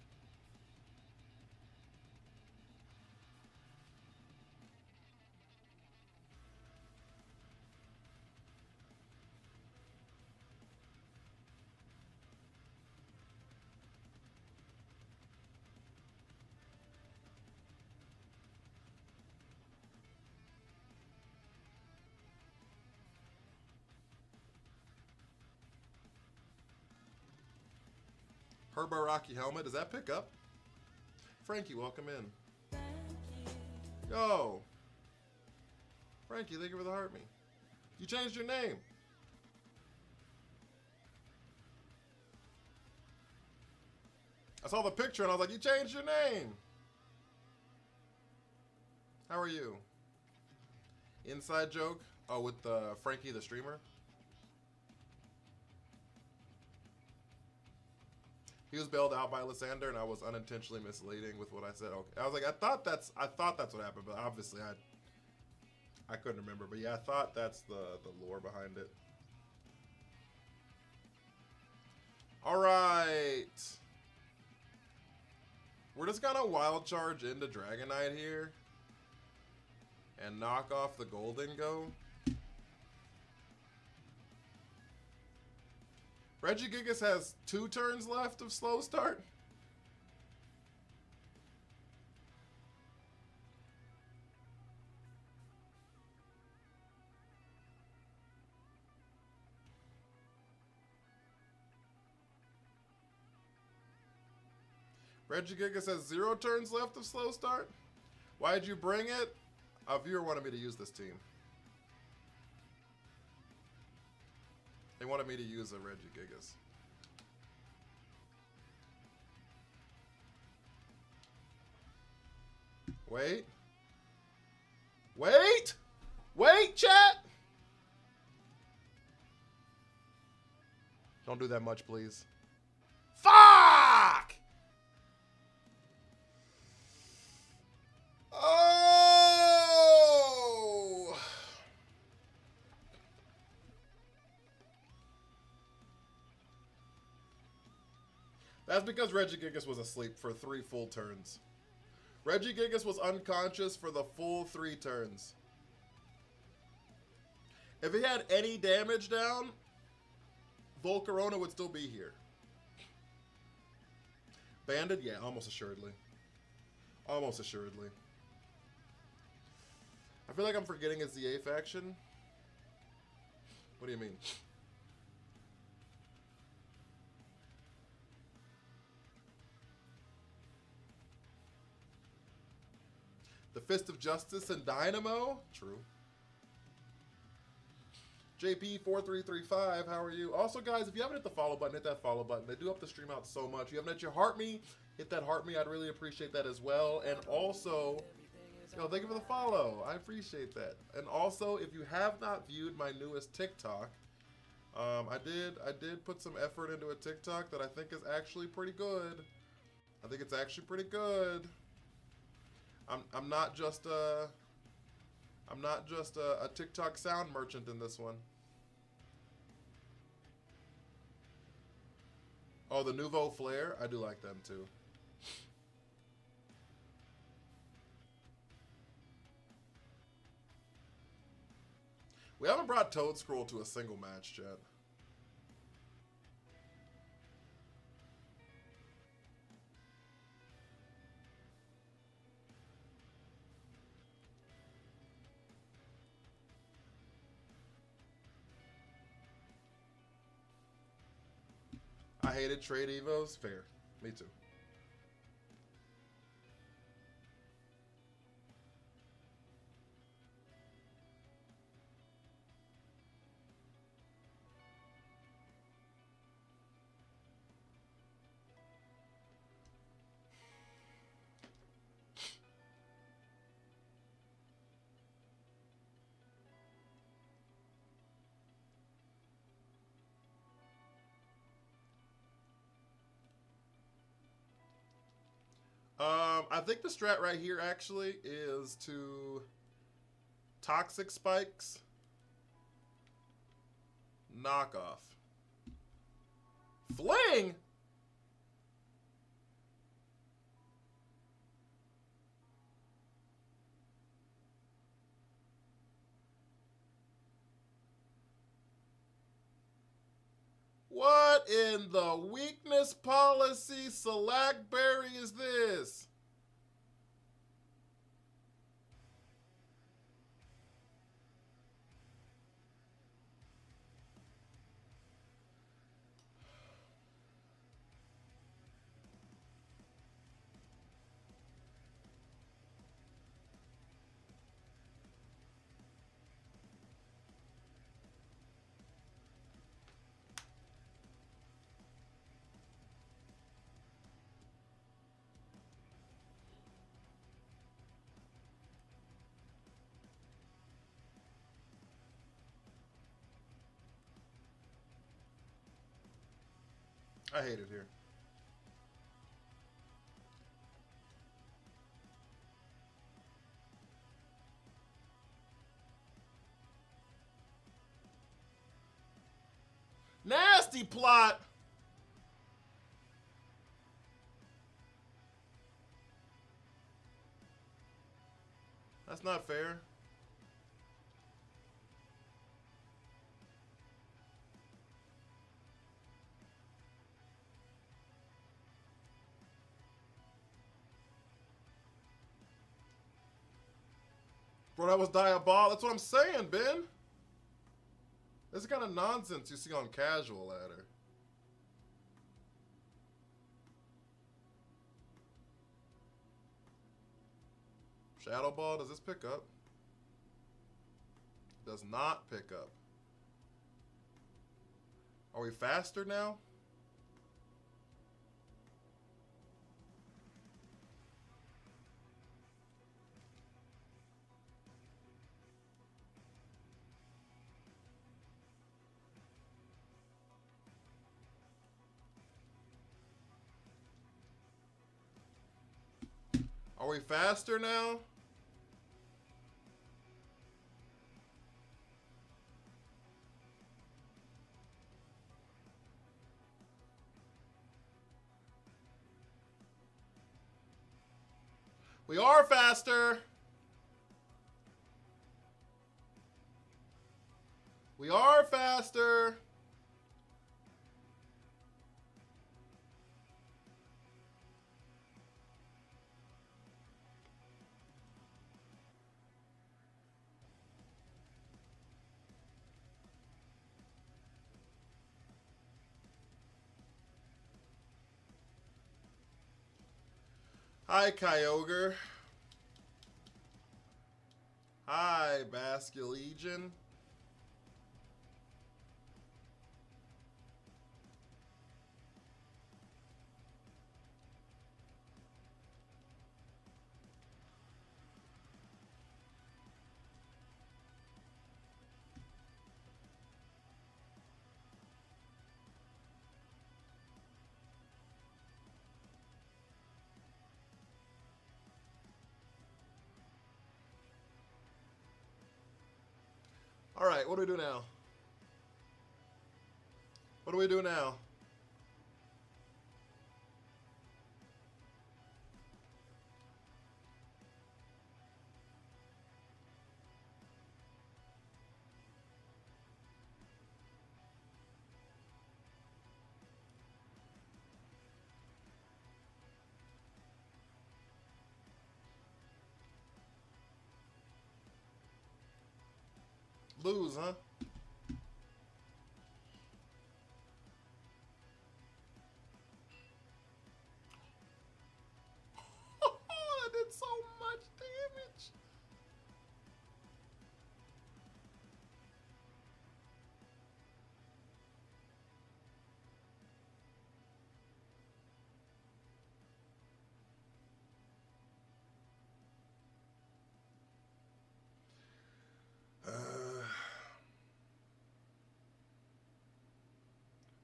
Herbo Rocky Helmet, does that pick up? Frankie, welcome in. Yo! Frankie, thank you for the heart me. You changed your name. I saw the picture and I was like, you changed your name. How are you? Inside joke? Oh, with Frankie the streamer? He was bailed out by Lysander, and I was unintentionally misleading with what I said. Okay. I was like, I thought that's what happened, but obviously I couldn't remember. But yeah, I thought that's the lore behind it. All right, we're just gonna wild charge into Dragonite here and knock off the Golden Go. Regigigas has 2 turns left of slow start. Regigigas has 0 turns left of slow start. Why'd you bring it? A viewer wanted me to use this team. They wanted me to use a Regigigas. Wait. Wait! Wait, chat! Don't do that much, please. Fuck! Oh! That's because Regigigas was asleep for 3 full turns. Regigigas was unconscious for the full 3 turns. If he had any damage down, Volcarona would still be here. Banded? Yeah, almost assuredly. Almost assuredly. I feel like I'm forgetting it's the A faction. What do you mean? The Fist of Justice and Dynamo? True. JP4335, how are you? Also, guys, if you haven't hit the follow button, hit that follow button. They do help the stream out so much. If you haven't hit your heart me, hit that heart me. I'd really appreciate that as well. And also, thank you for the follow. I appreciate that. And also, if you have not viewed my newest TikTok, I did put some effort into a TikTok that I think is actually pretty good. I think it's actually pretty good. I'm not just a TikTok sound merchant in this one. Oh, the Nouveau Flair? I do like them too. We haven't brought Toad Scroll to a single match yet. I hated trade evos. Fair. Me too. I think the strat right here actually is to Toxic Spikes, knockoff, fling. What in the weakness policy Slackberry is this? I hate it here. Nasty plot. That's not fair. Bro, that was diabolical. That's what I'm saying, Ben. This is the kind of nonsense you see on Casual Ladder. Shadow Ball, does this pick up? Does not pick up. Are we faster now? Are we faster now? We are faster. We are faster. Hi, Kyogre. Hi, Basculegion. All right, what do we do now? What do we do now? Lose, huh? That did so much damage.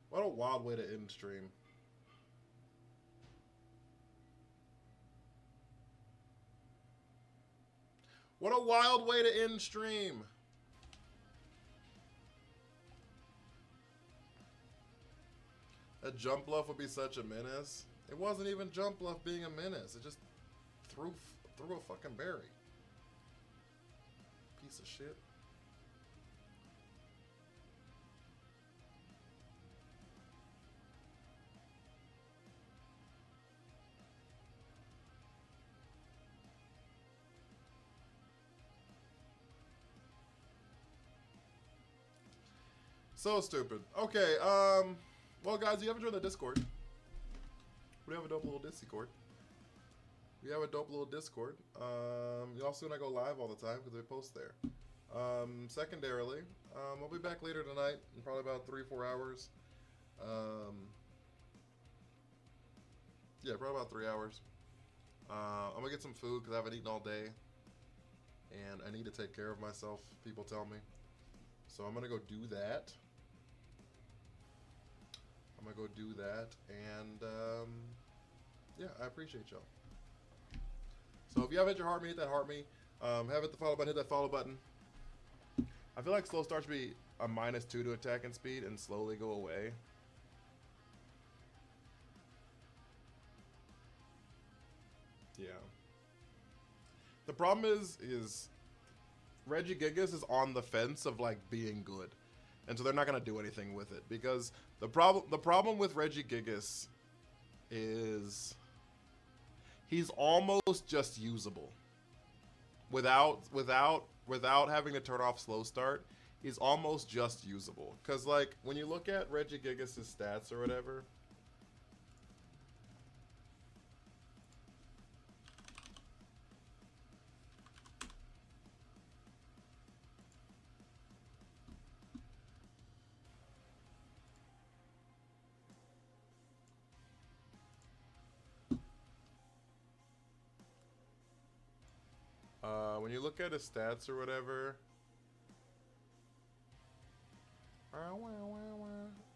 What a wild way to end stream. What a wild way to end stream. That jump bluff would be such a menace. It wasn't even jump bluff being a menace. It just threw a fucking berry. Piece of shit. So stupid. Okay, well guys, you haven't joined the Discord. We have a dope little Discord. We have a dope little Discord. Y'all see when I go live all the time because we post there. Secondarily, I'll be back later tonight in probably about 3-4 hours. Yeah, probably about 3 hours. I'm gonna get some food because I haven't eaten all day. And I need to take care of myself, people tell me. So I'm gonna go do that. And yeah, I appreciate y'all. So if you haven't hit your heart me, hit that heart me. Haven't hit the follow button, hit that follow button. I feel like slow start should be a -2 to attack and speed and slowly go away. Yeah. The problem is Reg I VGC is on the fence of like being good. And so they're not gonna do anything with it because the problem with Reg I VGC is he's almost just usable. Without having to turn off slow start, he's almost just usable. Cause like when you look at Reg I VGC's stats or whatever. When you look at his stats or whatever,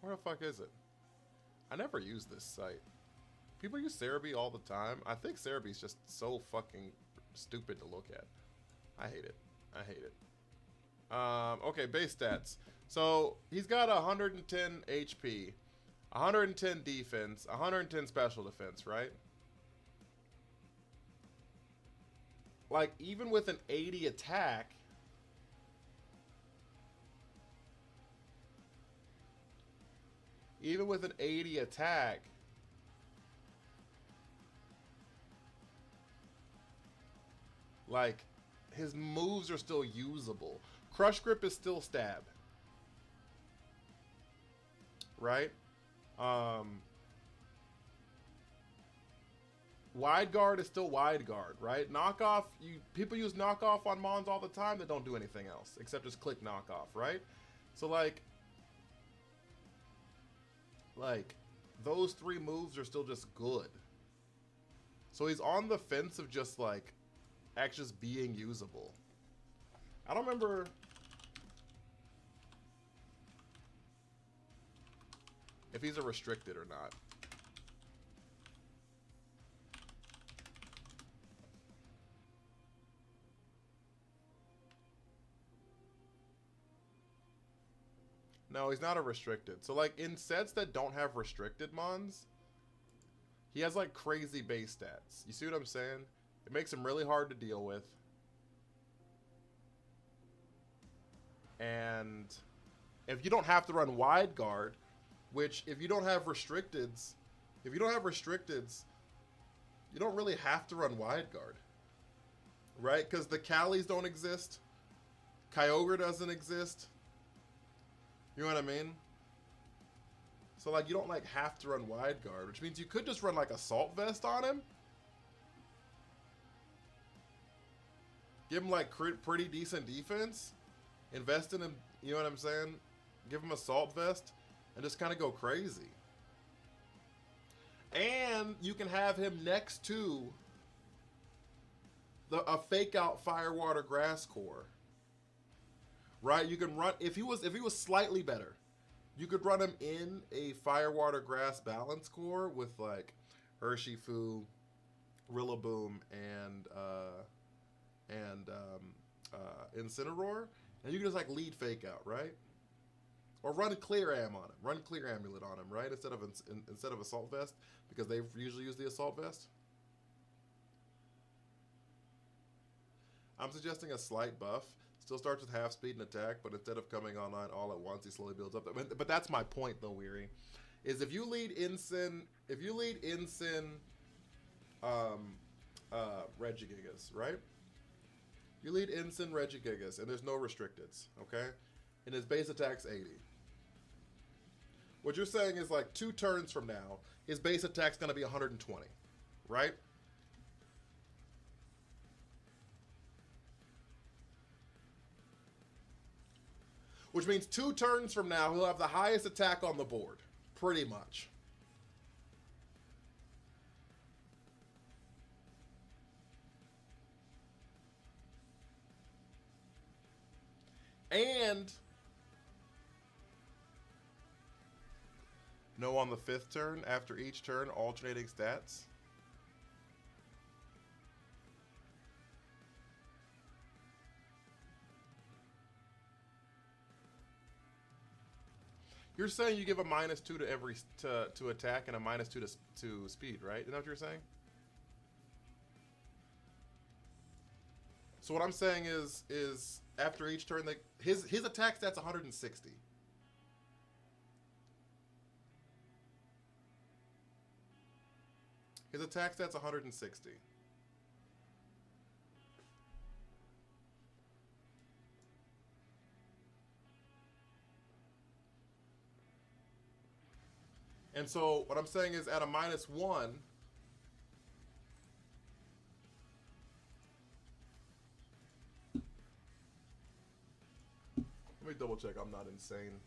where the fuck is it? I never use this site. People use Cerebi all the time. I think Cerebi's just so fucking stupid to look at. I hate it. I hate it. Okay, base stats. So he's got 110 HP, 110 defense, 110 special defense, right? Like, even with an 80 attack, like, his moves are still usable. Crush Grip is still stab. Right? wide guard is still wide guard, right? Knockoff, people use knockoff on mons all the time that don't do anything else except just click knockoff, right? So like those three moves are still just good. So he's on the fence of just like actually just being usable. I don't remember. If he's a restricted or not. No, he's not a restricted. So like in sets that don't have restricted mons, he has like crazy base stats. You see what I'm saying? It makes him really hard to deal with. And if you don't have to run wide guard, which if you don't have restricteds, you don't really have to run wide guard. Right? Because the Callies don't exist. Kyogre doesn't exist. You know what I mean? So like you don't like have to run wide guard, which means you could just run like Assault Vest on him. Give him like pretty decent defense. Invest in him, you know what I'm saying? Give him Assault Vest and just kind of go crazy. And you can have him next to a fake out Firewater Grass Core. Right? You can run if he was slightly better. You could run him in a Firewater Grass Balance Core with like Urshifu, Rillaboom, and Incineroar, and you can just like lead fake out, right? Or run Clear Am on him, run Clear Amulet on him, right? Instead of Assault Vest, because they usually use the Assault Vest. I'm suggesting a slight buff. Still starts with half speed and attack, but instead of coming online all at once, he slowly builds up. But that's my point, though, Weary, is if you lead Incin, Regigigas, right? You lead Incin Regigigas, and there's no restricteds, okay? And his base attack's 80. What you're saying is like 2 turns from now, his base attack's gonna be 120, right? Which means 2 turns from now, he'll have the highest attack on the board. Pretty much. And no on the 5th turn, after each turn, alternating stats. You're saying you give a -2 to every to attack and a -2 to speed, right? Isn't that what you're saying? So what I'm saying is after each turn, his attack stat's 160. His attack stat's 160. And so what I'm saying is at a -1, let me double check I'm not insane.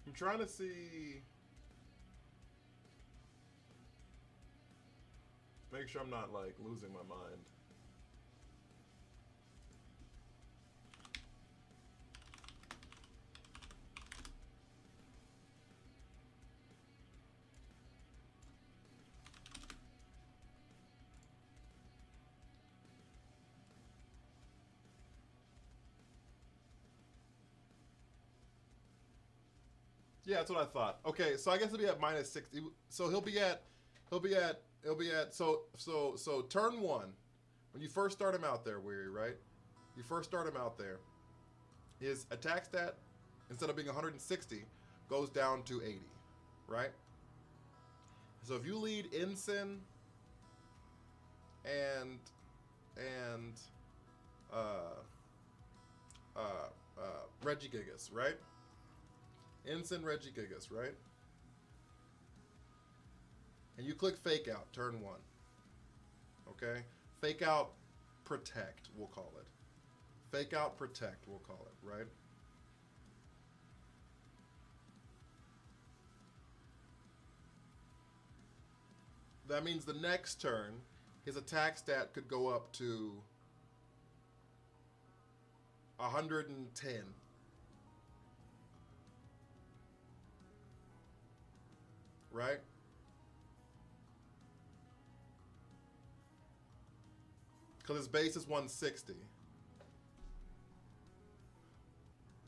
I'm trying to see, make sure I'm not like losing my mind. Yeah, that's what I thought. Okay, so I guess he'll be at minus 60. So he'll be at so turn one, when you first start him out there, Weary, right? You first start him out there. His attack stat, instead of being 160, goes down to 80, right? So if you lead Ensign and Regigigas, right? Ensign Regigigas, right? And you click fake out, turn one. Okay? Fake out protect, we'll call it. Fake out protect, we'll call it, right? That means the next turn, his attack stat could go up to 110. Right? Because his base is 160.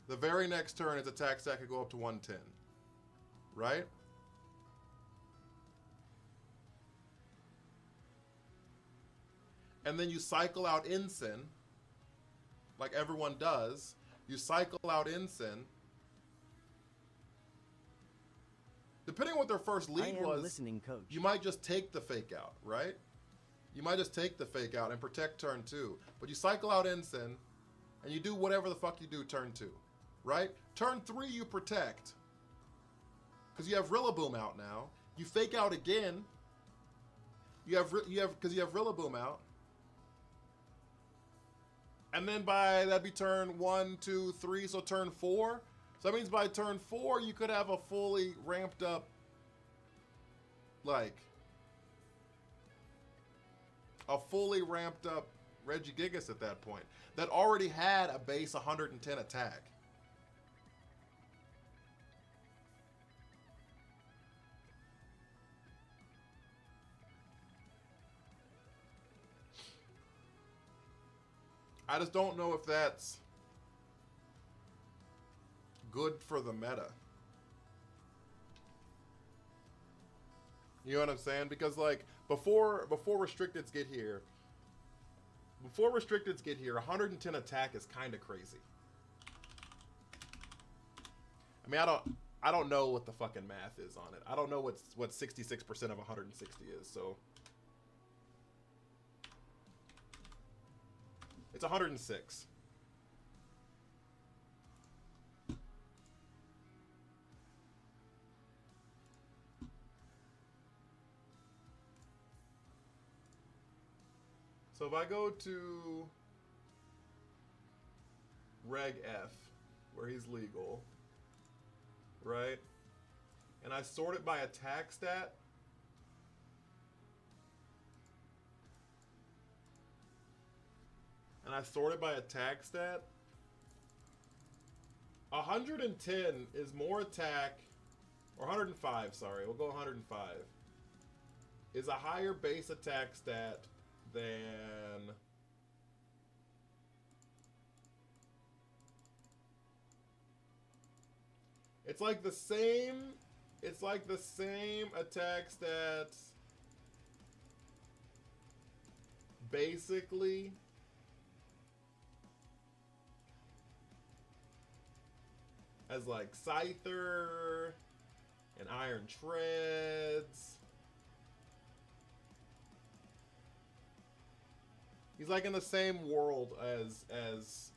The very next turn, his attack stat could go up to 110. Right? And then you cycle out Ensign, like everyone does. You cycle out Ensign. Depending on what their first lead was, listening, coach. You might just take the fake out, right? You might just take the fake out and protect turn two. But you cycle out Ensign, and you do whatever the fuck you do turn two, right? Turn three, you protect. Because you have Rillaboom out now. You fake out again. Because you have Rillaboom out. And then that'd be turn 1, 2, 3, so turn 4. So that means by turn 4, you could have a fully ramped up, Regigigas at that point that already had a base 110 attack. I just don't know if that's good for the meta. You know what I'm saying? Because like before restricteds get here, 110 attack is kind of crazy. I mean, I don't know what the fucking math is on it. I don't know what 66% of 160 is, so it's 106. So if I go to Reg F, where he's legal, right? And I sort it by attack stat. And I sort it by attack stat. 110 is more attack, or 105, sorry, we'll go 105, is a higher base attack stat than it's like the same attack stats basically as like Scyther and Iron Treads. He's like in the same world as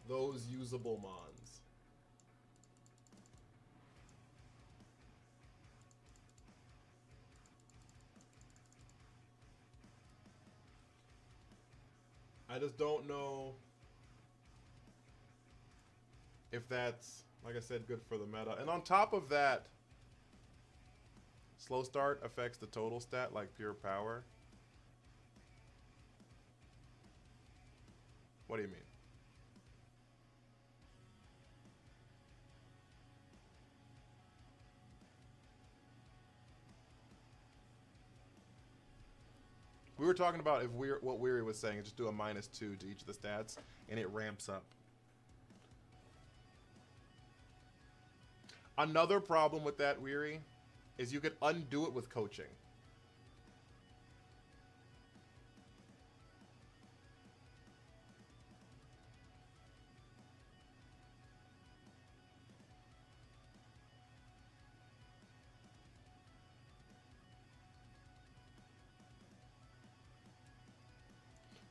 those usable mons. I just don't know if that's, like I said, good for the meta. And on top of that, slow start affects the total stat like pure power. What do you mean? We were talking about if what Weary was saying, just do a -2 to each of the stats, and it ramps up. Another problem with that, Weary, is you could undo it with coaching.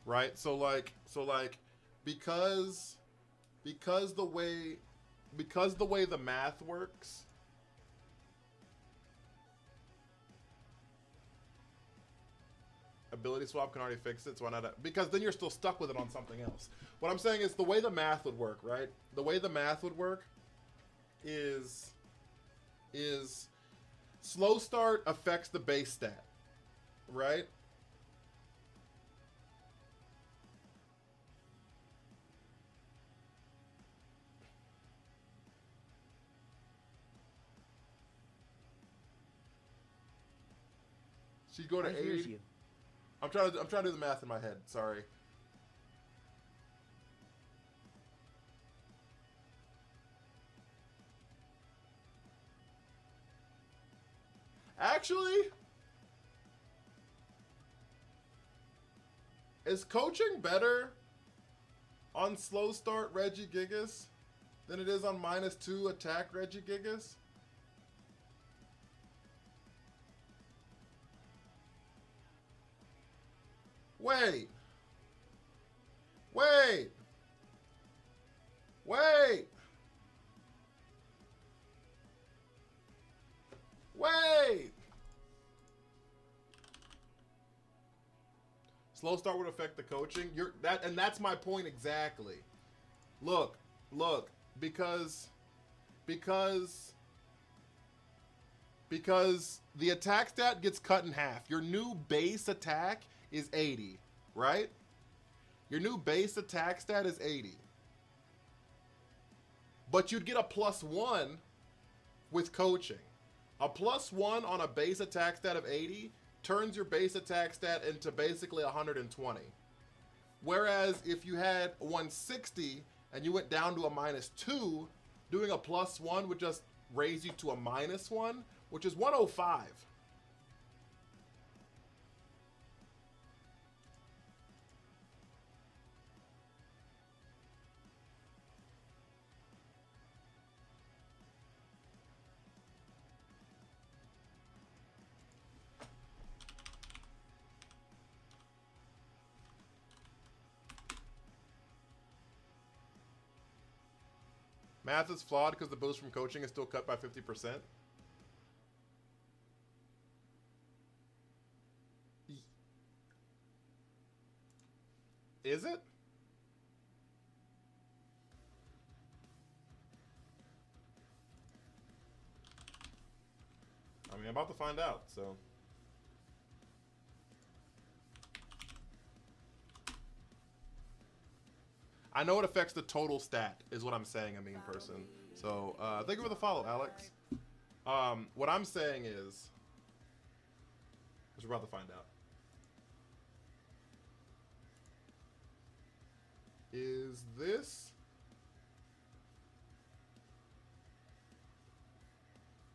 Right? So like because the way the math works, ability swap can already fix it, so why not? Because then you're still stuck with it on something else. What I'm saying is the way the math would work, right? The way the math would work is slow start affects the base stat, right? So you go to 80. I'm trying to do the math in my head. Sorry. Actually, is coaching better on slow start Reggie Gigas than it is on -2 attack Reggie Gigas? Wait. Wait. Wait. Wait. Slow start would affect the coaching. And that's my point exactly. Look, because the attack stat gets cut in half. Your new base attack is 80, right? Your new base attack stat is 80. But you'd get a +1 with coaching. A +1 on a base attack stat of 80 turns your base attack stat into basically 120. Whereas if you had 160 and you went down to a -2, doing a +1 would just raise you to a -1, which is 105. Math is flawed because the boost from coaching is still cut by 50%. Is it? I mean, I'm about to find out, so. I know it affects the total stat, is what I'm saying, a mean person. So, thank you for the follow, Alex. What I'm saying is we're about to find out. Is this?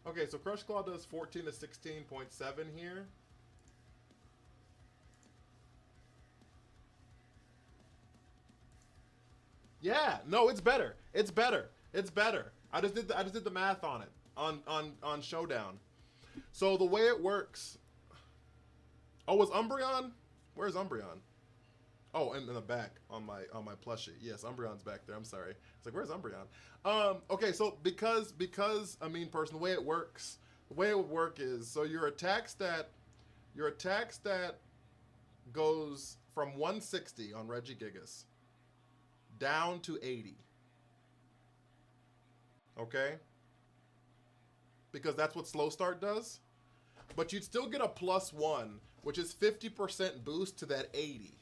Okay, so Crush Claw does 14 to 16.7 here. Yeah, no, it's better. It's better. It's better. I just did the math on it on Showdown. So the way it works. Oh, was Umbreon? Where's Umbreon? Oh, in the back on my plushie. Yes, Umbreon's back there. I'm sorry. It's like, where's Umbreon? Okay, so because a mean person, the way it works, the way it would work is, so your attack stat goes from 160 on Regigigas down to 80. Okay? Because that's what slow start does. But you'd still get a +1, which is 50% boost to that 80.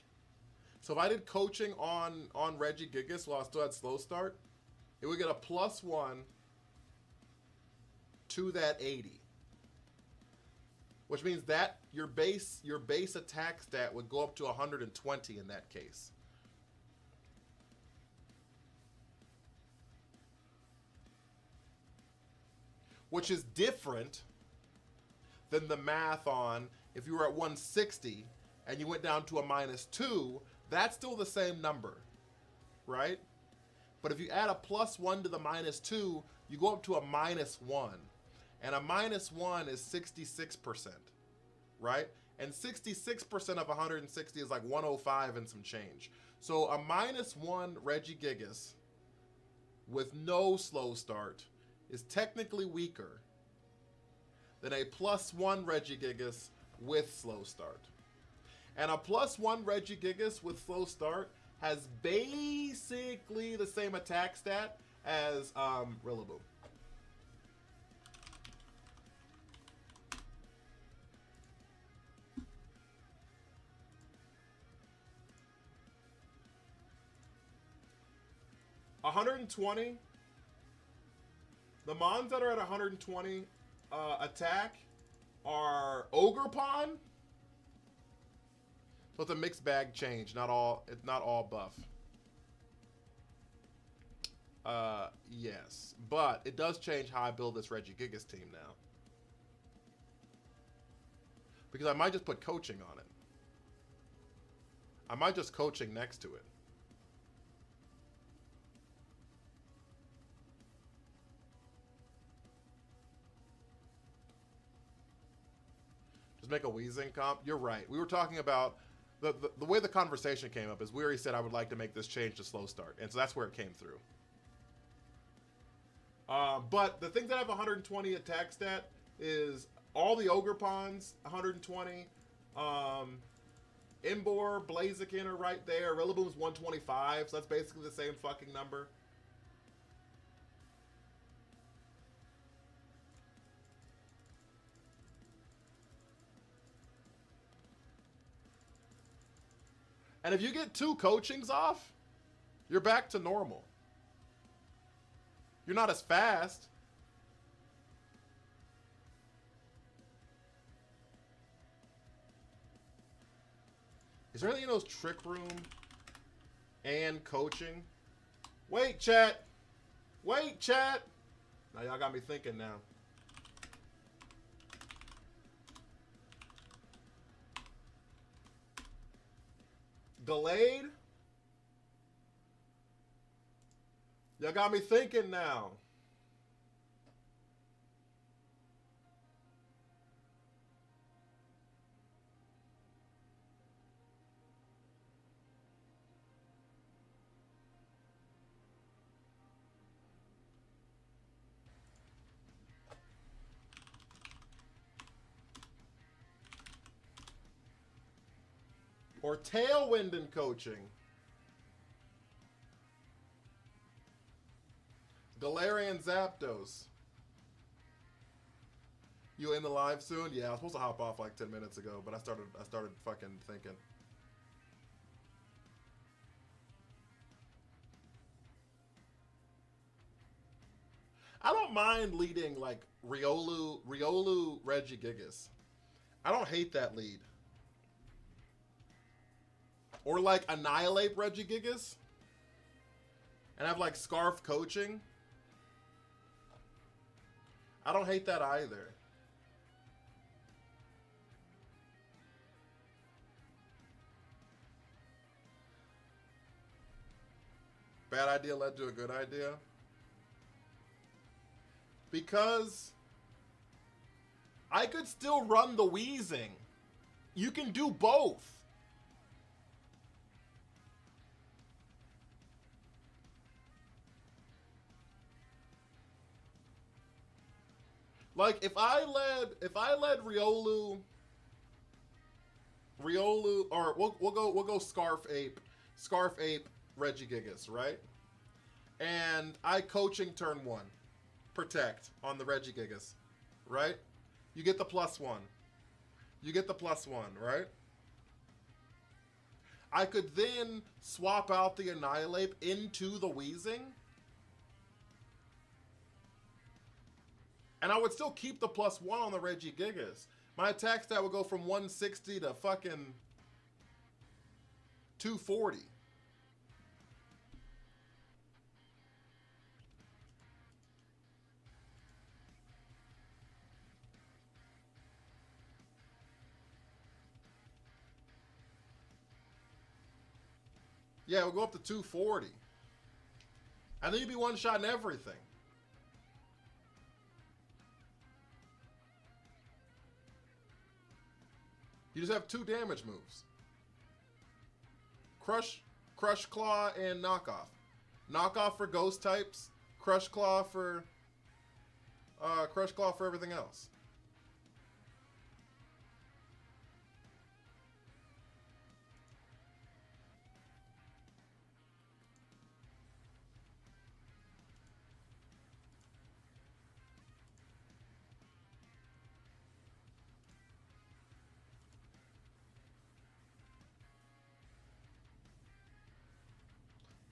So if I did coaching on Regigigas while I still had slow start, it would get a +1 to that 80. Which means that your base attack stat would go up to 120 in that case. which is different than the math on if you were at 160 and you went down to a -2, that's still the same number, right? But if you add a +1 to the -2, you go up to a -1. And a -1 is 66%, right? And 66% of 160 is like 105 and some change. So a -1 Regigigas with no slow start is technically weaker than a +1 Regigigas with slow start. And a +1 Regigigas with slow start has basically the same attack stat as Rillaboom. $120. The mons that are at 120 attack are Ogerpon. So it's a mixed bag change. It's not all buff. Yes, but it does change how I build this Regigigas team now. Because I might just put coaching on it. I might just coaching next to it. Just make a Weezing comp. You're right. We were talking about the way the conversation came up is Weary said I would like to make this change to slow start, and so that's where it came through. But the thing that have 120 attack stat is all the Ogerpons 120. Imbor, Blaziken are right there. Rillaboom's 125, so that's basically the same fucking number. And if you get 2 coachings off, you're back to normal. You're not as fast. Is there anything in those Trick Room and coaching? Wait, chat. Wait, chat. Now y'all got me thinking now. Delayed? Y'all got me thinking now. Or Tailwind and coaching. Galarian Zapdos. You in the live soon? Yeah, I was supposed to hop off like 10 minutes ago, but I started fucking thinking. I don't mind leading like Riolu Regigigas. I don't hate that lead. Or like Annihilate Regigigas. And have like Scarf coaching. I don't hate that either. Bad idea led to a good idea. Because I could still run the Weezing. You can do both. Like if I led Riolu, or we'll go Scarf Ape Regigigas, right? And I coaching turn 1, protect on the Regigigas, right? You get the +1. You get the +1, right? I could then swap out the Annihilate into the Weezing. And I would still keep the +1 on the Regigigas. My attack stat would go from 160 to fucking 240. Yeah, we'll go up to 240. And then you'd be one-shotting everything. You just have 2 damage moves. Crush Claw, and Knockoff. Knockoff for ghost types. Crush Claw for everything else.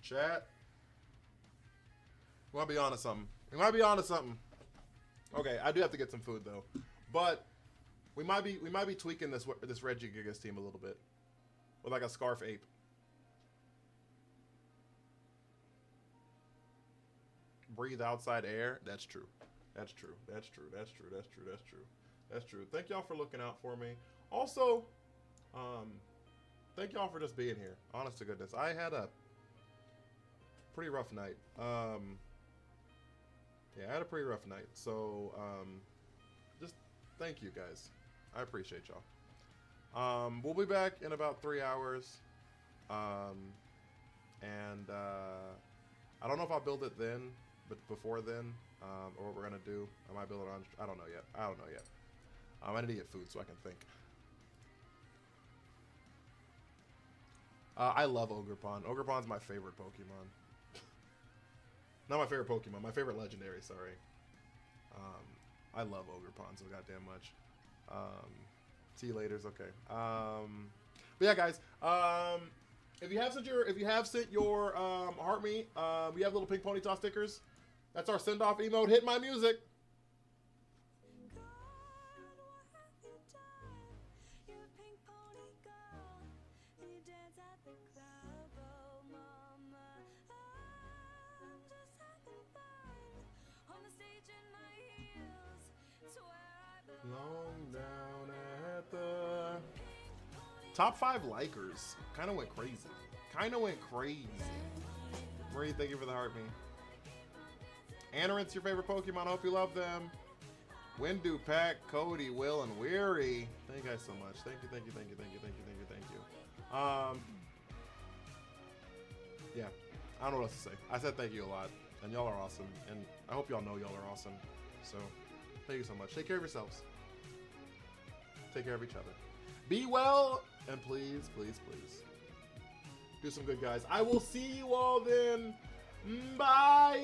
Chat. We might be on to something. We might be on to something. Okay, I do have to get some food though, but we might be tweaking this Reg I VGC team a little bit with like a Scarf Ape. Breathe outside air. That's true. That's true. That's true. That's true. That's true. That's true. That's true. Thank y'all for looking out for me. Also, thank y'all for just being here. Honest to goodness, I had a pretty rough night. Yeah, I had a pretty rough night. So, just thank you guys. I appreciate y'all. We'll be back in about 3 hours. And I don't know if I'll build it then, but before then, or what we're gonna do. I might build it on. I don't know yet. I don't know yet. I need to get food so I can think. I love Ogerpon. Ogerpon's my favorite Pokemon. Not my favorite Pokemon, my favorite legendary, sorry. I love Ogerpon so goddamn much. See you later, okay. But yeah, guys, if you have sent your heart me, we have little pink pony toss stickers. That's our send off emote. Hit my music. Long down at the top 5 likers. Kind of went crazy. Marie, thank you for the heart me. Anorint's your favorite Pokemon. I hope you love them. Windu, Pack, Cody, Will, and Weary. Thank you guys so much. Thank you. Yeah, I don't know what else to say. I said thank you a lot, and y'all are awesome, and I hope y'all know y'all are awesome. So, thank you so much. Take care of yourselves. Take care of each other. Be well, and please, please, please, do some good, guys. I will see you all then. Bye.